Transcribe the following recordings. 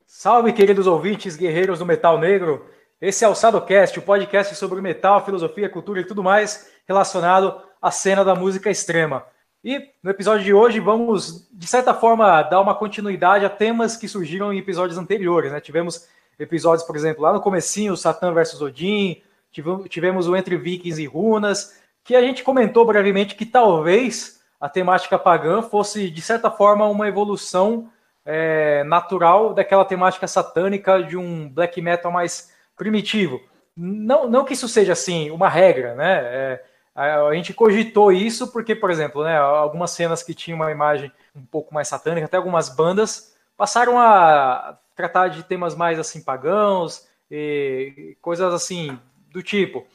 Salve, queridos ouvintes, guerreiros do metal negro. Esse é o SadoCast, o podcast sobre metal, filosofia, cultura e tudo mais relacionado à cena da música extrema. E no episódio de hoje vamos, de certa forma, dar uma continuidade a temas que surgiram em episódios anteriores, né? Tivemos episódios, por exemplo, lá no comecinho, Satã versus Odin, tivemos o Entre Vikings e Runas, que a gente comentou brevemente que talvez a temática pagã fosse, de certa forma, uma evolução natural daquela temática satânica de um black metal mais primitivo. Não que isso seja assim uma regra, né? A gente cogitou isso porque, por exemplo, né, algumas cenas que tinham uma imagem um pouco mais satânica, até algumas bandas passaram a tratar de temas mais assim pagãos e coisas assim do tipo.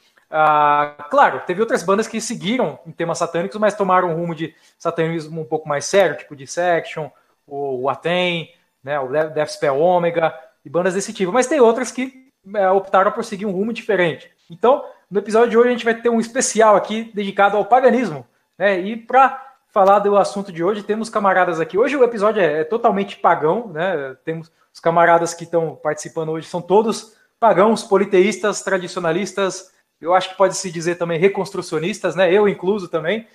Claro, teve outras bandas que seguiram em temas satânicos, mas tomaram um rumo de satanismo um pouco mais sério, tipo Dissection, o Aten, né, o Deathspell Omega e bandas desse tipo. Mas tem outras que optaram por seguir um rumo diferente. Então, no episódio de hoje a gente vai ter um especial aqui dedicado ao paganismo, né? E para falar do assunto de hoje, temos camaradas aqui. Hoje o episódio é totalmente pagão, né? Temos os camaradas que estão participando hoje, são todos pagãos, politeístas, tradicionalistas, eu acho que pode se dizer também reconstrucionistas, né? Eu incluso também.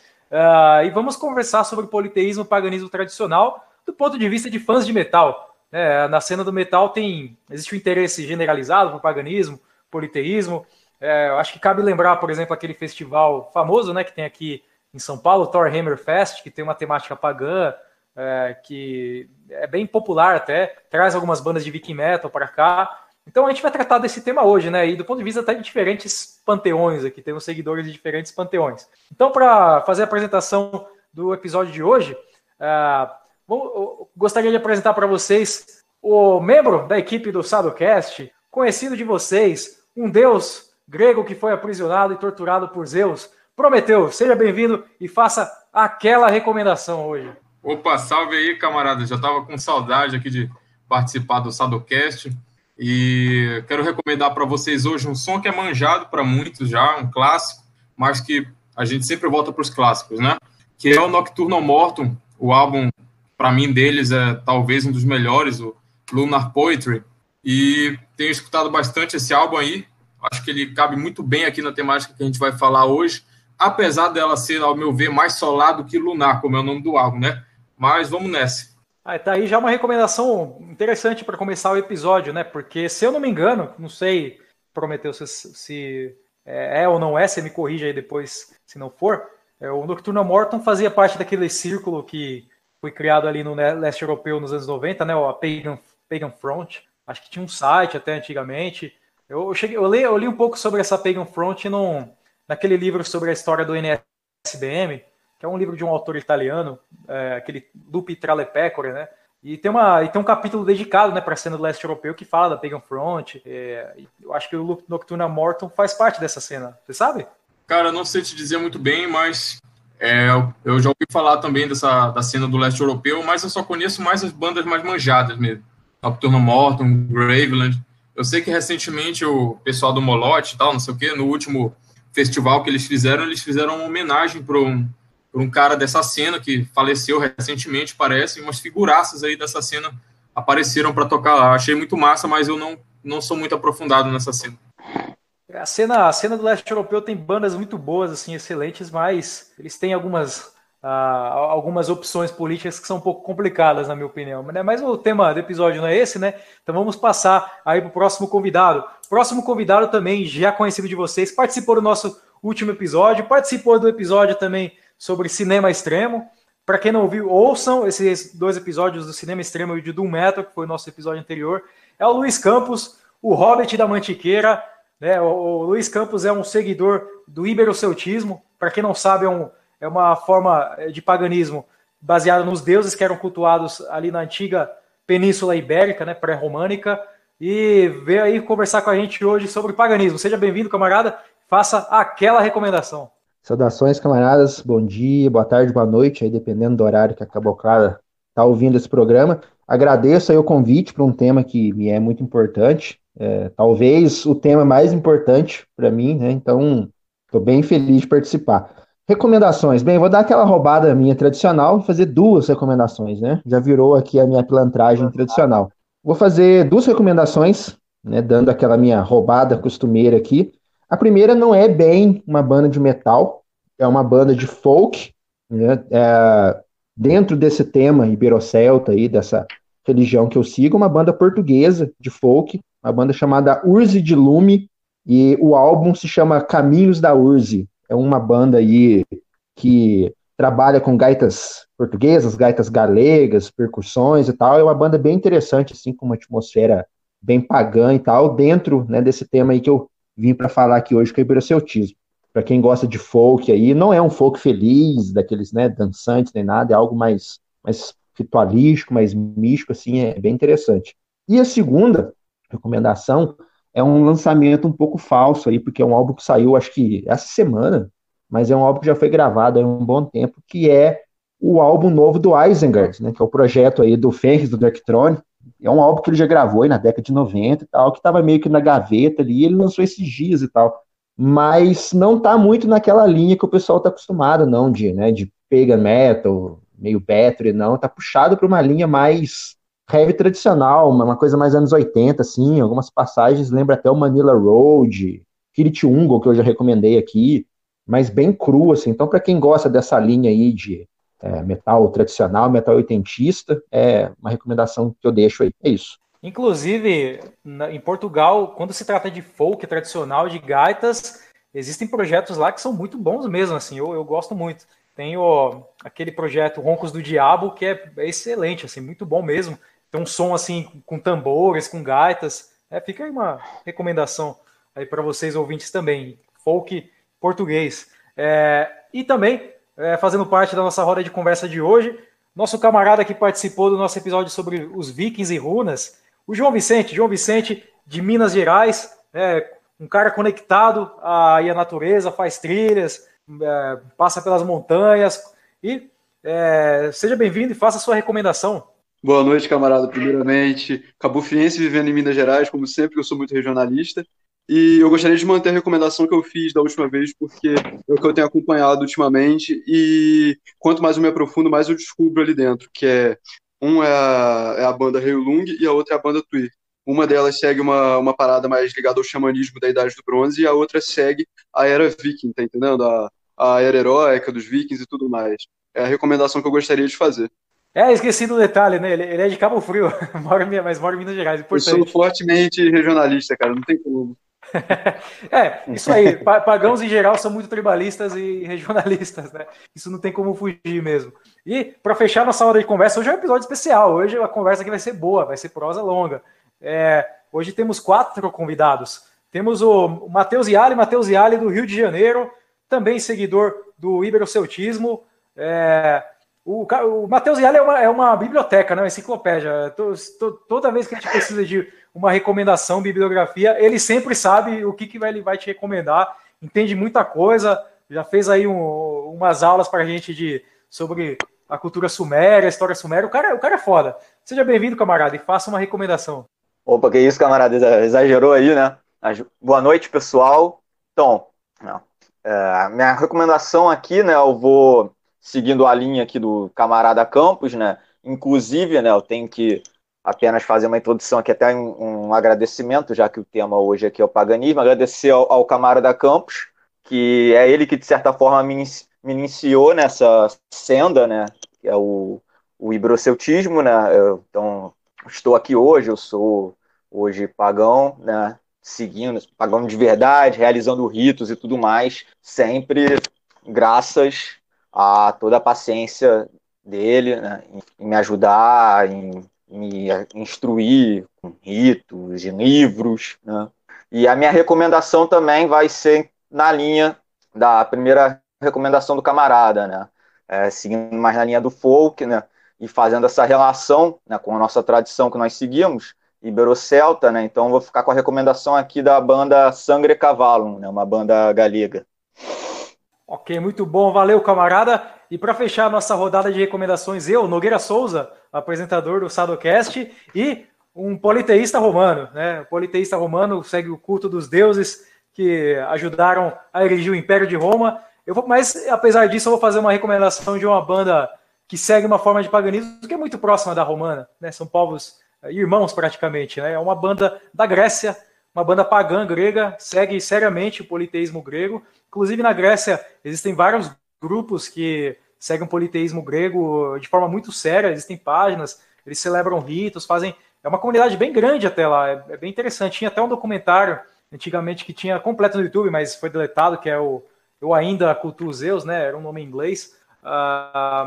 E vamos conversar sobre politeísmo e paganismo tradicional do ponto de vista de fãs de metal. Na cena do metal existe um interesse generalizado por paganismo, politeísmo. Eu acho que cabe lembrar, por exemplo, aquele festival famoso, né, que tem aqui em São Paulo, o Thor Hammerfest, que tem uma temática pagã, que é bem popular até, traz algumas bandas de Viking Metal para cá. Então a gente vai tratar desse tema hoje, né, e do ponto de vista até de diferentes panteões aqui, temos seguidores de diferentes panteões. Então, para fazer a apresentação do episódio de hoje, gostaria de apresentar para vocês o membro da equipe do SadoCast, conhecido de vocês, um deus grego que foi aprisionado e torturado por Zeus, Prometeu. Seja bem-vindo e faça aquela recomendação hoje. Opa, salve aí, camarada. Já estava com saudade aqui de participar do SadoCast e quero recomendar para vocês hoje um som que é manjado para muitos já, um clássico, mas que a gente sempre volta para os clássicos, né? Que é o Nocturnal Mortum. O álbum, para mim, deles é talvez um dos melhores, o Lunar Poetry, e tenho escutado bastante esse álbum aí. Acho que ele cabe muito bem aqui na temática que a gente vai falar hoje, apesar dela ser, ao meu ver, mais solar do que lunar, como é o nome do álbum, né? Mas vamos nessa. Tá aí já uma recomendação interessante para começar o episódio, né? Porque, se eu não me engano, não sei, Prometeu, se é ou não é, você me corrige aí depois, se não for, o Nocturnal Mortum fazia parte daquele círculo que foi criado ali no leste europeu nos anos 90, né? A Pagan Front. Acho que tinha um site até antigamente. Eu li um pouco sobre essa Pagan Front naquele livro sobre a história do NSBM, que é um livro de um autor italiano, aquele Lupi Tralepecore, né? E tem um capítulo dedicado, né, para a cena do leste europeu que fala da Pagan Front. Eu acho que o Nocturnal Mortum faz parte dessa cena. Você sabe? Cara, não sei te dizer muito bem, mas eu já ouvi falar também da cena do leste europeu, mas eu só conheço mais as bandas mais manjadas mesmo. Nocturnal Mortum, Graveland. Eu sei que recentemente o pessoal do Moloch e tal, não sei o quê, no último festival que eles fizeram uma homenagem para um cara dessa cena que faleceu recentemente, parece, umas figuraças aí dessa cena apareceram para tocar lá. Achei muito massa, mas eu não sou muito aprofundado nessa cena. A cena do leste europeu tem bandas muito boas, assim, excelentes, mas eles têm algumas opções políticas que são um pouco complicadas, na minha opinião. Mas o tema do episódio não é esse, né? Então vamos passar aí para o próximo convidado. Próximo convidado também, já conhecido de vocês, participou do nosso último episódio, participou do episódio também sobre cinema extremo. Para quem não ouviu, ouçam esses 2 episódios do cinema extremo e de Doom Metal, que foi o nosso episódio anterior. É o Luiz Campos, o Hobbit da Mantiqueira, né? O Luiz Campos é um seguidor do iberoceltismo. Para quem não sabe, é uma forma de paganismo baseada nos deuses que eram cultuados ali na antiga Península Ibérica, né, pré-românica, e veio aí conversar com a gente hoje sobre paganismo. Seja bem-vindo, camarada, faça aquela recomendação. Saudações, camaradas, bom dia, boa tarde, boa noite, aí dependendo do horário que a Caboclada está ouvindo esse programa. Agradeço aí o convite para um tema que me é muito importante. Talvez o tema mais importante para mim, né? Então, estou bem feliz de participar. Recomendações. Bem, vou dar aquela roubada minha tradicional e fazer duas recomendações, né? Já virou aqui a minha pilantragem tradicional. Vou fazer duas recomendações, né? Dando aquela minha roubada costumeira aqui. A primeira não é bem uma banda de metal, é uma banda de folk, né? Dentro desse tema ibero-celta aí, dessa religião que eu sigo, uma banda portuguesa de folk, uma banda chamada Urze de Lume, e o álbum se chama Caminhos da Urze. É uma banda aí que trabalha com gaitas portuguesas, gaitas galegas, percussões e tal. É uma banda bem interessante, assim, com uma atmosfera bem pagã e tal, dentro, né, desse tema aí que eu vim para falar aqui hoje, que é o iberoceltismo. Para quem gosta de folk aí, não é um folk feliz, daqueles, né, dançantes nem nada, é algo mais ritualístico, mais místico, assim, é bem interessante. E a segunda recomendação é um lançamento um pouco falso aí, porque é um álbum que saiu, acho que essa semana, mas é um álbum que já foi gravado há um bom tempo, que é o álbum novo do Isengard, né, que é o projeto aí do Fenris, do Darkthrone. É um álbum que ele já gravou aí na década de 90 e tal, que estava meio que na gaveta ali, e ele lançou esses dias e tal. Mas não está muito naquela linha que o pessoal está acostumado, não, de pagan metal, meio battery, não. Tá puxado para uma linha mais heavy tradicional, uma coisa mais anos 80, assim, algumas passagens lembra até o Manila Road, Kirit Ungo, que eu já recomendei aqui, mas bem cru, assim. Então, para quem gosta dessa linha aí de metal tradicional, metal oitentista, é uma recomendação que eu deixo aí. É isso. Inclusive, em Portugal, quando se trata de folk tradicional, de gaitas, existem projetos lá que são muito bons mesmo, assim, eu gosto muito. Tem aquele projeto Roncos do Diabo, que é excelente, assim, muito bom mesmo. Tem um som, assim, com tambores, com gaitas. Fica aí uma recomendação aí para vocês ouvintes também, folk português. E também, fazendo parte da nossa roda de conversa de hoje, nosso camarada que participou do nosso episódio sobre os vikings e runas, o João Vicente de Minas Gerais, um cara conectado à natureza, faz trilhas, passa pelas montanhas e seja bem-vindo e faça a sua recomendação. Boa noite, camarada. Primeiramente, cabufiense vivendo em Minas Gerais, como sempre, eu sou muito regionalista. E eu gostaria de manter a recomendação que eu fiz da última vez, porque é o que eu tenho acompanhado ultimamente. E quanto mais eu me aprofundo, mais eu descubro ali dentro, que é a banda Heilung e a outra é a banda Tuir. Uma delas segue uma parada mais ligada ao xamanismo da Idade do Bronze e a outra segue a era viking, tá entendendo? A era heróica dos vikings e tudo mais. É a recomendação que eu gostaria de fazer. Esqueci do detalhe, né? Ele é de Cabo Frio, mas mora em Minas Gerais, importante. Eu sou fortemente regionalista, cara, não tem como. Isso aí. Pagãos em geral são muito tribalistas e regionalistas, né? Isso não tem como fugir mesmo. E para fechar nossa hora de conversa, hoje é um episódio especial. Hoje a conversa aqui vai ser boa, vai ser prosa longa. Hoje temos 4 convidados. Temos o Matheus Iali do Rio de Janeiro, também seguidor do iberoceltismo. O Matheus Iali é uma biblioteca, né? Uma enciclopédia. Toda vez que a gente precisa de uma recomendação, bibliografia, ele sempre sabe o que ele vai te recomendar, entende muita coisa, já fez aí umas aulas para a gente sobre a cultura suméria, a história suméria. O cara é foda. Seja bem-vindo, camarada, e faça uma recomendação. Opa, que isso, camarada, exagerou aí, né? Boa noite, pessoal. Então, a minha recomendação aqui, né, eu vou seguindo a linha aqui do camarada Campos, né? Inclusive, né, eu tenho que apenas fazer uma introdução aqui, até um agradecimento, já que o tema hoje aqui é o paganismo, agradecer ao camarada Campos, que é ele que, de certa forma, me iniciou nessa senda, né, que é o iberoceltismo, né? Então, estou aqui hoje, eu sou hoje pagão, né, seguindo, pagão de verdade, realizando ritos e tudo mais, sempre graças a toda a paciência dele, né, em me ajudar, em me instruir com ritos e livros, né? E a minha recomendação também vai ser na linha da primeira recomendação do camarada, né? Seguindo mais na linha do folk, né? E fazendo essa relação, né, com a nossa tradição que nós seguimos, ibero-celta, né? Então vou ficar com a recomendação aqui da banda Sangre Cavalum, né? Uma banda galega. Ok, muito bom, valeu, camarada. E para fechar a nossa rodada de recomendações, eu, Nogueira Souza, apresentador do Sadocast, e um politeísta romano, né? O politeísta romano segue o culto dos deuses que ajudaram a erigir o Império de Roma. Mas, apesar disso, eu vou fazer uma recomendação de uma banda que segue uma forma de paganismo que é muito próxima da romana, né? São povos irmãos praticamente, né? É uma banda da Grécia, uma banda pagã grega, segue seriamente o politeísmo grego. Inclusive, na Grécia, existem vários grupos que seguem o politeísmo grego de forma muito séria, existem páginas, eles celebram ritos, fazem... É uma comunidade bem grande até lá, é bem interessante. Tinha até um documentário, antigamente, que tinha completo no YouTube, mas foi deletado, que é o Eu Ainda Cultuo Zeus, né? Era um nome em inglês,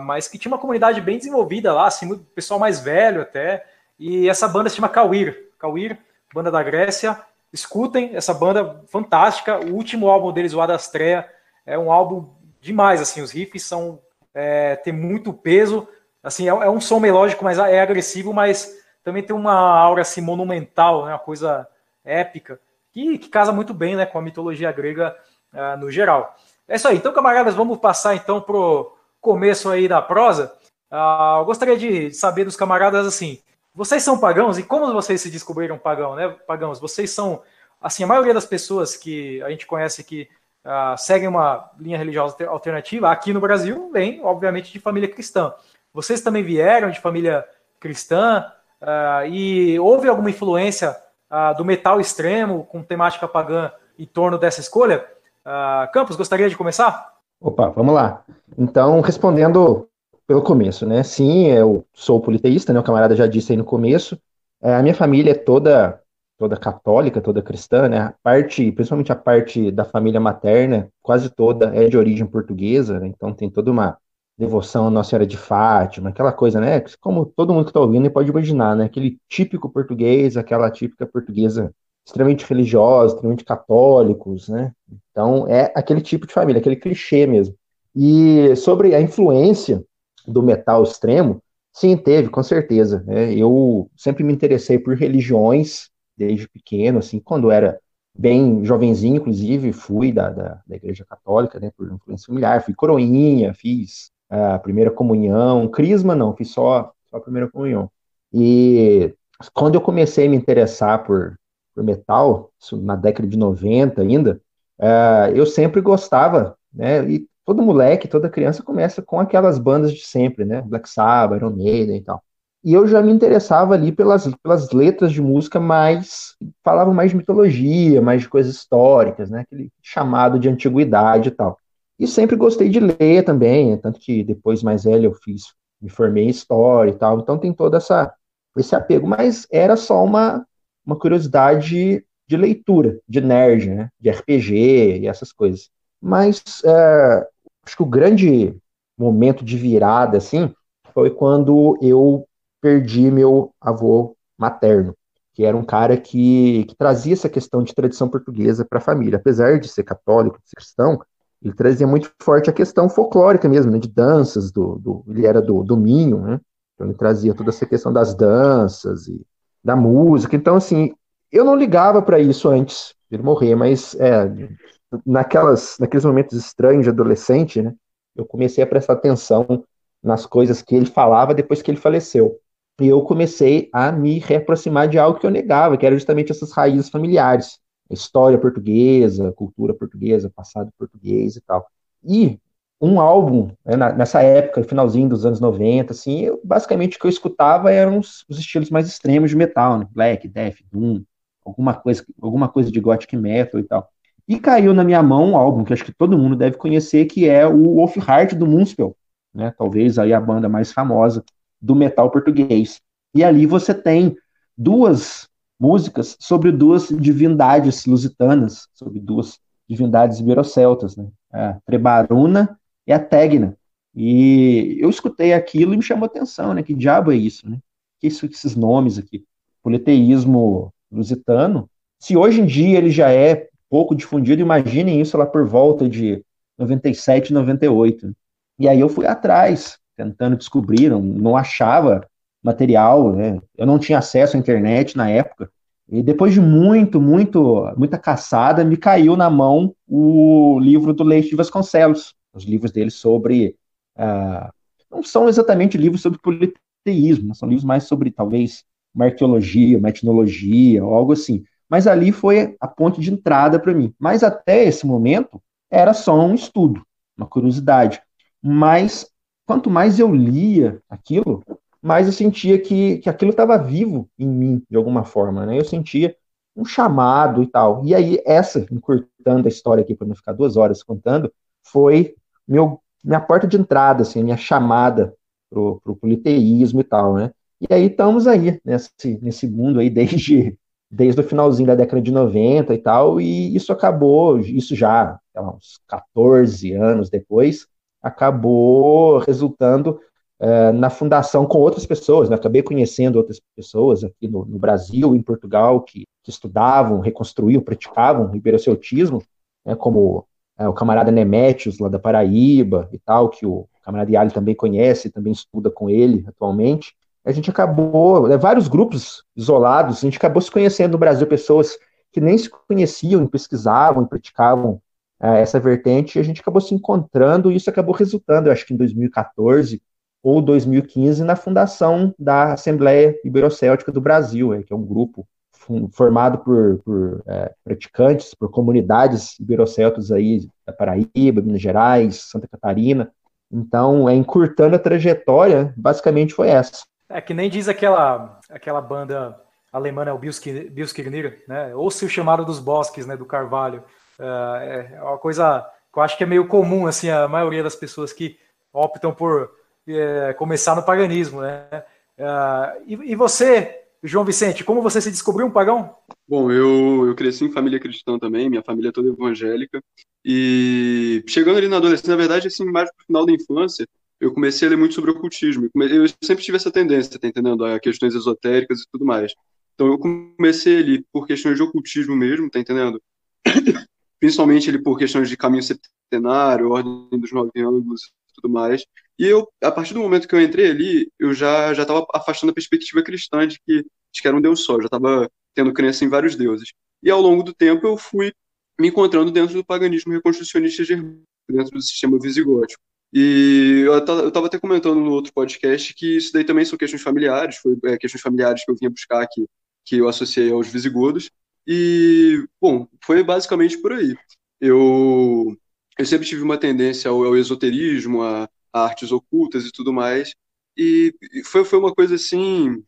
mas que tinha uma comunidade bem desenvolvida lá, assim, muito pessoal mais velho até, e essa banda se chama Kawir, banda da Grécia. Escutem essa banda fantástica. O último álbum deles, o Adastreia, é um álbum demais, assim, os riffs são tem muito peso, assim, é um som melódico, mas é agressivo, mas também tem uma aura assim, monumental, né, uma coisa épica, que casa muito bem, né, com a mitologia grega no geral. É isso aí. Então, camaradas, vamos passar então pro começo aí da prosa. Eu gostaria de saber dos camaradas assim, vocês são pagãos e como vocês se descobriram pagãos? Vocês são, assim, a maioria das pessoas que a gente conhece aqui seguem uma linha religiosa alternativa, aqui no Brasil vem, obviamente, de família cristã. Vocês também vieram de família cristã e houve alguma influência do metal extremo com temática pagã em torno dessa escolha? Campos, gostaria de começar? Opa, vamos lá. Então, respondendo pelo começo, né? Sim, eu sou politeísta, né? O camarada já disse aí no começo. A minha família é toda católica, toda cristã, né? Principalmente a parte da família materna, quase toda é de origem portuguesa, né? Então tem toda uma devoção à Nossa Senhora de Fátima, aquela coisa, né? Como todo mundo que está ouvindo pode imaginar, né? Aquele típico português, aquela típica portuguesa extremamente religiosa, extremamente católicos, né? Então é aquele tipo de família, aquele clichê mesmo. E sobre a influência do metal extremo, sim, teve, com certeza, né? Eu sempre me interessei por religiões desde pequeno, assim, quando era bem jovenzinho, inclusive, fui da Igreja Católica, né, por influência familiar, fui coroinha, fiz a primeira comunhão, crisma não, fiz só a primeira comunhão. E quando eu comecei a me interessar por metal, isso na década de 90 ainda, eu sempre gostava, né, e todo moleque, toda criança começa com aquelas bandas de sempre, né, Black Sabbath, Iron Maiden e tal. E eu já me interessava ali pelas letras de música mais, falavam mais de mitologia, mais de coisas históricas, né? Aquele chamado de antiguidade e tal. E sempre gostei de ler também, né? Tanto que depois, mais velho, me formei em história e tal. Então tem esse apego, mas era só uma curiosidade de leitura, de nerd, né? De RPG e essas coisas. Mas acho que o grande momento de virada, assim, foi quando eu perdi meu avô materno, que era um cara que trazia essa questão de tradição portuguesa para a família. Apesar de ser católico, de ser cristão, ele trazia muito forte a questão folclórica mesmo, né, de danças, ele era do Minho, né? Então ele trazia toda essa questão das danças e da música. Então, assim, eu não ligava para isso antes dele morrer, mas naqueles momentos estranhos de adolescente, né, eu comecei a prestar atenção nas coisas que ele falava depois que ele faleceu. E eu comecei a me reaproximar de algo que eu negava, que era justamente essas raízes familiares, história portuguesa, cultura portuguesa, passado português e tal. E um álbum, né, nessa época, finalzinho dos anos 90, assim, basicamente o que eu escutava eram os estilos mais extremos de metal, né? Black, Death, Doom, alguma coisa de Gothic Metal e tal. E caiu na minha mão um álbum que acho que todo mundo deve conhecer, que é o Wolfheart do Municipal, né? Talvez aí a banda mais famosa do metal português. E ali você tem duas músicas sobre duas divindades lusitanas, sobre duas divindades iberoceltas, né? A Trebaruna e a Tegna. E eu escutei aquilo e me chamou atenção, né? Que diabo é isso, né? Que isso, esses nomes aqui? Politeísmo lusitano. Se hoje em dia ele já é pouco difundido, imaginem isso lá por volta de 97, 98. E aí eu fui atrás, tentando descobrir, não achava material, né? Eu não tinha acesso à internet na época. E depois de muita caçada, me caiu na mão o livro do Leite de Vasconcelos, os livros dele sobre... não são exatamente livros sobre politeísmo, são livros mais sobre, talvez, uma arqueologia, uma etnologia, ou algo assim. Mas ali foi a ponte de entrada para mim. Mas até esse momento era só um estudo, uma curiosidade. Mas quanto mais eu lia aquilo, mais eu sentia que aquilo estava vivo em mim, de alguma forma, né? Eu sentia um chamado e tal. E aí, encurtando a história aqui para não ficar 2 horas contando, foi minha porta de entrada, assim, minha chamada pro politeísmo e tal, né? E aí estamos aí, nesse mundo aí desde o finalzinho da década de 90 e tal, e isso acabou, isso já, sei lá, uns 14 anos depois, acabou resultando na fundação com outras pessoas, né? Acabei conhecendo outras pessoas aqui no Brasil, em Portugal, que estudavam, reconstruíam, praticavam o iberoceutismo, né? Como o camarada Nemétios, lá da Paraíba e tal, que o camarada Yali também conhece, também estuda com ele atualmente. A gente acabou, vários grupos isolados, a gente acabou se conhecendo no Brasil, pessoas que nem se conheciam, pesquisavam, praticavam essa vertente, e a gente acabou se encontrando, e isso acabou resultando, eu acho que em 2014 ou 2015, na fundação da Assembleia Iberocéltica do Brasil, que é um grupo formado por praticantes, por comunidades iberocélticas aí da Paraíba, Minas Gerais, Santa Catarina. Então, encurtando a trajetória, basicamente foi essa. É que nem diz aquela banda alemã, né, o Bilskirnir, né? Ouça o chamado dos bosques, né, do Carvalho. É uma coisa que eu acho que é meio comum, assim, a maioria das pessoas que optam por começar no paganismo, né? E você, João Vicente, como você se descobriu um pagão? Bom, eu cresci em família cristã também, minha família é toda evangélica, e chegando ali na adolescência, na verdade, assim, mais pro final da infância, eu comecei a ler muito sobre ocultismo. Eu sempre tive essa tendência, tá entendendo? A questões esotéricas e tudo mais. Então eu comecei ali por questões de ocultismo mesmo, tá entendendo? Principalmente ali por questões de caminho septenário, ordem dos 9 ângulos e tudo mais. E eu, a partir do momento que eu entrei ali, eu já estava afastando a perspectiva cristã de que era um Deus só, já estava tendo crença em vários deuses. E ao longo do tempo eu fui me encontrando dentro do paganismo reconstrucionista germânico, dentro do sistema visigótico. E eu estava até comentando no outro podcast que isso daí também são questões familiares, foi questões familiares que eu vinha buscar que eu associei aos visigodos. E, bom, foi basicamente por aí. Eu sempre tive uma tendência ao esoterismo, a artes ocultas e tudo mais. E foi uma coisa assim,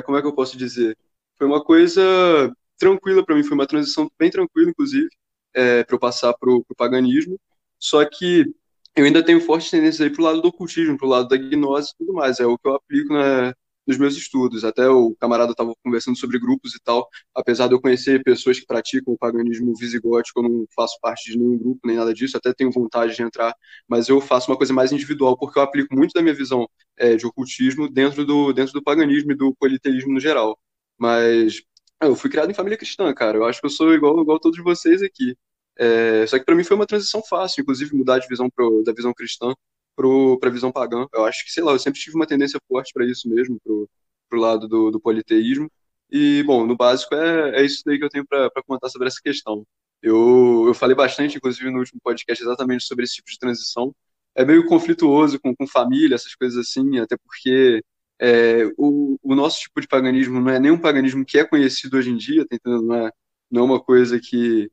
como é que eu posso dizer? Foi uma coisa tranquila para mim, foi uma transição bem tranquila, inclusive, para eu passar pro paganismo. Só que eu ainda tenho forte tendência aí pro lado do ocultismo, pro lado da gnose e tudo mais. É o que eu aplico nos meus estudos. Até o camarada estava conversando sobre grupos e tal. Apesar de eu conhecer pessoas que praticam o paganismo visigótico, eu não faço parte de nenhum grupo, nem nada disso. Até tenho vontade de entrar, mas eu faço uma coisa mais individual, porque eu aplico muito da minha visão de ocultismo dentro do paganismo e do politeísmo no geral. Mas eu fui criado em família cristã, cara. Eu acho que eu sou igual todos vocês aqui. Só que para mim foi uma transição fácil, inclusive mudar de visão da visão cristã para a visão pagã. Eu acho que, sei lá, eu sempre tive uma tendência forte para isso mesmo, pro lado do politeísmo. E, bom, no básico é isso daí que eu tenho para comentar sobre essa questão. Eu falei bastante, inclusive, no último podcast, exatamente sobre esse tipo de transição. É meio conflituoso com família, essas coisas assim, até porque o nosso tipo de paganismo não é nem um paganismo que é conhecido hoje em dia, tá entendendo? Não é uma coisa que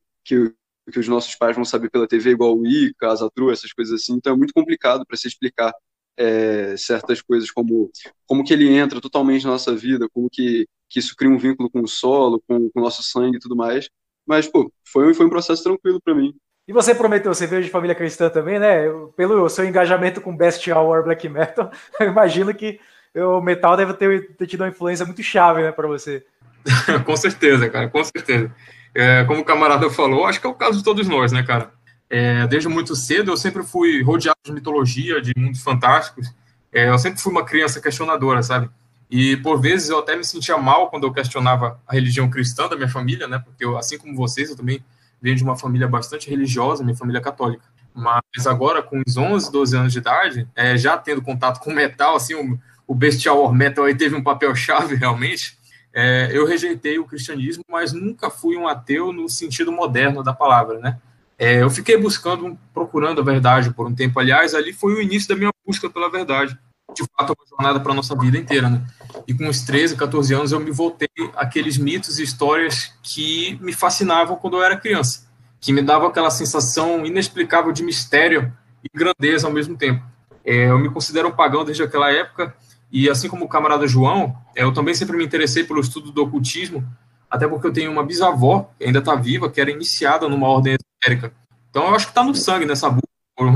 os nossos pais vão saber pela TV, igual o Ica, Asatru, essas coisas assim. Então é muito complicado para se explicar certas coisas, como que ele entra totalmente na nossa vida, como que isso cria um vínculo com o solo, com o nosso sangue e tudo mais. Mas, pô, foi um processo tranquilo para mim. E você prometeu, você veio de família cristã também, né? Pelo seu engajamento com Bestial War Black Metal, eu imagino que o metal deve ter tido uma influência muito chave, né, para você. Com certeza, cara, com certeza. Como o camarada falou, acho que é o caso de todos nós, né, cara? Desde muito cedo eu sempre fui rodeado de mitologia, de mundos fantásticos. Eu sempre fui uma criança questionadora, sabe? E por vezes eu até me sentia mal quando eu questionava a religião cristã da minha família, né? Porque eu, assim como vocês, eu também venho de uma família bastante religiosa, minha família católica. Mas agora, com uns 11, 12 anos de idade, já tendo contato com metal, assim, o Bestial War Metal aí teve um papel-chave, realmente. Eu rejeitei o cristianismo, mas nunca fui um ateu no sentido moderno da palavra, né? Eu fiquei procurando a verdade por um tempo. Aliás, ali foi o início da minha busca pela verdade. de fato, é uma jornada para a nossa vida inteira, né? E com uns 13, 14 anos, eu me voltei àqueles mitos e histórias que me fascinavam quando eu era criança, que me davam aquela sensação inexplicável de mistério e grandeza ao mesmo tempo. Eu me considero um pagão desde aquela época, e assim como o camarada João, eu também sempre me interessei pelo estudo do ocultismo, até porque eu tenho uma bisavó, que ainda está viva, que era iniciada numa ordem esotérica. Então, eu acho que está no sangue nessa busca por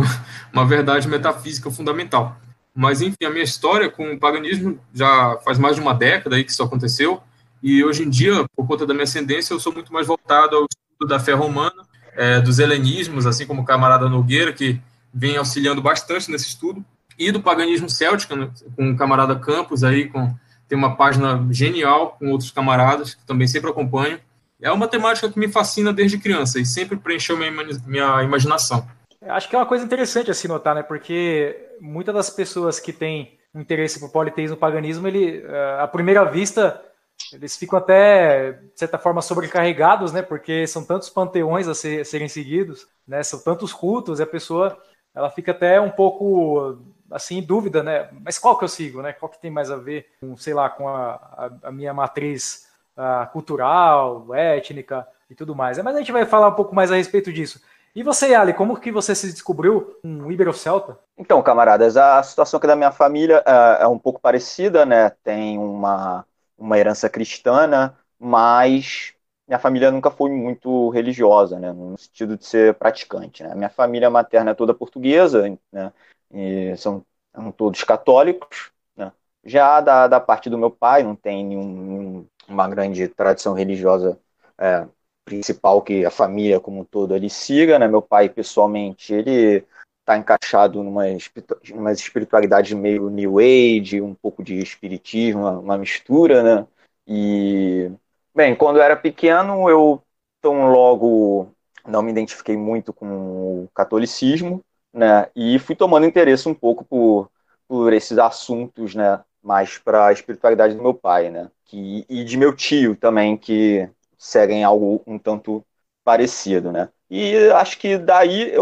uma verdade metafísica fundamental. Mas, enfim, a minha história com o paganismo já faz mais de uma década aí que isso aconteceu, e hoje em dia, por conta da minha ascendência, eu sou muito mais voltado ao estudo da fé romana, dos helenismos, assim como o camarada Nogueira, que vem auxiliando bastante nesse estudo, e do paganismo céltico, né, com o camarada Campos aí, tem uma página genial com outros camaradas, que também sempre acompanho. É uma temática que me fascina desde criança e sempre preencheu minha imaginação. Acho que é uma coisa interessante a se notar, né? Porque muitas das pessoas que têm interesse por politeísmo e paganismo, à primeira vista, eles ficam até, de certa forma, sobrecarregados, né? Porque são tantos panteões a serem seguidos, né? São tantos cultos, e a pessoa ela fica até um pouco assim em dúvida, né? Mas qual que eu sigo, né? Qual que tem mais a ver com, sei lá, com a minha matriz cultural, étnica e tudo mais. Mas a gente vai falar um pouco mais a respeito disso. E você, Ali, como que você se descobriu um ibero-celta? Então, camaradas, a situação aqui da minha família é um pouco parecida, né? Tem uma herança cristã, né? Mas minha família nunca foi muito religiosa, né? No sentido de ser praticante, né? Minha família materna é toda portuguesa, né? E são todos católicos, né? Já da parte do meu pai, não tem uma grande tradição religiosa principal que a família como um todo ele siga, né? Meu pai, pessoalmente, ele está encaixado numa espiritualidade meio New Age, um pouco de espiritismo, uma mistura, né? E, bem, quando eu era pequeno, eu tão logo não me identifiquei muito com o catolicismo, né? E fui tomando interesse um pouco por esses assuntos, né? Mais para a espiritualidade do meu pai, né? E de meu tio também, que seguem algo um tanto parecido, né? E acho que daí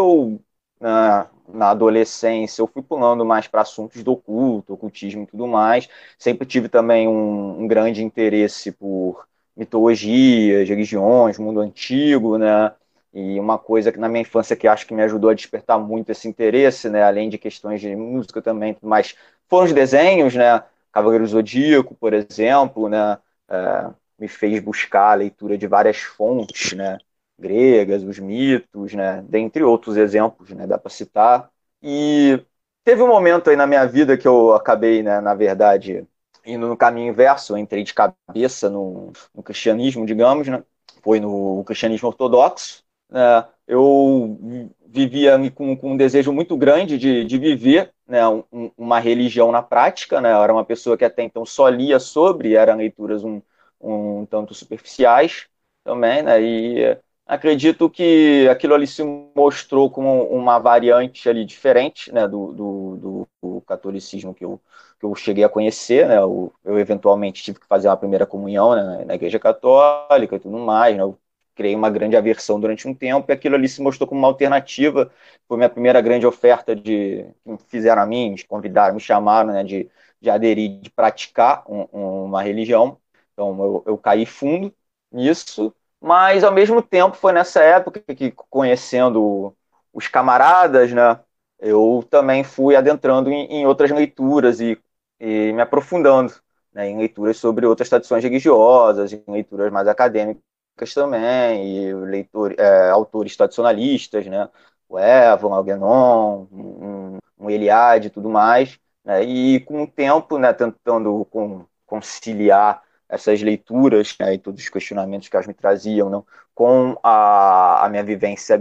na adolescência, eu fui pulando mais para assuntos do oculto, ocultismo e tudo mais. Sempre tive também um grande interesse por mitologias, religiões, mundo antigo, né? E uma coisa que na minha infância que acho que me ajudou a despertar muito esse interesse, né? Além de questões de música também, mas foram os desenhos, né? Cavaleiro Zodíaco, por exemplo, né? Me fez buscar a leitura de várias fontes, né? Gregas, os mitos, né? Dentre outros exemplos, né? Dá para citar. E teve um momento aí na minha vida que eu acabei, né? Na verdade, indo no caminho inverso, eu entrei de cabeça no cristianismo, digamos, né? Foi no cristianismo ortodoxo, né? Eu vivia com um desejo muito grande de viver, né? Uma religião na prática, né? Eu era uma pessoa que até então só lia sobre, eram leituras um tanto superficiais também, né? E acredito que aquilo ali se mostrou como uma variante ali diferente, né? Do catolicismo que eu cheguei a conhecer, né? Eu eventualmente tive que fazer uma primeira comunhão, né, na Igreja Católica e tudo mais, né? Eu criei uma grande aversão durante um tempo e aquilo ali se mostrou como uma alternativa. Foi minha primeira grande oferta que fizeram a mim, de convidar, me chamaram, né? De aderir, de praticar uma religião. Então, eu caí fundo nisso, mas, ao mesmo tempo, foi nessa época que, conhecendo os camaradas, né, eu também fui adentrando em outras leituras e me aprofundando, né, em leituras sobre outras tradições religiosas, em leituras mais acadêmicas também, e autores tradicionalistas, né, o Evan, Algernon, um Eliade e tudo mais, né, e com o tempo, né, tentando conciliar essas leituras, né, e todos os questionamentos que elas me traziam, não, com a minha vivência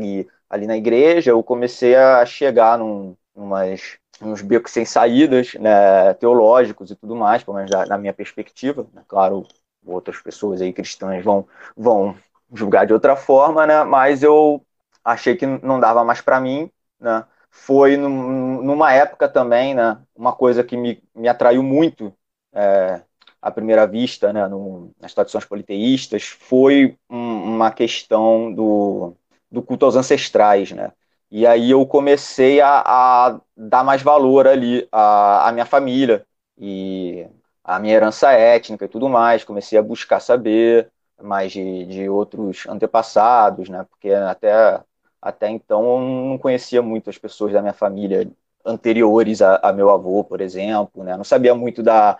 ali na igreja, eu comecei a chegar uns becos sem saídas, né, teológicos e tudo mais, pelo menos na minha perspectiva, né, claro, outras pessoas aí cristãs vão julgar de outra forma, né, mas eu achei que não dava mais para mim, né, foi numa época também, né, uma coisa que me atraiu muito, à primeira vista, né, nas tradições politeístas, foi uma questão do culto aos ancestrais, né? E aí eu comecei a dar mais valor ali à minha família e à minha herança étnica e tudo mais. Comecei a buscar saber mais de outros antepassados, né? Porque até então eu não conhecia muito as pessoas da minha família anteriores a meu avô, por exemplo, né? Não sabia muito da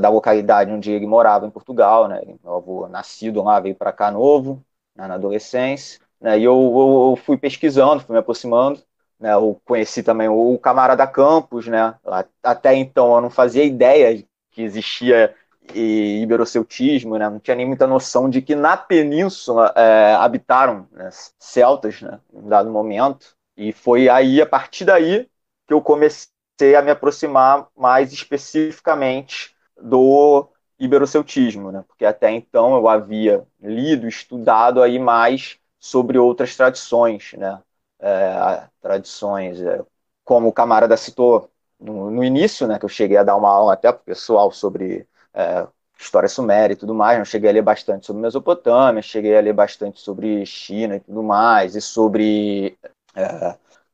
localidade onde ele morava, em Portugal, né? Meu avô nascido lá, veio para cá novo, né, na adolescência, né? E eu fui pesquisando, fui me aproximando, né? Eu conheci também o Camarada Campos, né? Até então eu não fazia ideia que existia iberoceltismo, né? Não tinha nem muita noção de que na península habitaram, né, celtas, né, em um dado momento. E foi aí, a partir daí, que eu comecei a me aproximar mais especificamente do iberoceltismo, né? Porque até então eu havia lido, estudado aí mais sobre outras tradições, né? Tradições, como o camarada citou no início, né? Que eu cheguei a dar uma aula até para o pessoal sobre história suméria e tudo mais. Eu cheguei a ler bastante sobre Mesopotâmia, cheguei a ler bastante sobre China e tudo mais, e sobre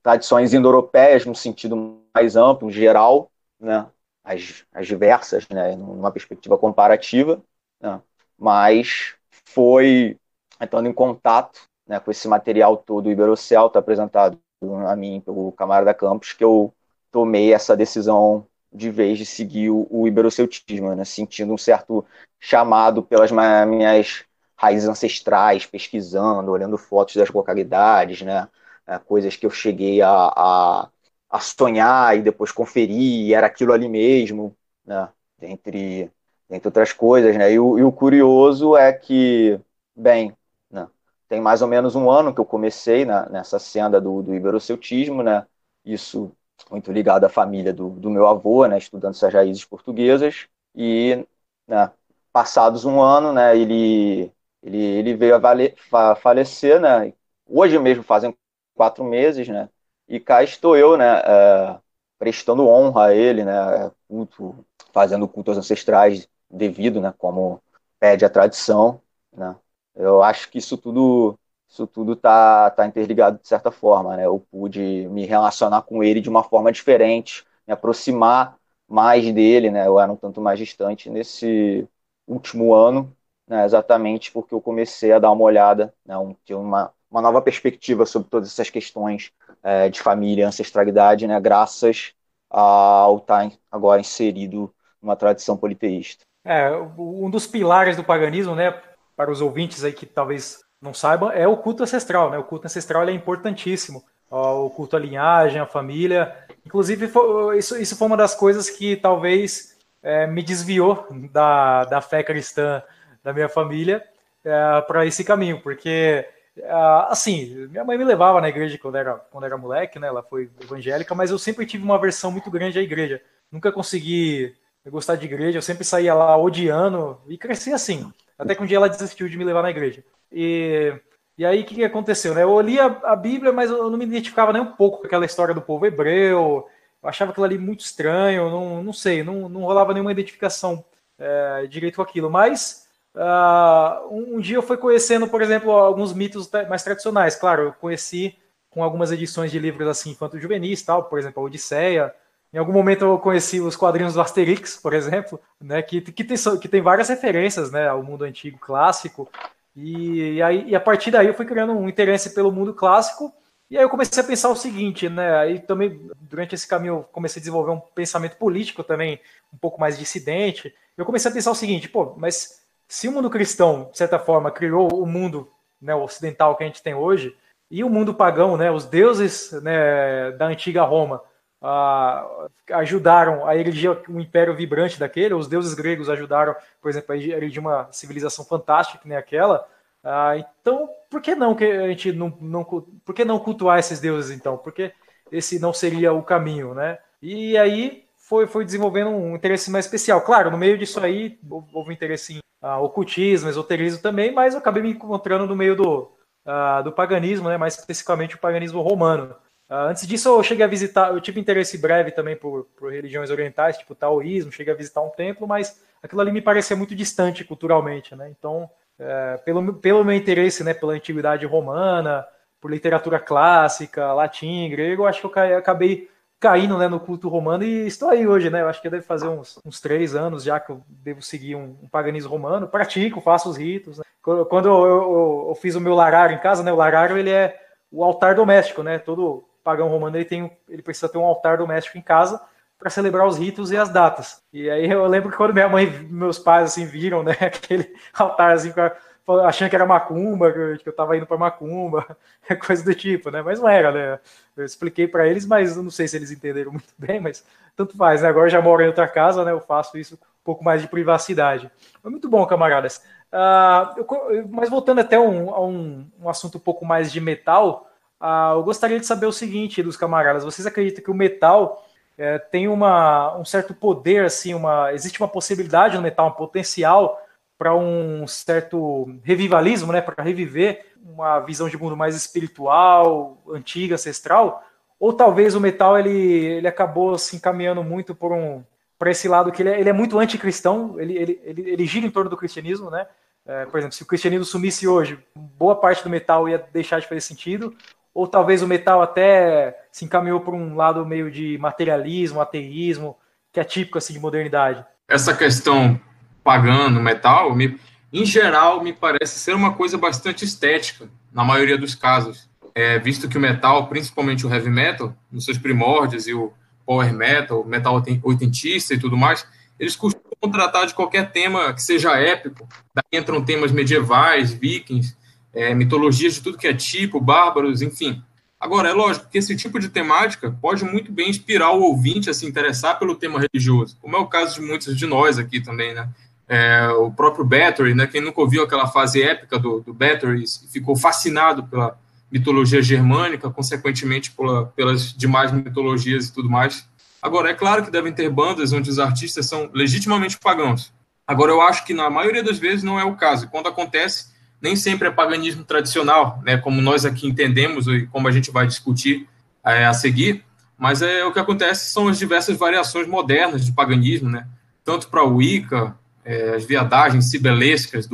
tradições indo-europeias no sentido mais amplo, geral, né? As diversas, né? Numa perspectiva comparativa, né? Mas foi entrando em contato, né, com esse material todo ibero-celta apresentado a mim pelo camarada Campos que eu tomei essa decisão de vez de seguir o iberoceltismo, né, sentindo um certo chamado pelas minhas raízes ancestrais, pesquisando, olhando fotos das localidades, né, coisas que eu cheguei a sonhar e depois conferir, e era aquilo ali mesmo, né, entre outras coisas, né, e o curioso é que, bem, né, tem mais ou menos um ano que eu comecei nessa senda do iberoceltismo, né, isso muito ligado à família do meu avô, né, estudando essas raízes portuguesas, e, né, passados um ano, né, ele veio a falecer, né, hoje mesmo fazem 4 meses, né, e cá estou eu, né, prestando honra a ele, né, fazendo culto aos ancestrais devido, né, como pede a tradição, né. Eu acho que isso tudo tá interligado de certa forma, né? Eu pude me relacionar com ele de uma forma diferente, me aproximar mais dele, né? Eu era um tanto mais distante nesse último ano, né? Exatamente porque eu comecei a dar uma olhada, né? Ter uma nova perspectiva sobre todas essas questões de família, ancestralidade, né? Graças ao estar agora inserido numa tradição politeísta. Um dos pilares do paganismo, né, para os ouvintes aí que talvez não saibam, é o culto ancestral, né? O culto ancestral ele é importantíssimo. O culto à linhagem, à família. Inclusive, isso foi uma das coisas que talvez me desviou da fé cristã da minha família para esse caminho, porque assim, minha mãe me levava na igreja quando era moleque, né? Ela foi evangélica, mas eu sempre tive uma aversão muito grande à igreja. Nunca consegui gostar de igreja, eu sempre saía lá odiando e cresci assim. Até que um dia ela desistiu de me levar na igreja. E aí o que aconteceu, né? Eu li a Bíblia, mas eu não me identificava nem um pouco com aquela história do povo hebreu. Eu achava aquilo ali muito estranho, não sei, não rolava nenhuma identificação direito com aquilo. Mas um dia eu fui conhecendo, por exemplo, alguns mitos mais tradicionais. Claro, eu conheci com algumas edições de livros assim, infanto-juvenis, tal, por exemplo, a Odisseia. Em algum momento eu conheci os quadrinhos do Asterix, por exemplo, né, que tem várias referências, né, ao mundo antigo clássico. E a partir daí eu fui criando um interesse pelo mundo clássico. E aí eu comecei a pensar o seguinte, né? Aí também, durante esse caminho, eu comecei a desenvolver um pensamento político também, um pouco mais dissidente. Eu comecei a pensar o seguinte, pô, mas se o mundo cristão, de certa forma, criou o mundo, né, ocidental que a gente tem hoje, e o mundo pagão, né, os deuses, né, da antiga Roma, ajudaram a erigir um império vibrante daquele, os deuses gregos ajudaram, por exemplo, a erigir uma civilização fantástica que nem aquela. Então, por que não que a gente por que não cultuar esses deuses então? Porque esse não seria o caminho, né? E aí foi desenvolvendo um interesse mais especial. Claro, no meio disso aí houve um interesse em ocultismo, esoterismo também, mas eu acabei me encontrando no meio do paganismo, né? Mais especificamente o paganismo romano. Antes disso, eu cheguei a visitar, eu tive interesse breve também por religiões orientais, tipo taoísmo, cheguei a visitar um templo, mas aquilo ali me parecia muito distante culturalmente, né? Então, pelo meu interesse, né, pela antiguidade romana, por literatura clássica, latim, grego, eu acho que eu acabei caindo, né, no culto romano e estou aí hoje, né? Eu acho que deve fazer uns 3 anos já que eu devo seguir um paganismo romano. Pratico, faço os ritos. Né? Quando eu fiz o meu larário em casa, né? O larário ele é o altar doméstico, né? Todo pagão romano ele precisa ter um altar doméstico em casa para celebrar os ritos e as datas. E aí eu lembro que quando minha mãe, meus pais assim viram, né, aquele altar assim, achando que era macumba, que eu tava indo para macumba, coisa do tipo, né? Mas não era, né? Eu expliquei para eles, mas eu não sei se eles entenderam muito bem, mas tanto faz, né? Agora eu já moro em outra casa, né? Eu faço isso com um pouco mais de privacidade. Foi muito bom, camaradas. Mas voltando até a um assunto um pouco mais de metal, eu gostaria de saber o seguinte dos camaradas. Vocês acreditam que o metal tem um certo poder, assim, existe uma possibilidade no metal, um potencial para um certo revivalismo, né, para reviver uma visão de mundo mais espiritual, antiga, ancestral, ou talvez o metal ele acabou se encaminhando muito para esse lado que ele é muito anticristão, ele gira em torno do cristianismo, né? Por exemplo, se o cristianismo sumisse hoje, boa parte do metal ia deixar de fazer sentido, ou talvez o metal até se encaminhou por um lado meio de materialismo, ateísmo, que é típico assim de modernidade. Essa questão pagã no metal, em geral, me parece ser uma coisa bastante estética, na maioria dos casos. Visto que o metal, principalmente o heavy metal, nos seus primórdios, e o power metal, o metal oitentista e tudo mais, eles costumam tratar de qualquer tema que seja épico. Daí entram temas medievais, vikings, mitologias de tudo que é tipo, bárbaros, enfim. Agora, é lógico que esse tipo de temática pode muito bem inspirar o ouvinte a se interessar pelo tema religioso, como é o caso de muitos de nós aqui também, né? O próprio Bathory, né? Quem nunca ouviu aquela fase épica do Bathory e ficou fascinado pela mitologia germânica, consequentemente pelas demais mitologias e tudo mais. Agora, é claro que devem ter bandas onde os artistas são legitimamente pagãos. Agora, eu acho que na maioria das vezes não é o caso. E quando acontece, nem sempre é paganismo tradicional, né, como nós aqui entendemos e como a gente vai discutir a seguir, mas o que acontece são as diversas variações modernas de paganismo, né, tanto para o Wicca, as viadagens cibelescas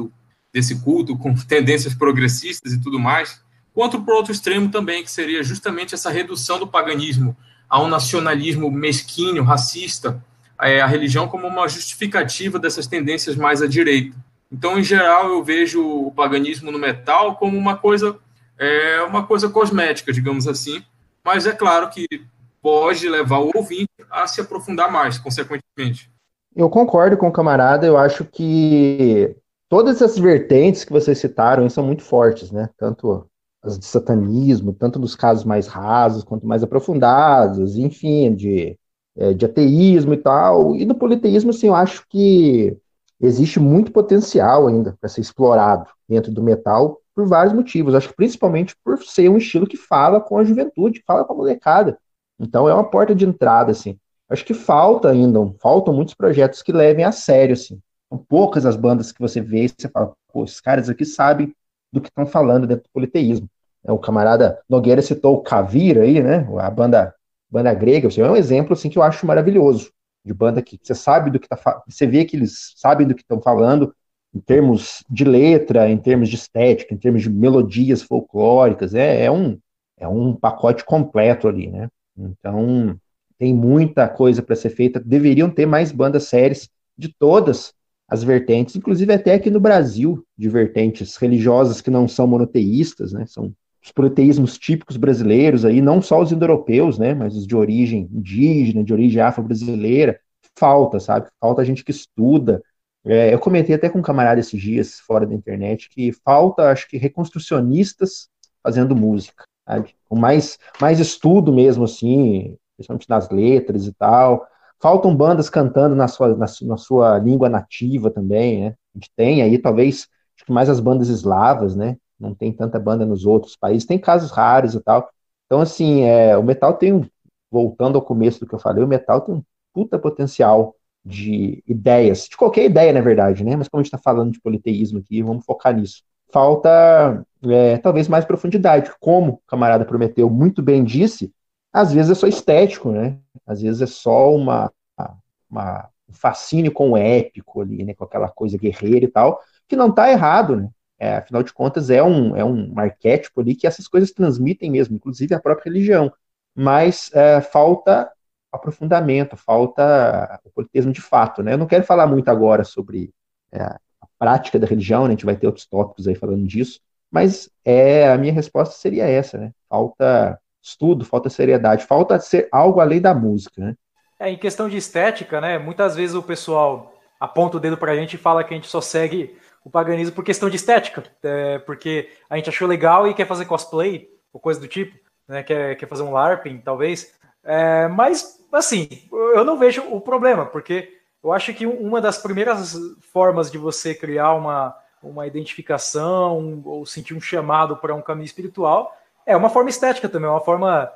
desse culto com tendências progressistas e tudo mais, quanto para o outro extremo também, que seria justamente essa redução do paganismo a um nacionalismo mesquinho, racista, a religião como uma justificativa dessas tendências mais à direita. Então, em geral, eu vejo o paganismo no metal como uma coisa cosmética, digamos assim, mas é claro que pode levar o ouvinte a se aprofundar mais, consequentemente. Eu concordo com o camarada, eu acho que todas essas vertentes que vocês citaram são muito fortes, né? Tanto as de satanismo, tanto nos casos mais rasos, quanto mais aprofundados, enfim, de ateísmo e tal. E no politeísmo, assim, eu acho que existe muito potencial ainda para ser explorado dentro do metal por vários motivos. Acho que principalmente por ser um estilo que fala com a juventude, fala com a molecada. Então é uma porta de entrada, assim. Acho que faltam muitos projetos que levem a sério, assim. São poucas as bandas que você vê e você fala, pô, esses caras aqui sabem do que estão falando dentro do politeísmo. O camarada Nogueira citou o Kavir aí, né? A banda grega, assim, é um exemplo assim que eu acho maravilhoso de banda que você sabe do que você vê que eles sabem do que estão falando em termos de letra, em termos de estética, em termos de melodias folclóricas, é um pacote completo ali, né? Então, tem muita coisa para ser feita, deveriam ter mais bandas sérias de todas as vertentes, inclusive até aqui no Brasil, de vertentes religiosas que não são monoteístas, né? São os politeísmos típicos brasileiros aí, não só os indo-europeus, né, mas os de origem indígena, de origem afro-brasileira, falta, sabe? Falta gente que estuda. Eu comentei até com um camarada esses dias, fora da internet, que falta, acho que, reconstrucionistas fazendo música, sabe? Com mais estudo mesmo, assim, principalmente nas letras e tal. Faltam bandas cantando na sua língua nativa também, né? A gente tem aí, talvez, acho que mais as bandas eslavas, né? Não tem tanta banda nos outros países, tem casos raros e tal. Então, assim, o metal voltando ao começo do que eu falei, o metal tem um puta potencial de ideias, de qualquer ideia, na verdade, né? Mas como a gente está falando de politeísmo aqui, vamos focar nisso. Falta, talvez, mais profundidade. Como o camarada Prometeu muito bem disse, às vezes é só estético, né? Às vezes é só um fascínio com o épico ali, né? Com aquela coisa guerreira e tal, que não está errado, né? Afinal de contas, é um arquétipo ali que essas coisas transmitem mesmo, inclusive a própria religião. Mas falta aprofundamento, falta o politeísmo de fato, né? Eu não quero falar muito agora sobre a prática da religião, né? A gente vai ter outros tópicos aí falando disso, mas a minha resposta seria essa, né? Falta estudo, falta seriedade, falta ser algo além da música, né? Em questão de estética, né? Muitas vezes o pessoal aponta o dedo pra gente e fala que a gente só segue o paganismo por questão de estética, porque a gente achou legal e quer fazer cosplay ou coisa do tipo, né? Quer fazer um LARPing, talvez. Mas, assim, eu não vejo o problema, porque eu acho que uma das primeiras formas de você criar uma identificação ou sentir um chamado para um caminho espiritual é uma forma estética também, uma forma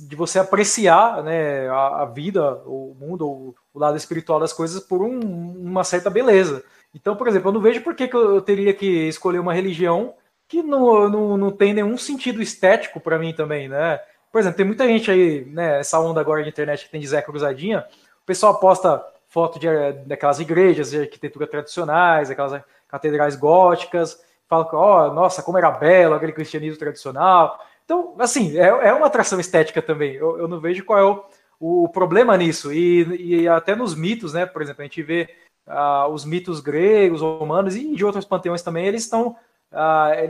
de você apreciar, né, a vida, o mundo, o lado espiritual das coisas por uma certa beleza. Então, por exemplo, eu não vejo por que eu teria que escolher uma religião que não tem nenhum sentido estético para mim também, né? Por exemplo, tem muita gente aí, né, essa onda agora de internet que tem de Zé Cruzadinha, o pessoal posta foto daquelas igrejas de arquitetura tradicionais, aquelas catedrais góticas, fala que, nossa, como era belo aquele cristianismo tradicional. Então, assim, é uma atração estética também. Eu não vejo qual é o problema nisso. E até nos mitos, né? Por exemplo, a gente vê os mitos gregos, romanos e de outros panteões também, eles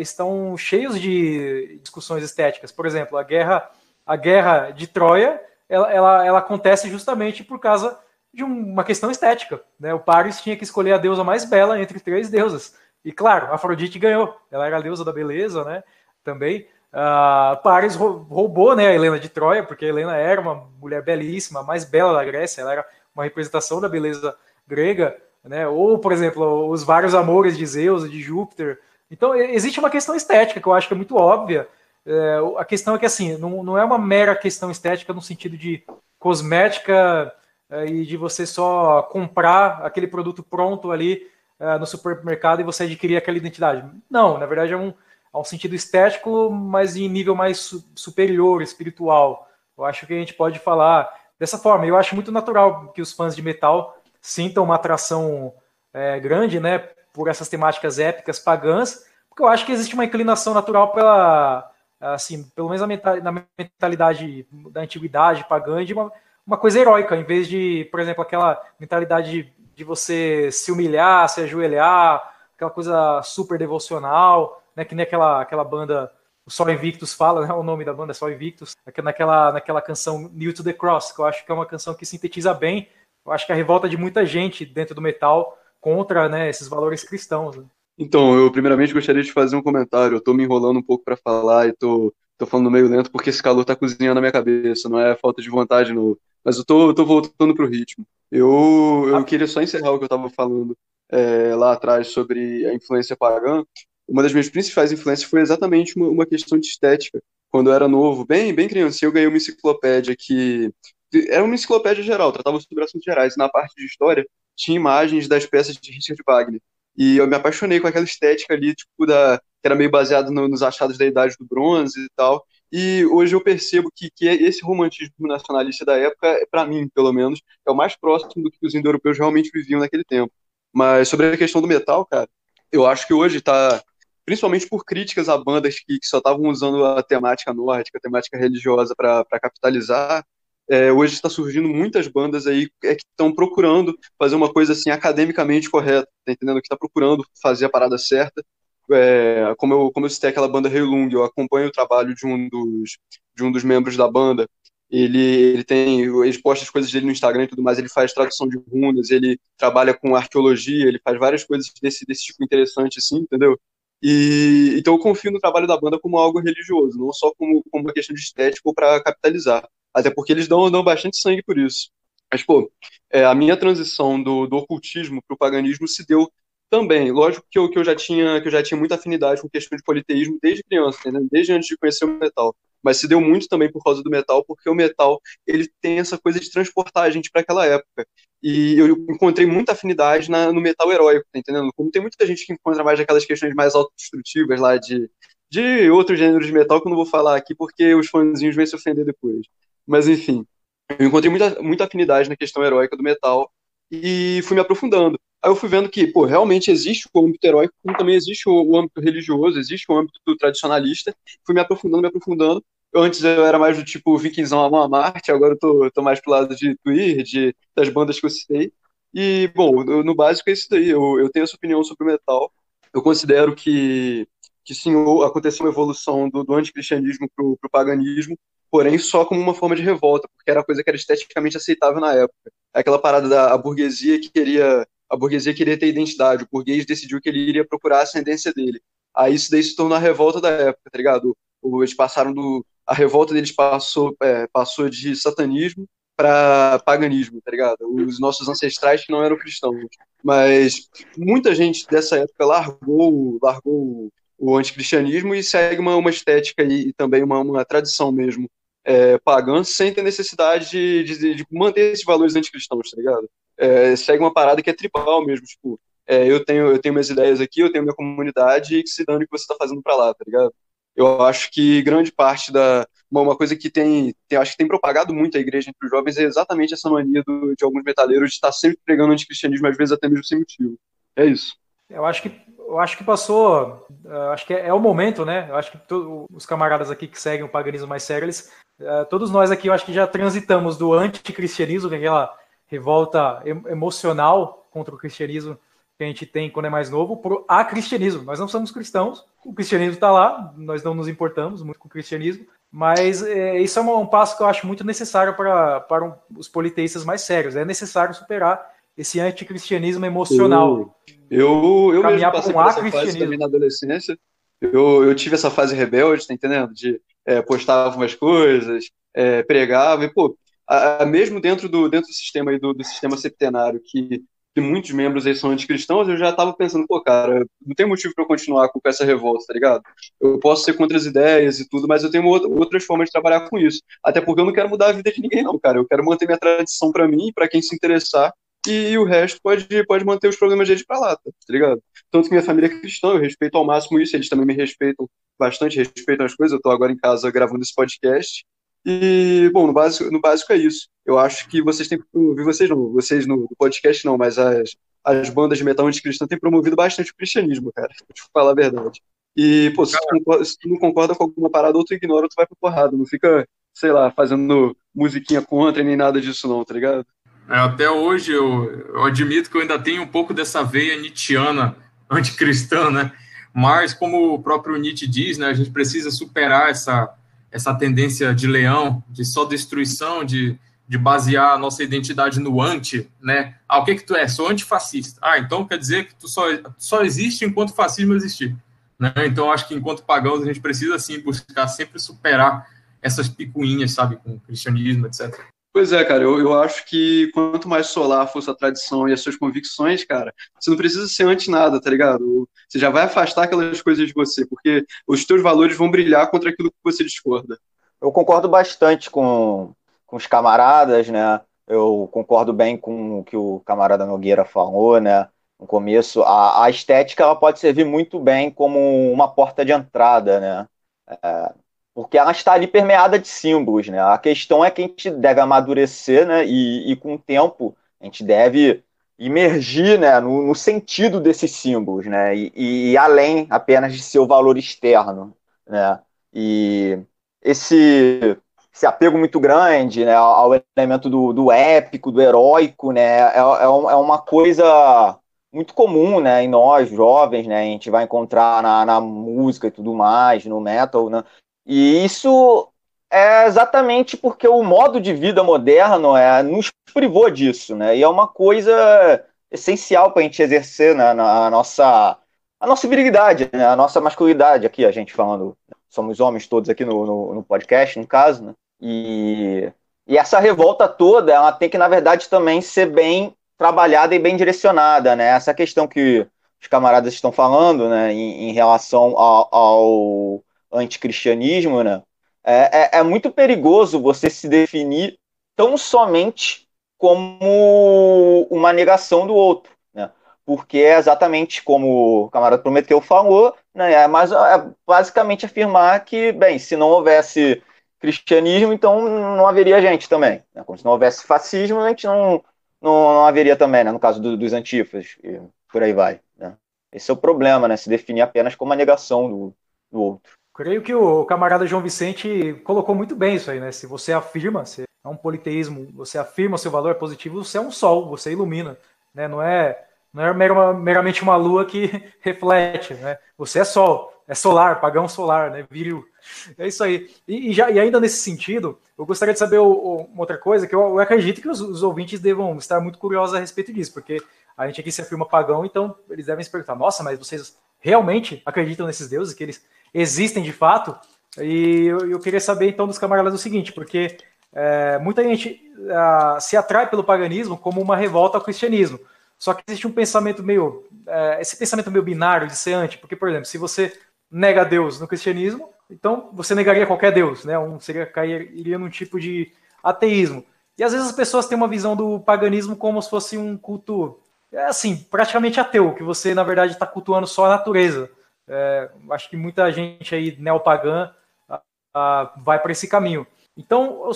estão cheios de discussões estéticas. Por exemplo, a guerra de Troia, ela acontece justamente por causa de uma questão estética, né? O Paris tinha que escolher a deusa mais bela entre 3 deusas. E claro, Afrodite ganhou. Ela era a deusa da beleza, né? Também. Paris roubou, né, a Helena de Troia, porque a Helena era uma mulher belíssima, a mais bela da Grécia, ela era uma representação da beleza grega, né? Ou, por exemplo, os vários amores de Zeus e de Júpiter. Então, existe uma questão estética que eu acho que é muito óbvia. A questão é que, assim, não é uma mera questão estética no sentido de cosmética e de você só comprar aquele produto pronto ali no supermercado e você adquirir aquela identidade. Não, na verdade é um sentido estético, mas em nível mais superior, espiritual. Eu acho que a gente pode falar dessa forma. Eu acho muito natural que os fãs de metal sintam uma atração grande, né, por essas temáticas épicas pagãs, porque eu acho que existe uma inclinação natural pelo menos na mentalidade da antiguidade pagã, de uma coisa heróica, em vez de, por exemplo, aquela mentalidade de você se humilhar, se ajoelhar, aquela coisa super devocional, né, que nem aquela banda, o Sol Invictus fala, né, o nome da banda é Sol Invictus, naquela canção New to the Cross, que eu acho que é uma canção que sintetiza bem, eu acho que a revolta de muita gente dentro do metal contra, né, esses valores cristãos. Né? Então, eu primeiramente gostaria de fazer um comentário. Eu tô me enrolando um pouco para falar e tô falando meio lento porque esse calor tá cozinhando na minha cabeça, não é falta de vontade, não. Mas eu tô voltando pro ritmo. Eu queria só encerrar o que eu tava falando lá atrás sobre a influência pagã. Uma das minhas principais influências foi exatamente uma questão de estética. Quando eu era novo, bem criancinha, eu ganhei uma enciclopédia que era uma enciclopédia geral, tratava sobre assuntos gerais. E na parte de história tinha imagens das peças de Richard Wagner. E eu me apaixonei com aquela estética ali, tipo, que era meio baseado nos achados da Idade do Bronze e tal. E hoje eu percebo que esse romantismo nacionalista da época, para mim, pelo menos, é o mais próximo do que os indo-europeus realmente viviam naquele tempo. Mas sobre a questão do metal, cara, eu acho que hoje tá, principalmente por críticas a bandas que só estavam usando a temática nórdica, a temática religiosa para capitalizar, hoje está surgindo muitas bandas aí que estão procurando fazer uma coisa assim academicamente correta, tá entendendo? Que está procurando fazer a parada certa. Como eu citei aquela banda Heilung, eu acompanho o trabalho de um dos membros da banda. Ele posta as coisas dele no Instagram e tudo mais, ele faz tradução de runas, ele trabalha com arqueologia, ele faz várias coisas desse tipo interessante, assim, entendeu? Então eu confio no trabalho da banda como algo religioso, não só como uma questão de estética ou para capitalizar. Até porque eles dão bastante sangue por isso. Mas, pô, a minha transição do ocultismo para o paganismo se deu também. Lógico que eu já tinha muita afinidade com questão de politeísmo desde criança, entendeu? Desde antes de conhecer o metal. Mas se deu muito também por causa do metal, porque o metal ele tem essa coisa de transportar a gente para aquela época. E eu encontrei muita afinidade no metal heróico, tá entendendo? Como tem muita gente que encontra mais aquelas questões mais autodestrutivas lá de outros gêneros de metal que eu não vou falar aqui porque os fãzinhos vão se ofender depois. Mas enfim, eu encontrei muita afinidade na questão heróica do metal e fui me aprofundando. Aí eu fui vendo que, pô, realmente existe o âmbito heróico, como também existe o âmbito religioso, existe o âmbito tradicionalista. Fui me aprofundando, me aprofundando. Antes eu era mais do tipo vikingzão a Marte, agora eu tô mais pro lado de Queer, das bandas que eu citei. E, bom, no básico é isso daí. Eu tenho essa opinião sobre o metal. Eu considero que sim, aconteceu uma evolução do anticristianismo pro paganismo, porém só como uma forma de revolta, porque era a coisa que era esteticamente aceitável na época. Aquela parada da a burguesia queria ter identidade, o burguês decidiu que ele iria procurar a ascendência dele. Aí isso daí se tornou a revolta da época, tá ligado? Eles passaram a revolta deles passou de satanismo para paganismo, tá ligado? Os nossos ancestrais que não eram cristãos. Mas muita gente dessa época largou o anticristianismo e segue uma estética e também uma tradição mesmo pagã, sem ter necessidade de manter esses valores anticristãos, tá ligado? Segue uma parada que é tribal mesmo, tipo, eu tenho minhas ideias aqui, eu tenho minha comunidade e que se dane o que você tá fazendo pra lá, tá ligado? Eu acho que grande parte uma coisa que acho que tem propagado muito a igreja entre os jovens é exatamente essa mania de alguns metaleiros de estar sempre pregando anticristianismo, às vezes até mesmo sem motivo. É isso. Eu acho que passou. Acho que é o momento, né? Eu acho que os camaradas aqui que seguem o paganismo mais sério, todos nós aqui, eu acho que já transitamos do anticristianismo, que é aquela revolta emocional contra o cristianismo que a gente tem quando é mais novo, pro acristianismo. Nós não somos cristãos, o cristianismo está lá, nós não nos importamos muito com o cristianismo, mas isso é um passo que eu acho muito necessário para os politeístas mais sérios. É necessário superar esse anticristianismo emocional. Eu mesmo Caminhar passei para um por essa fase também acristianismo. na adolescência. Eu tive essa fase rebelde, tá entendendo? Postava umas coisas, pregava, e, pô, mesmo dentro do sistema aí, do sistema septenário, que muitos membros aí são anticristãos, eu já tava pensando, pô, cara, não tem motivo pra eu continuar com essa revolta, tá ligado? Eu posso ser contra as ideias e tudo, mas eu tenho outras formas de trabalhar com isso. Até porque eu não quero mudar a vida de ninguém, não, cara. Eu quero manter minha tradição pra mim, pra quem se interessar, e o resto pode manter os problemas deles pra lá, tá ligado? Tanto que minha família é cristã, eu respeito ao máximo isso, eles também me respeitam bastante, respeitam as coisas. Eu tô agora em casa gravando esse podcast. E, bom, no básico é isso. Eu acho que vocês têm promovido, vocês no podcast não, mas as bandas de metal anticristã têm promovido bastante o cristianismo, cara, pra te falar a verdade. E, pô, se tu não concorda com alguma parada, ou tu ignora, ou tu vai pra porrada. Não fica, sei lá, fazendo musiquinha contra e nem nada disso não, tá ligado? Até hoje eu admito que eu ainda tenho um pouco dessa veia nietzschiana anticristã, né? Mas, como o próprio Nietzsche diz, né, a gente precisa superar essa tendência de leão, de só destruição, de basear a nossa identidade no anti, né? O que tu é? Sou antifascista. Então quer dizer que tu só existe enquanto o fascismo existir, né? Então, acho que enquanto pagãos a gente precisa, sim, buscar sempre superar essas picuinhas, sabe, com o cristianismo, etc. Pois é, cara, eu acho que quanto mais solar for sua tradição e as suas convicções, cara, você não precisa ser anti nada, tá ligado? Você já vai afastar aquelas coisas de você, porque os teus valores vão brilhar contra aquilo que você discorda. Eu concordo bastante com os camaradas, né? Eu concordo bem com o que o camarada Nogueira falou, né? No começo, a estética ela pode servir muito bem como uma porta de entrada, né? Porque ela está ali permeada de símbolos, né? A questão é que a gente deve amadurecer, né? E com o tempo a gente deve imergir, né? No sentido desses símbolos, né? E além apenas de seu valor externo, né? E esse apego muito grande, né? Ao elemento do épico, do heróico, né? É uma coisa muito comum, né? Em nós, jovens, né? A gente vai encontrar na música e tudo mais, no metal, né? E isso é exatamente porque o modo de vida moderno nos privou disso, né? E é uma coisa essencial para a gente exercer, né, a nossa virilidade, né? A nossa masculinidade aqui, a gente falando, somos homens todos aqui no podcast, no caso, né? E essa revolta toda, ela tem que, na verdade, também ser bem trabalhada e bem direcionada, né? Essa questão que os camaradas estão falando, né, em relação ao anticristianismo, né? É muito perigoso você se definir tão somente como uma negação do outro, né? Porque é exatamente como o camarada Prometeu falou, né? É basicamente afirmar que, bem, se não houvesse cristianismo, então não haveria gente também, né? Como se não houvesse fascismo, a gente não haveria também, né? No caso dos antífas, e por aí vai, né? Esse é o problema, né? Se definir apenas como uma negação do outro. Creio que o camarada João Vicente colocou muito bem isso aí, né? Se você afirma, se é um politeísmo, você afirma seu valor positivo, você é um sol, você ilumina, né? Não é meramente uma lua que reflete, né? Você é sol, é solar, pagão solar, né? Viril. É isso aí. E ainda nesse sentido, eu gostaria de saber uma outra coisa, que eu acredito que os ouvintes devam estar muito curiosos a respeito disso, porque a gente aqui se afirma pagão, então eles devem se perguntar, nossa, mas vocês realmente acreditam nesses deuses, que eles existem de fato? E eu queria saber então dos camaradas o seguinte, porque muita gente se atrai pelo paganismo como uma revolta ao cristianismo. Só que existe um pensamento esse pensamento meio binário de ser anti, porque, por exemplo, se você nega Deus no cristianismo, então você negaria qualquer Deus, né? Iria num tipo de ateísmo. E às vezes as pessoas têm uma visão do paganismo como se fosse um culto, assim, praticamente ateu, que você, na verdade, está cultuando só a natureza. Acho que muita gente aí neopagã vai para esse caminho. Então,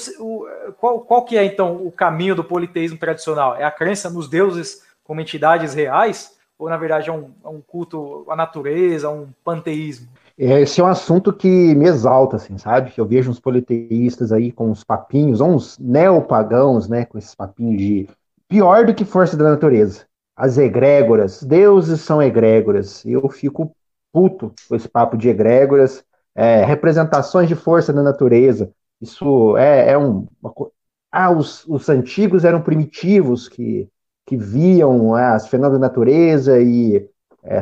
qual que é, então, o caminho do politeísmo tradicional? É a crença nos deuses como entidades reais? Ou, na verdade, é um culto à natureza, um panteísmo? Esse é um assunto que me exalta, assim, sabe? Eu vejo uns politeístas aí com uns papinhos, ou uns neopagãos, né? Com esses papinhos de pior do que força da natureza. As egrégoras, deuses são egrégoras. Eu fico puto com esse papo de egrégoras, representações de força da natureza. Isso os antigos eram primitivos que viam as fenômenos da natureza e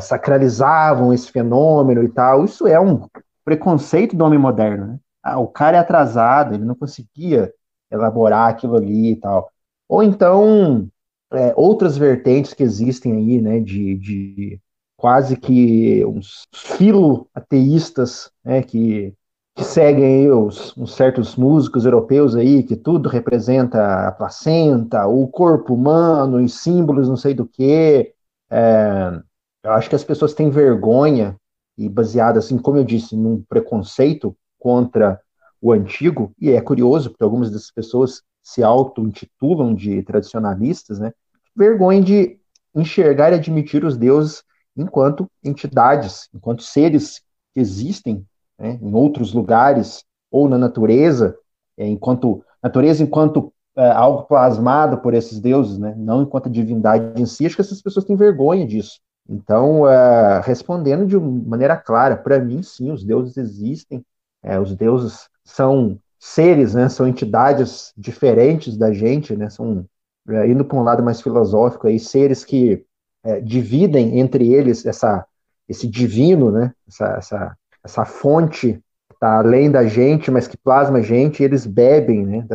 sacralizavam esse fenômeno e tal. Isso é um preconceito do homem moderno, né? O cara é atrasado, ele não conseguia elaborar aquilo ali e tal. Ou então, outras vertentes que existem aí, né, de quase que uns filo-ateístas, né, que seguem aí uns certos músicos europeus aí, que tudo representa a placenta, o corpo humano, e símbolos não sei do que. Eu acho que as pessoas têm vergonha, e baseado, assim, como eu disse, num preconceito contra o antigo, e é curioso, porque algumas dessas pessoas se auto-intitulam de tradicionalistas, né? Vergonha de enxergar e admitir os deuses enquanto entidades, enquanto seres que existem, né, em outros lugares, ou na natureza, enquanto algo plasmado por esses deuses, né, não enquanto divindade em si. Acho que essas pessoas têm vergonha disso. Então, respondendo de maneira clara, para mim, sim, os deuses existem, os deuses são seres, né, são entidades diferentes da gente, né, são, indo para um lado mais filosófico, aí, seres que dividem entre eles esse divino, né, essa fonte que está além da gente, mas que plasma a gente, e eles bebem, né,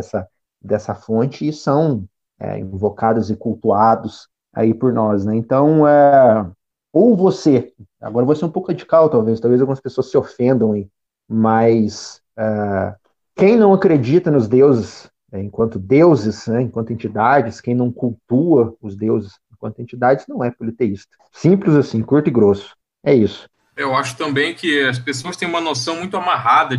dessa fonte e são invocados e cultuados aí por nós, né? Então, ou você, agora eu vou ser um pouco radical, talvez algumas pessoas se ofendam aí, mas quem não acredita nos deuses enquanto deuses, né, enquanto entidades, quem não cultua os deuses enquanto entidades, não é politeísta. Simples assim, curto e grosso. É isso. Eu acho também que as pessoas têm uma noção muito amarrada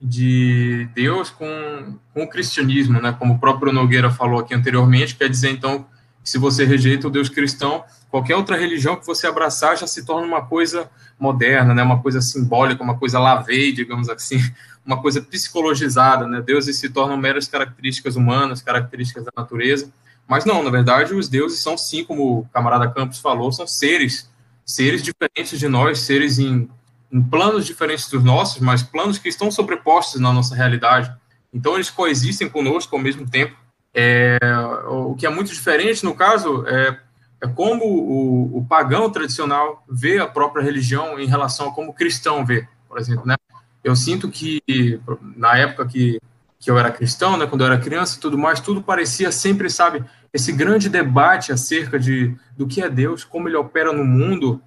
de Deus com o cristianismo, né? Como o próprio Nogueira falou aqui anteriormente, quer dizer, então, que se você rejeita o Deus cristão, qualquer outra religião que você abraçar já se torna uma coisa moderna, né? Uma coisa simbólica, uma coisa lavei, digamos assim, uma coisa psicologizada, né? Deuses se tornam meras características humanas, características da natureza, mas não, na verdade, os deuses são sim, como o camarada Campos falou, são seres diferentes de nós, seres em planos diferentes dos nossos, mas planos que estão sobrepostos na nossa realidade. Então, eles coexistem conosco ao mesmo tempo. O que é muito diferente, no caso, é como o pagão tradicional vê a própria religião em relação a como o cristão vê, por exemplo, né? Eu sinto que, na época que eu era cristão, né, quando eu era criança e tudo mais, tudo parecia sempre, sabe, esse grande debate acerca do que é Deus, como ele opera no mundo.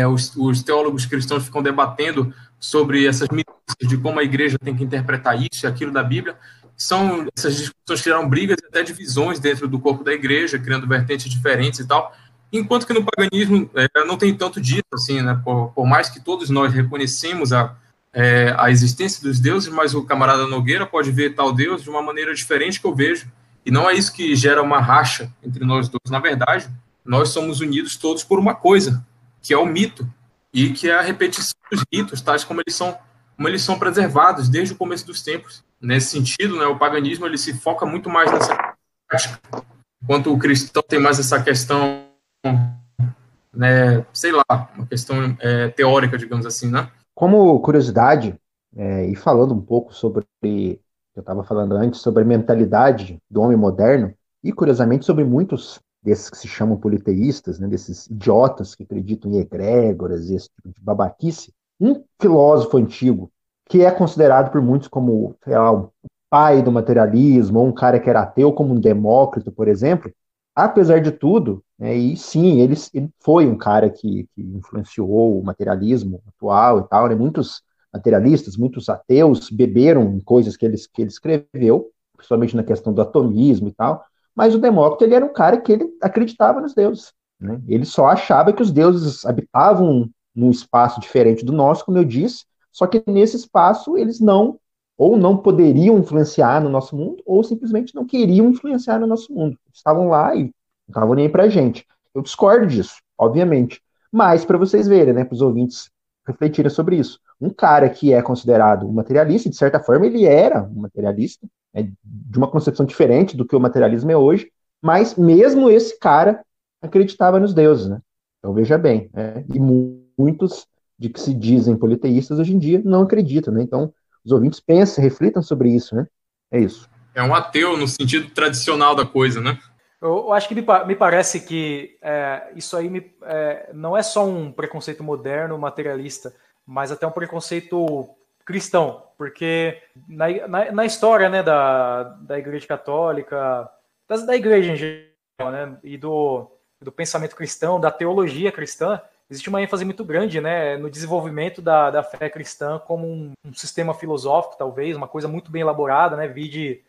Os teólogos cristãos ficam debatendo sobre essas minúcias de como a igreja tem que interpretar isso e aquilo da Bíblia. Essas discussões criaram brigas e até divisões dentro do corpo da igreja, criando vertentes diferentes e tal. Enquanto que no paganismo não tem tanto disso, assim, né? Por mais que todos nós reconhecemos a existência dos deuses, mas o camarada Nogueira pode ver tal Deus de uma maneira diferente que eu vejo, E não é isso que gera uma racha entre nós dois. Na verdade, nós somos unidos todos por uma coisa, que é o mito, e que é a repetição dos ritos, tais como eles são preservados desde o começo dos tempos. Nesse sentido, né, o paganismo ele se foca muito mais nessa prática, enquanto o cristão tem mais essa questão, né, sei lá, uma questão teórica, digamos assim, né? Como curiosidade, e falando um pouco sobre, eu estava falando antes, sobre a mentalidade do homem moderno, e curiosamente sobre muitos desses que se chamam politeístas, né, desses idiotas que acreditam em egrégoras e esse tipo de babaquice, um filósofo antigo, que é considerado por muitos como, sei lá, o pai do materialismo, ou um cara que era ateu, como um Demócrito, por exemplo, apesar de tudo, né, e sim, ele foi um cara que influenciou o materialismo atual e tal, né, muitos materialistas, muitos ateus beberam em coisas que ele escreveu, principalmente na questão do atomismo e tal, mas o Demócrito ele era um cara que ele acreditava nos deuses, né? Ele só achava que os deuses habitavam num espaço diferente do nosso, como eu disse, só que nesse espaço eles não poderiam influenciar no nosso mundo, ou simplesmente não queriam influenciar no nosso mundo. Estavam lá e não estavam nem aí pra gente. Eu discordo disso, obviamente. Mas para vocês verem, né, para os ouvintes refletirem sobre isso. Um cara que é considerado um materialista, de certa forma ele era um materialista, né, de uma concepção diferente do que o materialismo é hoje, mas mesmo esse cara acreditava nos deuses, né? Então veja bem, né? E muitos de que se dizem politeístas hoje em dia não acreditam, né? Então os ouvintes pensem, reflitam sobre isso, né? É isso. É um ateu no sentido tradicional da coisa, né? Eu acho que me parece que isso aí não é só um preconceito moderno, materialista, mas até um preconceito cristão, porque na história, né, da Igreja Católica, da Igreja em geral, né, e do pensamento cristão, da teologia cristã, existe uma ênfase muito grande, né, no desenvolvimento da fé cristã como um sistema filosófico, talvez, uma coisa muito bem elaborada, né, vide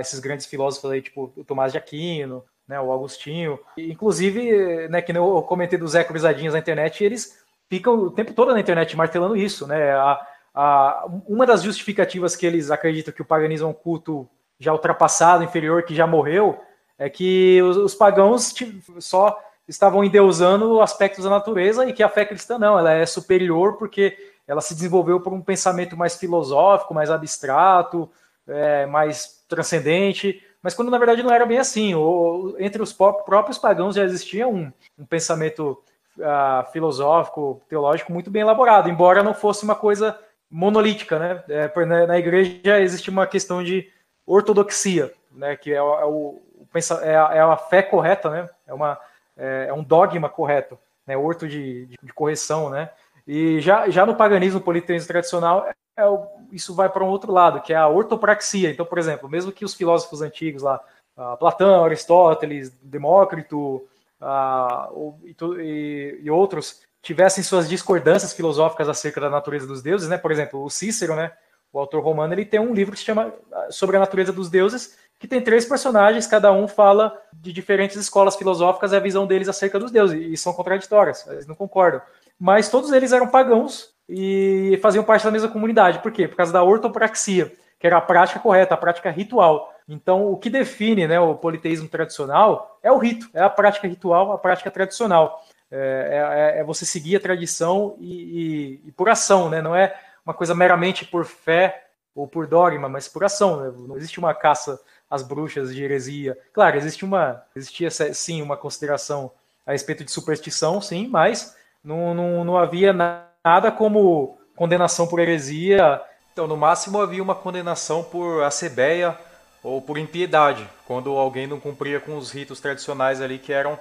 esses grandes filósofos aí, tipo o Tomás de Aquino, né, o Agostinho. E, inclusive, né, que eu comentei dos Zé Cruzadinhos na internet, eles ficam o tempo todo na internet martelando isso, né? Uma das justificativas que eles acreditam que o paganismo é um culto já ultrapassado, inferior, que já morreu, é que os pagãos só estavam endeusando aspectos da natureza e que a fé cristã não, ela é superior porque ela se desenvolveu por um pensamento mais filosófico, mais abstrato, mais transcendente, mas quando na verdade não era bem assim. Entre os próprios pagãos já existia um pensamento filosófico, teológico muito bem elaborado, embora não fosse uma coisa monolítica, né? Na igreja existe uma questão de ortodoxia, né? Que é a fé correta, né? É um dogma correto, né? Orto de correção, né? E já no paganismo politeísmo tradicional, isso vai para um outro lado, que é a ortopraxia. Então, por exemplo, mesmo que os filósofos antigos lá, Platão, Aristóteles, Demócrito e outros tivessem suas discordâncias filosóficas acerca da natureza dos deuses, né? Por exemplo, o Cícero, né? O autor romano, ele tem um livro que se chama Sobre a Natureza dos Deuses, que tem 3 personagens, cada um fala de diferentes escolas filosóficas e a visão deles acerca dos deuses, e são contraditórias, eles não concordam. Mas todos eles eram pagãos e faziam parte da mesma comunidade. Por quê? Por causa da ortopraxia, que era a prática correta, a prática ritual. Então, o que define, né, o politeísmo tradicional é o rito, é a prática ritual, a prática tradicional. É você seguir a tradição e por ação, né? Não é uma coisa meramente por fé ou por dogma, mas por ação. Né? Não existe uma caça às bruxas de heresia. Claro, existia sim uma consideração a respeito de superstição, sim, mas não havia nada como condenação por heresia. Então, no máximo, havia uma condenação por assebeia ou por impiedade, quando alguém não cumpria com os ritos tradicionais ali que eram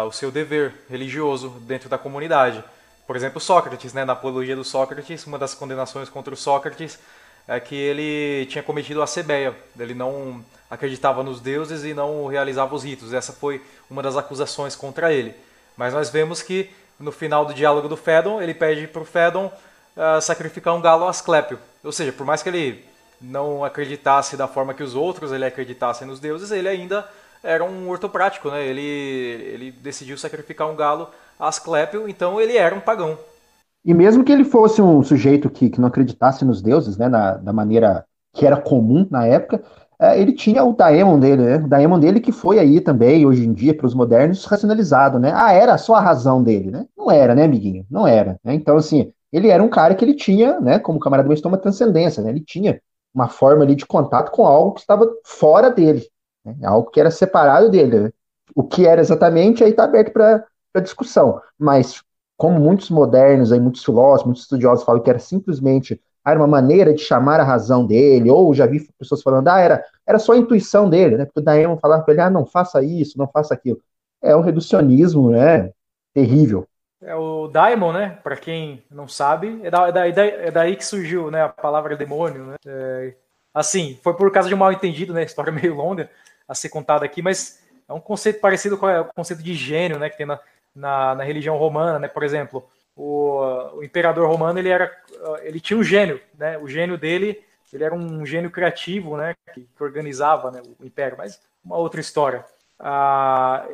o seu dever religioso dentro da comunidade. Por exemplo, Sócrates, né? Na apologia do Sócrates, uma das condenações contra o Sócrates é que ele tinha cometido assebeia, ele não acreditava nos deuses e não realizava os ritos. Essa foi uma das acusações contra ele. Mas nós vemos que no final do diálogo do Fédon, ele pede para o Fédon sacrificar um galo a Asclépio. Ou seja, por mais que ele não acreditasse da forma que os outros ele acreditassem nos deuses, ele ainda era um ortoprático, né? Ele decidiu sacrificar um galo a Asclépio, então ele era um pagão. E mesmo que ele fosse um sujeito que não acreditasse nos deuses, né, da maneira que era comum na época, ele tinha o daemon dele, né? O daemon dele que foi aí também, hoje em dia, para os modernos, racionalizado, né? Ah, era só a razão dele, né? Não era, né, amiguinho? Não era, né? Então, assim, ele era um cara que ele tinha, né, como o camarada mencionou, uma transcendência, né? Ele tinha uma forma ali de contato com algo que estava fora dele, né? Algo que era separado dele, né? O que era exatamente, aí está aberto para discussão. Mas, como muitos modernos, aí, muitos filósofos, muitos estudiosos falam que era simplesmente era uma maneira de chamar a razão dele, ou já vi pessoas falando, era só a intuição dele, né? Porque o Daemon falava para ele, não faça isso, não faça aquilo. É um reducionismo, né? Terrível. É o Daimon, né? Para quem não sabe, é daí que surgiu, né, a palavra demônio, né? Assim, foi por causa de um mal-entendido, né? História meio longa a ser contada aqui, mas é um conceito parecido com o conceito de gênio, né? Que tem na religião romana, né? Por exemplo, o imperador romano ele tinha um gênio, né? O gênio dele, ele era um gênio criativo, né? Que organizava, né, o império, mas uma outra história.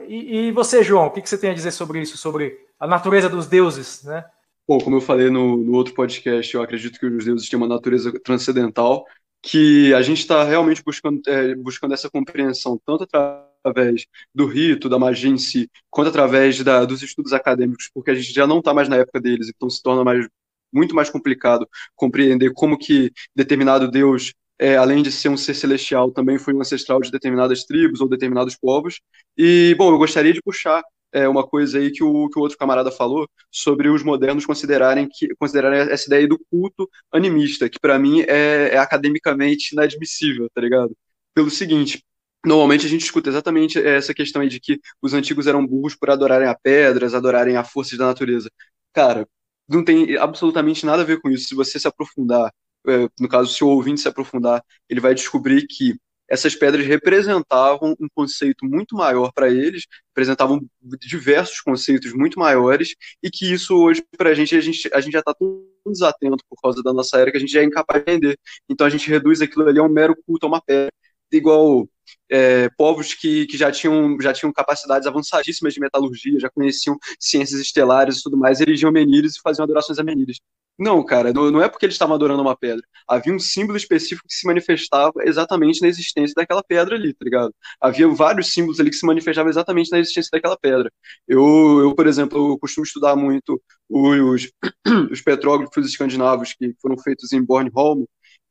E você, João, o que você tem a dizer sobre isso, sobre a natureza dos deuses, né? Bom, como eu falei no outro podcast, eu acredito que os deuses têm uma natureza transcendental, que a gente está realmente buscando essa compreensão, tanto através do rito, da magia em si, quanto através dos estudos acadêmicos, porque a gente já não está mais na época deles, então se torna muito mais complicado compreender como que determinado deus, além de ser um ser celestial, também foi um ancestral de determinadas tribos ou determinados povos. E, bom, eu gostaria de puxar uma coisa aí que o outro camarada falou sobre os modernos considerarem essa ideia do culto animista, que para mim é academicamente inadmissível, tá ligado? Pelo seguinte, normalmente a gente escuta exatamente essa questão aí de que os antigos eram burros por adorarem a pedras, adorarem a força da natureza. Cara, não tem absolutamente nada a ver com isso. Se você se aprofundar, no caso, se o ouvinte se aprofundar, ele vai descobrir que essas pedras representavam um conceito muito maior para eles, representavam diversos conceitos muito maiores, e que isso hoje, para a gente já está tão desatento por causa da nossa era que a gente já é incapaz de entender. Então a gente reduz aquilo ali a um mero culto a uma pedra. Igual povos que já tinham capacidades avançadíssimas de metalurgia, já conheciam ciências estelares e tudo mais, erigiam menires e faziam adorações a menires. Não, cara, não é porque eles estavam adorando uma pedra. Havia um símbolo específico que se manifestava exatamente na existência daquela pedra ali, tá ligado? Havia vários símbolos ali que se manifestavam exatamente na existência daquela pedra. Por exemplo, eu costumo estudar muito os petróglifos escandinavos que foram feitos em Bornholm,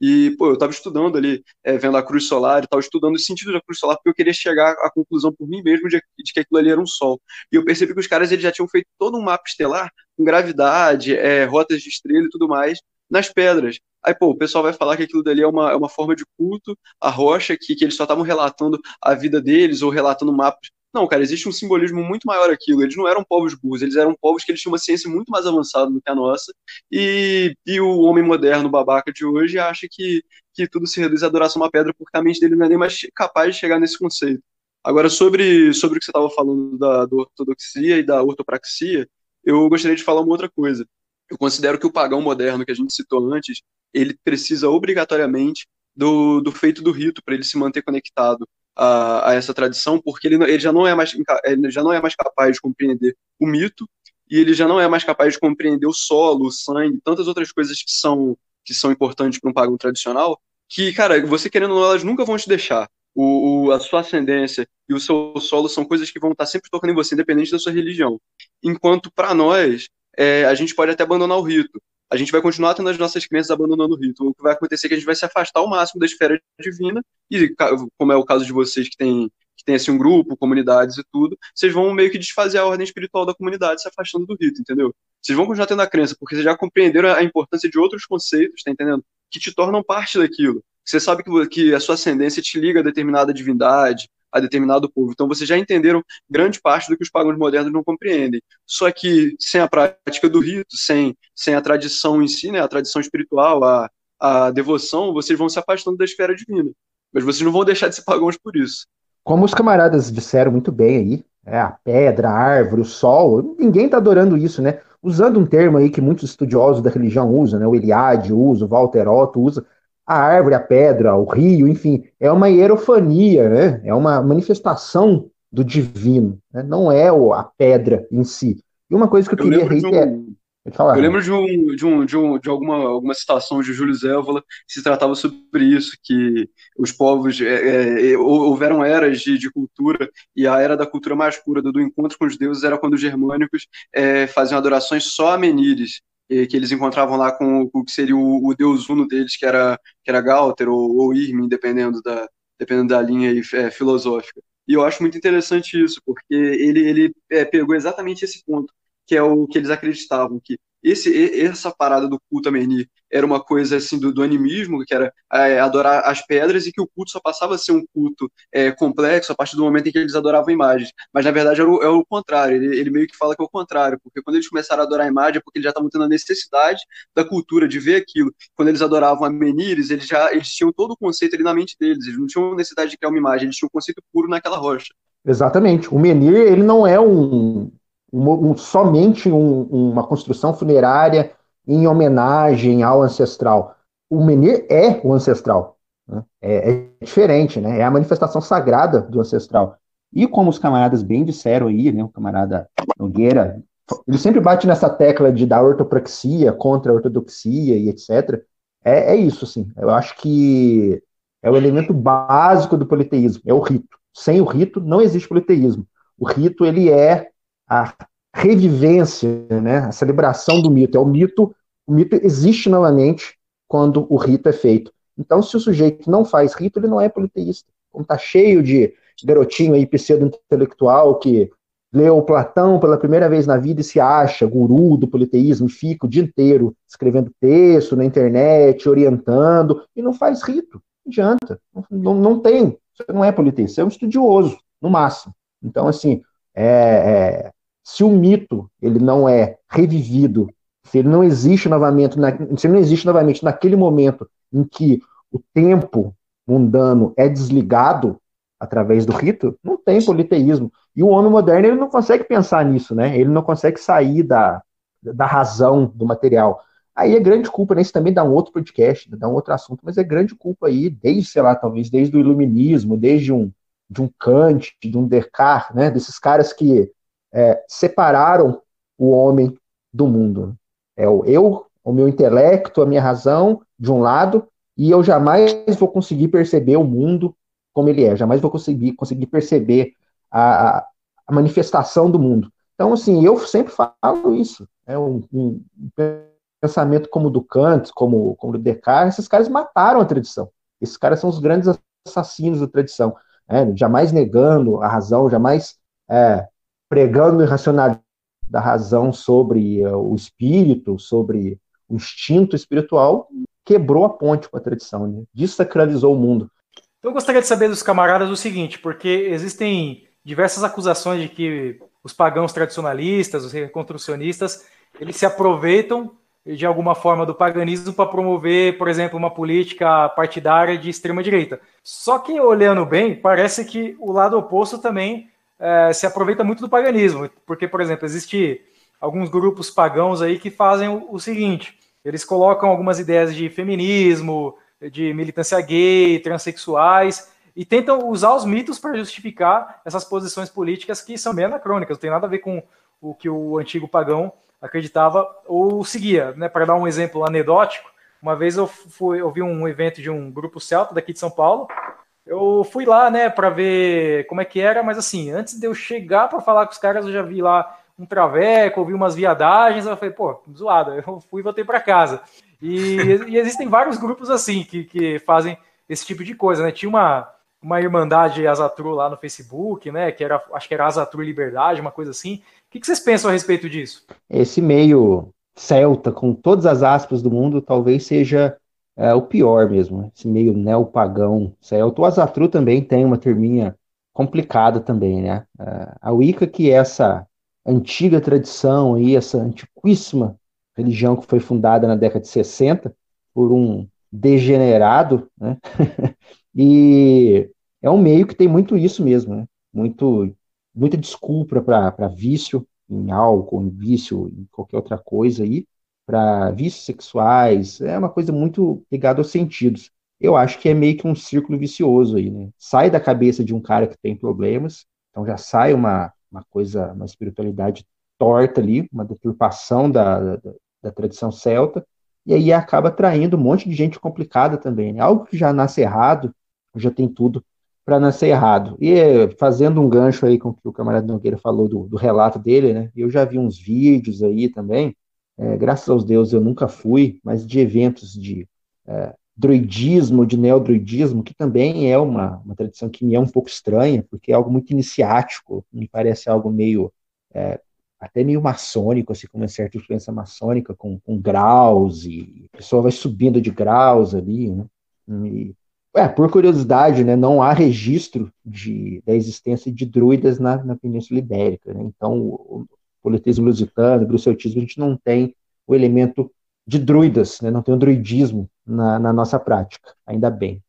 e, pô, eu estava estudando ali, vendo a cruz solar e tal, estudando os sentidos da cruz solar, porque eu queria chegar à conclusão por mim mesmo de que aquilo ali era um sol. E eu percebi que os caras eles já tinham feito todo um mapa estelar com gravidade, rotas de estrela e tudo mais, nas pedras. Aí, pô, o pessoal vai falar que aquilo dali é uma forma de culto à rocha, que eles só estavam relatando a vida deles ou relatando mapas. Não, cara, existe um simbolismo muito maior aquilo. Eles não eram povos burros, eles eram povos que eles tinham uma ciência muito mais avançada do que a nossa. E o homem moderno, babaca de hoje, acha que tudo se reduz à adoração a uma pedra, porque a mente dele não é nem mais capaz de chegar nesse conceito. Agora, sobre o que você estava falando da ortodoxia e da ortopraxia, eu gostaria de falar uma outra coisa. Eu considero que o pagão moderno que a gente citou antes, ele precisa obrigatoriamente do feito do rito para ele se manter conectado a essa tradição, porque ele já não é mais capaz de compreender o mito, e ele já não é mais capaz de compreender o solo, o sangue, tantas outras coisas que são importantes para um pagão tradicional, que, cara, você querendo ou não, elas nunca vão te deixar. A sua ascendência e o seu solo são coisas que vão estar sempre tocando em você, independente da sua religião. Enquanto, para nós, a gente pode até abandonar o rito. A gente vai continuar tendo as nossas crenças abandonando o rito. O que vai acontecer é que a gente vai se afastar ao máximo da esfera divina, e como é o caso de vocês que tem assim, um grupo, comunidades e tudo, vocês vão meio que desfazer a ordem espiritual da comunidade, se afastando do rito, entendeu? Vocês vão continuar tendo a crença, porque vocês já compreenderam a importância de outros conceitos, tá entendendo? Que te tornam parte daquilo. Você sabe que a sua ascendência te liga a determinada divindade, a determinado povo. Então vocês já entenderam grande parte do que os pagãos modernos não compreendem. Só que sem a prática do rito, sem a tradição em si, né, a tradição espiritual, a devoção, vocês vão se afastando da esfera divina. Mas vocês não vão deixar de ser pagãos por isso. Como os camaradas disseram muito bem aí, a pedra, a árvore, o sol, ninguém está adorando isso, né? Usando um termo aí que muitos estudiosos da religião usam, né? O Eliade usa, o Walter Otto usa, a árvore, a pedra, o rio, enfim, é uma hierofania, né? É uma manifestação do divino, né? Não é a pedra em si. E uma coisa que eu queria reiterar. Pode falar, Eu Renan. lembro de alguma citação de Júlio Zévola que se tratava sobre isso, que os povos houveram eras de cultura, e a era da cultura mais pura, do encontro com os deuses, era quando os germânicos faziam adorações só a Menires, que eles encontravam lá com o que seria o deus uno deles, que era Gálter ou Irmin, dependendo da linha aí, filosófica. E eu acho muito interessante isso, porque ele pegou exatamente esse ponto, que é o que eles acreditavam, que essa parada do culto a Menir era uma coisa assim do animismo, que era adorar as pedras, e que o culto só passava a ser um culto complexo a partir do momento em que eles adoravam imagens. Mas na verdade é o contrário, ele meio que fala que é o contrário, porque quando eles começaram a adorar a imagem é porque eles já estavam tendo a necessidade da cultura, de ver aquilo. Quando eles adoravam a Menires, eles tinham todo o conceito ali na mente deles, eles não tinham necessidade de criar uma imagem, eles tinham um conceito puro naquela rocha. Exatamente. O menhir, ele não é somente uma construção funerária em homenagem ao ancestral. O menhir é o ancestral, né? É diferente, né? É a manifestação sagrada do ancestral. E como os camaradas bem disseram aí, né? O camarada Nogueira, ele sempre bate nessa tecla da ortopraxia contra a ortodoxia e etc. É isso, sim. Eu acho que é o elemento básico do politeísmo, é o rito. Sem o rito não existe politeísmo. O rito, ele é a revivência, né, a celebração do mito. O mito existe novamente quando o rito é feito. Então, se o sujeito não faz rito, ele não é politeísta. Como está cheio de garotinho aí, pseudo-intelectual, que leu Platão pela primeira vez na vida e se acha guru do politeísmo, fica o dia inteiro escrevendo texto na internet, orientando, e não faz rito. Não adianta. Não tem. Você não é politeísta, você é um estudioso, no máximo. Então, assim, se o mito ele não é revivido, se ele não existe novamente, se ele não existe novamente naquele momento em que o tempo mundano é desligado através do rito, não tem politeísmo. E o homem moderno ele não consegue pensar nisso, né? Ele não consegue sair da razão do material. Aí é grande culpa, né? Isso também dá um outro podcast, dá um outro assunto, mas é grande culpa aí, desde, sei lá, talvez desde o iluminismo, de um Kant, de um Descartes, né? Desses caras que separaram o homem do mundo. É o meu intelecto, a minha razão, de um lado, e eu jamais vou conseguir perceber o mundo como ele é, jamais vou conseguir perceber a manifestação do mundo. Então, assim, eu sempre falo isso. Um pensamento como o do Kant, como o do Descartes, esses caras mataram a tradição. Esses caras são os grandes assassinos da tradição. Jamais negando a razão, jamais pregando o irracionalismo da razão sobre o espírito, sobre o instinto espiritual, quebrou a ponte com a tradição, né? Desacralizou o mundo. Então, eu gostaria de saber dos camaradas o seguinte, porque existem diversas acusações de que os pagãos tradicionalistas, os reconstrucionistas, eles se aproveitam de alguma forma do paganismo para promover, por exemplo, uma política partidária de extrema direita. Só que, olhando bem, parece que o lado oposto também se aproveita muito do paganismo, porque, por exemplo, existe alguns grupos pagãos aí que fazem o seguinte, eles colocam algumas ideias de feminismo, de militância gay, transexuais, e tentam usar os mitos para justificar essas posições políticas que são bem anacrônicas, não tem nada a ver com o que o antigo pagão acreditava ou seguia. Né? Para dar um exemplo anedótico, uma vez eu vi um evento de um grupo celta daqui de São Paulo, eu fui lá, né, para ver como é que era, mas assim, antes de eu chegar para falar com os caras, eu já vi lá um traveco, ouvi umas viadagens, eu falei, pô, zoado, eu fui e voltei para casa. E existem vários grupos assim que fazem esse tipo de coisa, né? Tinha uma irmandade Asatru lá no Facebook, né? Acho que era Asatru Liberdade, uma coisa assim. O que vocês pensam a respeito disso? Esse meio celta, com todas as aspas do mundo, talvez seja o pior mesmo, né? Esse meio neopagão celta. O Asatru também tem uma turminha complicada também, né? A Wicca, que é essa antiga tradição aí, essa antiquíssima religião que foi fundada na década de 60 por um degenerado, né? E é um meio que tem muito isso mesmo, né? Muita desculpa para vício em álcool, em vício em qualquer outra coisa aí, para vícios sexuais, é uma coisa muito ligada aos sentidos. Eu acho que é meio que um círculo vicioso aí, né? Sai da cabeça de um cara que tem problemas, então já sai uma coisa, uma espiritualidade torta ali, uma deturpação da tradição celta, e aí acaba atraindo um monte de gente complicada também, né? Algo que já nasce errado, já tem tudo para nascer errado. E fazendo um gancho aí com o que o camarada Nogueira falou do relato dele, né? Eu já vi uns vídeos aí também, graças aos deuses eu nunca fui, mas de eventos de druidismo, de neodruidismo, que também é uma tradição que me é um pouco estranha, porque é algo muito iniciático, me parece algo meio até meio maçônico, assim, com uma certa influência maçônica, com graus, e a pessoa vai subindo de graus ali, né? E, por curiosidade, né, não há registro da existência de druidas na Península Ibérica, né? Então, o politeísmo lusitano, o bruxeltismo, a gente não tem o elemento de druidas, né? Não tem o druidismo na nossa prática, ainda bem.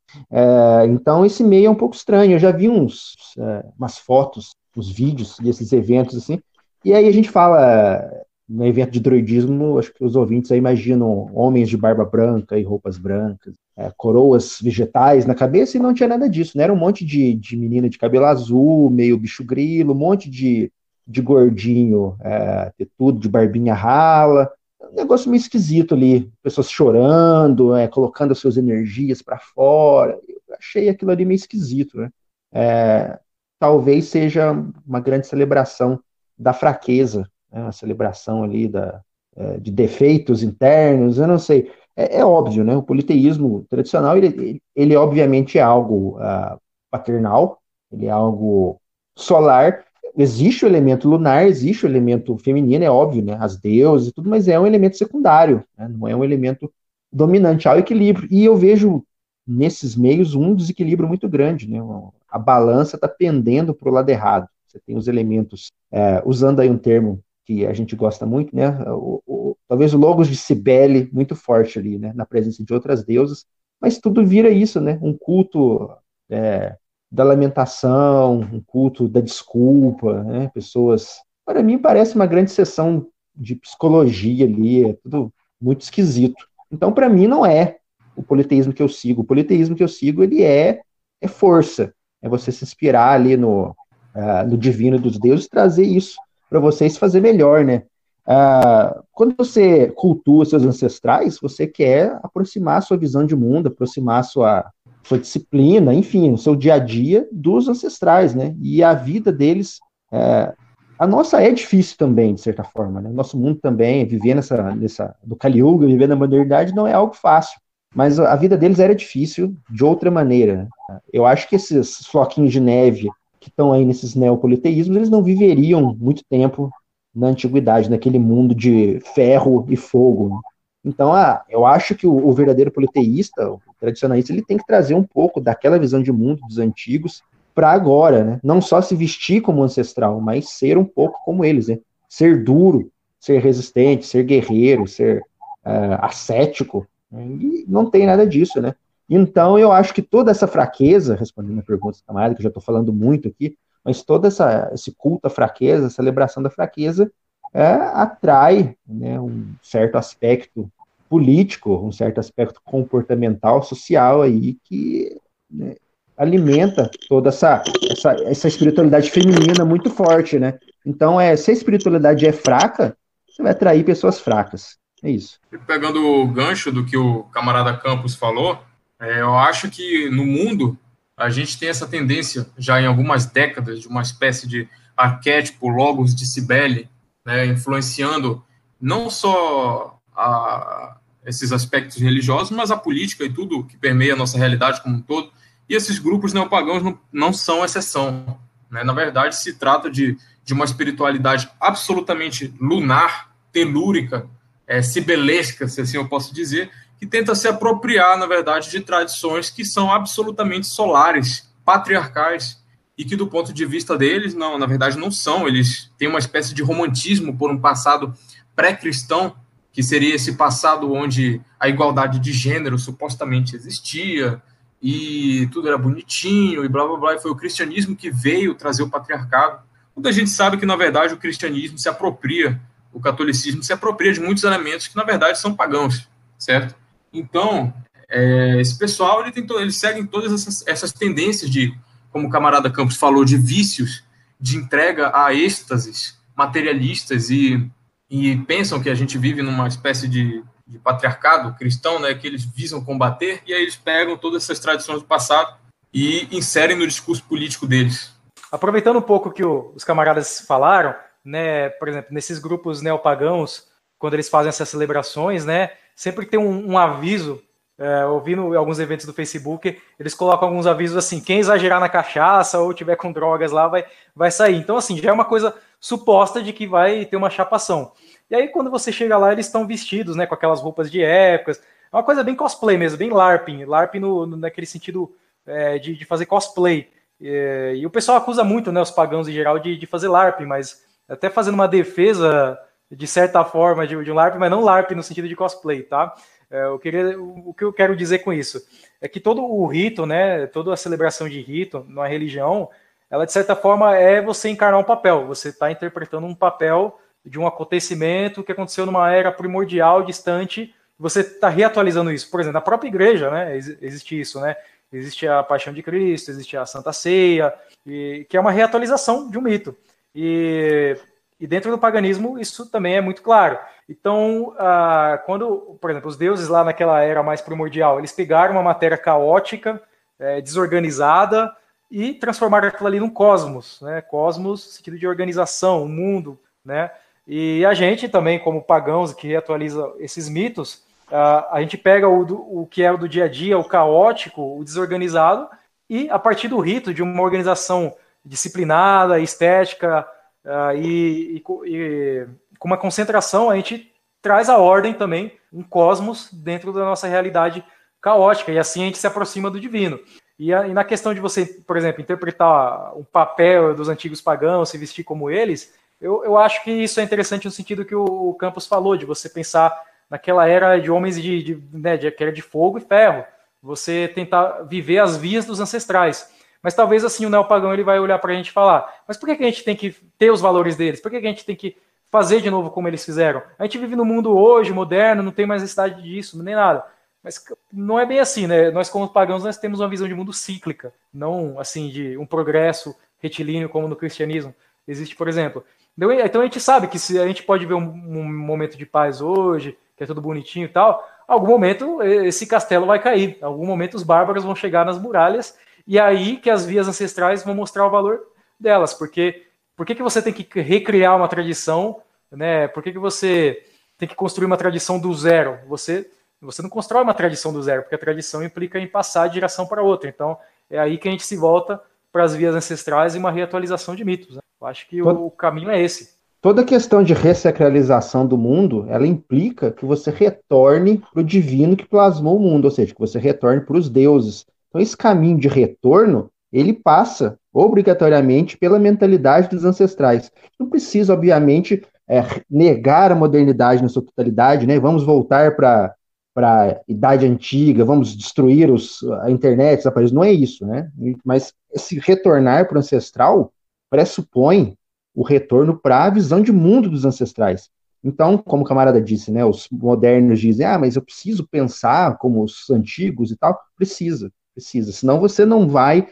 Então, esse meio é um pouco estranho. Eu já vi umas fotos, uns vídeos desses eventos, assim, e aí a gente fala, no evento de druidismo, acho que os ouvintes aí imaginam homens de barba branca e roupas brancas, coroas vegetais na cabeça, e não tinha nada disso, né? Era um monte de menina de cabelo azul, meio bicho grilo, um monte de gordinho, tudo de barbinha rala, um negócio meio esquisito ali, pessoas chorando, colocando as suas energias para fora. Eu achei aquilo ali meio esquisito, né? Talvez seja uma grande celebração da fraqueza, né? Uma celebração ali de defeitos internos, eu não sei. É óbvio, né? O politeísmo tradicional, ele obviamente é algo paternal, ele é algo solar. Existe o elemento lunar, existe o elemento feminino, é óbvio, né? As deusas e tudo, mas é um elemento secundário, né? Não é um elemento dominante, há o equilíbrio. E eu vejo nesses meios um desequilíbrio muito grande, né? A balança está pendendo para o lado errado. Você tem os elementos, usando aí um termo que a gente gosta muito, né? Talvez o logos de Cibele muito forte ali, né? Na presença de outras deusas, mas tudo vira isso, né? Um culto da lamentação, um culto da desculpa, né? Pessoas, para mim parece uma grande sessão de psicologia ali, é tudo muito esquisito. Então, para mim não é o politeísmo que eu sigo. O politeísmo que eu sigo, ele é força, é você se inspirar ali no divino dos deuses, trazer isso para vocês fazer melhor, né? Quando você cultua seus ancestrais, você quer aproximar a sua visão de mundo, aproximar a sua disciplina, enfim, o seu dia a dia dos ancestrais, né? E a vida deles, a nossa é difícil também, de certa forma, né? Nosso mundo também, viver do Kali Yuga, viver na modernidade, não é algo fácil. Mas a vida deles era difícil de outra maneira. Eu acho que esses floquinhos de neve que estão aí nesses neopoliteísmos, eles não viveriam muito tempo na antiguidade, naquele mundo de ferro e fogo, né? Então, eu acho que o verdadeiro politeísta, o tradicionalista, ele tem que trazer um pouco daquela visão de mundo dos antigos para agora, né? Não só se vestir como ancestral, mas ser um pouco como eles, né? Ser duro, ser resistente, ser guerreiro, ser ascético, né? E não tem nada disso, né? Então, eu acho que toda essa fraqueza, respondendo a pergunta do camarada, que eu já estou falando muito aqui, mas todo esse culto à fraqueza, a celebração da fraqueza, atrai, né, um certo aspecto político, um certo aspecto comportamental, social aí, que, né, alimenta toda essa espiritualidade feminina muito forte, né? Então, se a espiritualidade é fraca, você vai atrair pessoas fracas. É isso. Pegando o gancho do que o camarada Campos falou, eu acho que no mundo a gente tem essa tendência, já em algumas décadas, de uma espécie de arquétipo, logos de Cibele, né, influenciando não só esses aspectos religiosos, mas a política e tudo que permeia a nossa realidade como um todo. E esses grupos neopagãos não são exceção, né? Na verdade, se trata de uma espiritualidade absolutamente lunar, telúrica, cibelesca, se assim eu posso dizer, que tenta se apropriar, na verdade, de tradições que são absolutamente solares, patriarcais, e que, do ponto de vista deles, não, na verdade, não são. Eles têm uma espécie de romantismo por um passado pré-cristão, que seria esse passado onde a igualdade de gênero supostamente existia, e tudo era bonitinho, e blá, blá, blá, e foi o cristianismo que veio trazer o patriarcado. Quando a gente sabe que, na verdade, o cristianismo se apropria, o catolicismo se apropria de muitos elementos que, na verdade, são pagãos, certo? Então, esse pessoal, eles seguem todas essas tendências de, como o camarada Campos falou, de vícios, de entrega a êxtases, materialistas e pensam que a gente vive numa espécie de patriarcado cristão, né, que eles visam combater, e aí eles pegam todas essas tradições do passado e inserem no discurso político deles. Aproveitando um pouco que os camaradas falaram, né, por exemplo, nesses grupos neopagãos, quando eles fazem essas celebrações, né, sempre tem um aviso. Ouvindo alguns eventos do Facebook, eles colocam alguns avisos assim: quem exagerar na cachaça ou tiver com drogas lá vai sair. Então, assim, já é uma coisa suposta de que vai ter uma chapação. E aí, quando você chega lá, eles estão vestidos, né, com aquelas roupas de épocas. É uma coisa bem cosplay mesmo, bem LARPing. LARPing naquele sentido de fazer cosplay. E o pessoal acusa muito, né, os pagãos em geral de fazer LARPing, mas até fazendo uma defesa, de certa forma, de um LARP, mas não LARP no sentido de cosplay, tá? O que eu quero dizer com isso é que todo o rito, né, toda a celebração de rito numa religião, ela de certa forma é você encarnar um papel, você está interpretando um papel de um acontecimento que aconteceu numa era primordial, distante, você está reatualizando isso. Por exemplo, na própria igreja, né, existe isso, né, existe a Paixão de Cristo, existe a Santa Ceia, que é uma reatualização de um mito. E dentro do paganismo isso também é muito claro. Então, quando, por exemplo, os deuses lá naquela era mais primordial, eles pegaram uma matéria caótica, desorganizada, e transformaram aquilo ali num cosmos, né? Cosmos no sentido de organização, um mundo, né? E a gente também, como pagãos que reatualiza esses mitos, a gente pega o que é o do dia a dia, o caótico, o desorganizado, e a partir do rito de uma organização disciplinada, estética, e com uma concentração, a gente traz a ordem também, um cosmos dentro da nossa realidade caótica, e assim a gente se aproxima do divino. E na questão de você, por exemplo, interpretar o papel dos antigos pagãos, se vestir como eles, eu acho que isso é interessante no sentido que o Campos falou, de você pensar naquela era de homens que era de fogo e ferro, você tentar viver as vias dos ancestrais. Mas talvez assim o neopagão ele vai olhar para a gente e falar: mas por que a gente tem que ter os valores deles? Por que a gente tem que fazer de novo como eles fizeram? A gente vive no mundo hoje, moderno, não tem mais necessidade disso, nem nada. Mas não é bem assim, né? Nós, como pagãos, nós temos uma visão de mundo cíclica, não assim de um progresso retilíneo como no cristianismo existe, por exemplo. Então a gente sabe que se a gente pode ver um momento de paz hoje, que é tudo bonitinho e tal, algum momento esse castelo vai cair, algum momento os bárbaros vão chegar nas muralhas, e aí que as vias ancestrais vão mostrar o valor delas, porque por que você tem que recriar uma tradição, né? Por que você tem que construir uma tradição do zero? Você não constrói uma tradição do zero, porque a tradição implica em passar de geração para outra. Então, é aí que a gente se volta para as vias ancestrais e uma reatualização de mitos, né? Eu acho que o caminho é esse. Toda questão de ressacralização do mundo, ela implica que você retorne para o divino que plasmou o mundo, ou seja, que você retorne para os deuses. Então, esse caminho de retorno, ele passa obrigatoriamente pela mentalidade dos ancestrais. Não precisa, obviamente, negar a modernidade na sua totalidade, né? Vamos voltar para a idade antiga, vamos destruir a internet, os aparelhos. Não é isso, né? Mas esse retornar para o ancestral pressupõe o retorno para a visão de mundo dos ancestrais. Então, como o camarada disse, né, os modernos dizem, mas eu preciso pensar como os antigos e tal. Precisa. Senão você não vai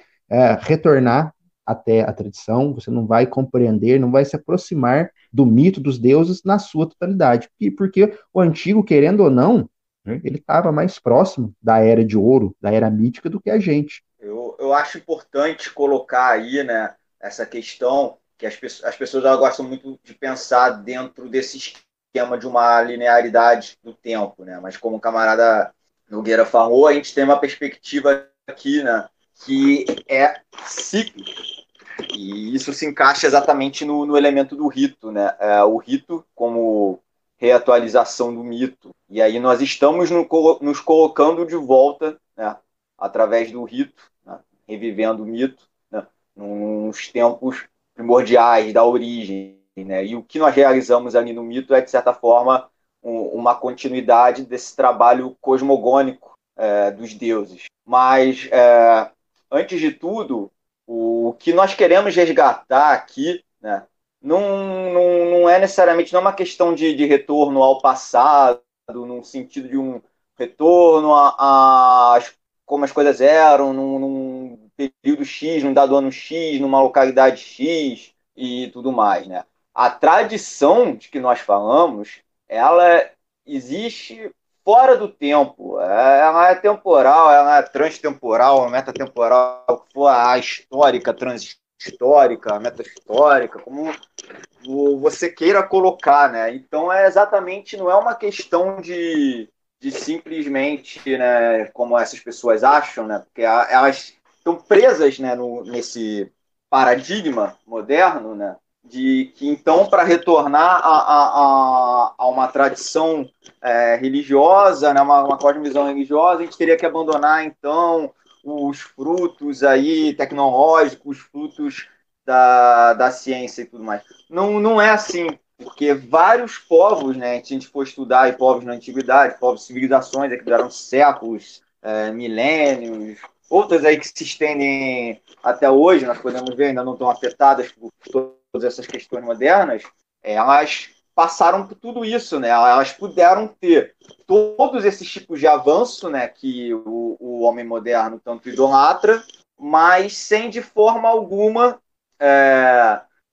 retornar até a tradição, você não vai compreender, não vai se aproximar do mito dos deuses na sua totalidade. Porque o antigo, querendo ou não, né, ele estava mais próximo da era de ouro, da era mítica do que a gente. Eu acho importante colocar aí, né, essa questão que as pessoas elas gostam muito de pensar dentro desse esquema de uma linearidade do tempo, né? Mas como o camarada Nogueira falou, a gente tem uma perspectiva aqui, né, que é cíclica. E isso se encaixa exatamente no elemento do rito, né? O rito como reatualização do mito. E aí nós estamos nos colocando de volta, né, através do rito, né, revivendo o mito, né, nos tempos primordiais da origem, né? E o que nós realizamos ali no mito é, de certa forma, uma continuidade desse trabalho cosmogônico dos deuses. Mas, antes de tudo, o que nós queremos resgatar aqui, né, não é necessariamente não é uma questão de retorno ao passado, no sentido de um retorno a como as coisas eram num período X, num dado ano X, numa localidade X e tudo mais, né? a tradição de que nós falamos, ela existe fora do tempo. Ela é temporal, ela é transtemporal, metatemporal, que for a histórica, transhistórica, meta-histórica, como você queira colocar, né? Então não é uma questão de simplesmente, né, como essas pessoas acham, né? Porque elas estão presas, né, nesse paradigma moderno, né? De que então para retornar a uma tradição religiosa, né, uma cosmovisão religiosa, a gente teria que abandonar então os frutos aí tecnológicos, os frutos da ciência e tudo mais. Não é assim, porque vários povos, né, se a gente for estudar aí, povos na antiguidade, povos civilizações que duraram séculos, milênios, outras aí que se estendem até hoje, nós podemos ver, ainda não estão afetadas por todas essas questões modernas, elas passaram por tudo isso, né? Elas puderam ter todos esses tipos de avanço, né, que o homem moderno tanto idolatra, mas sem de forma alguma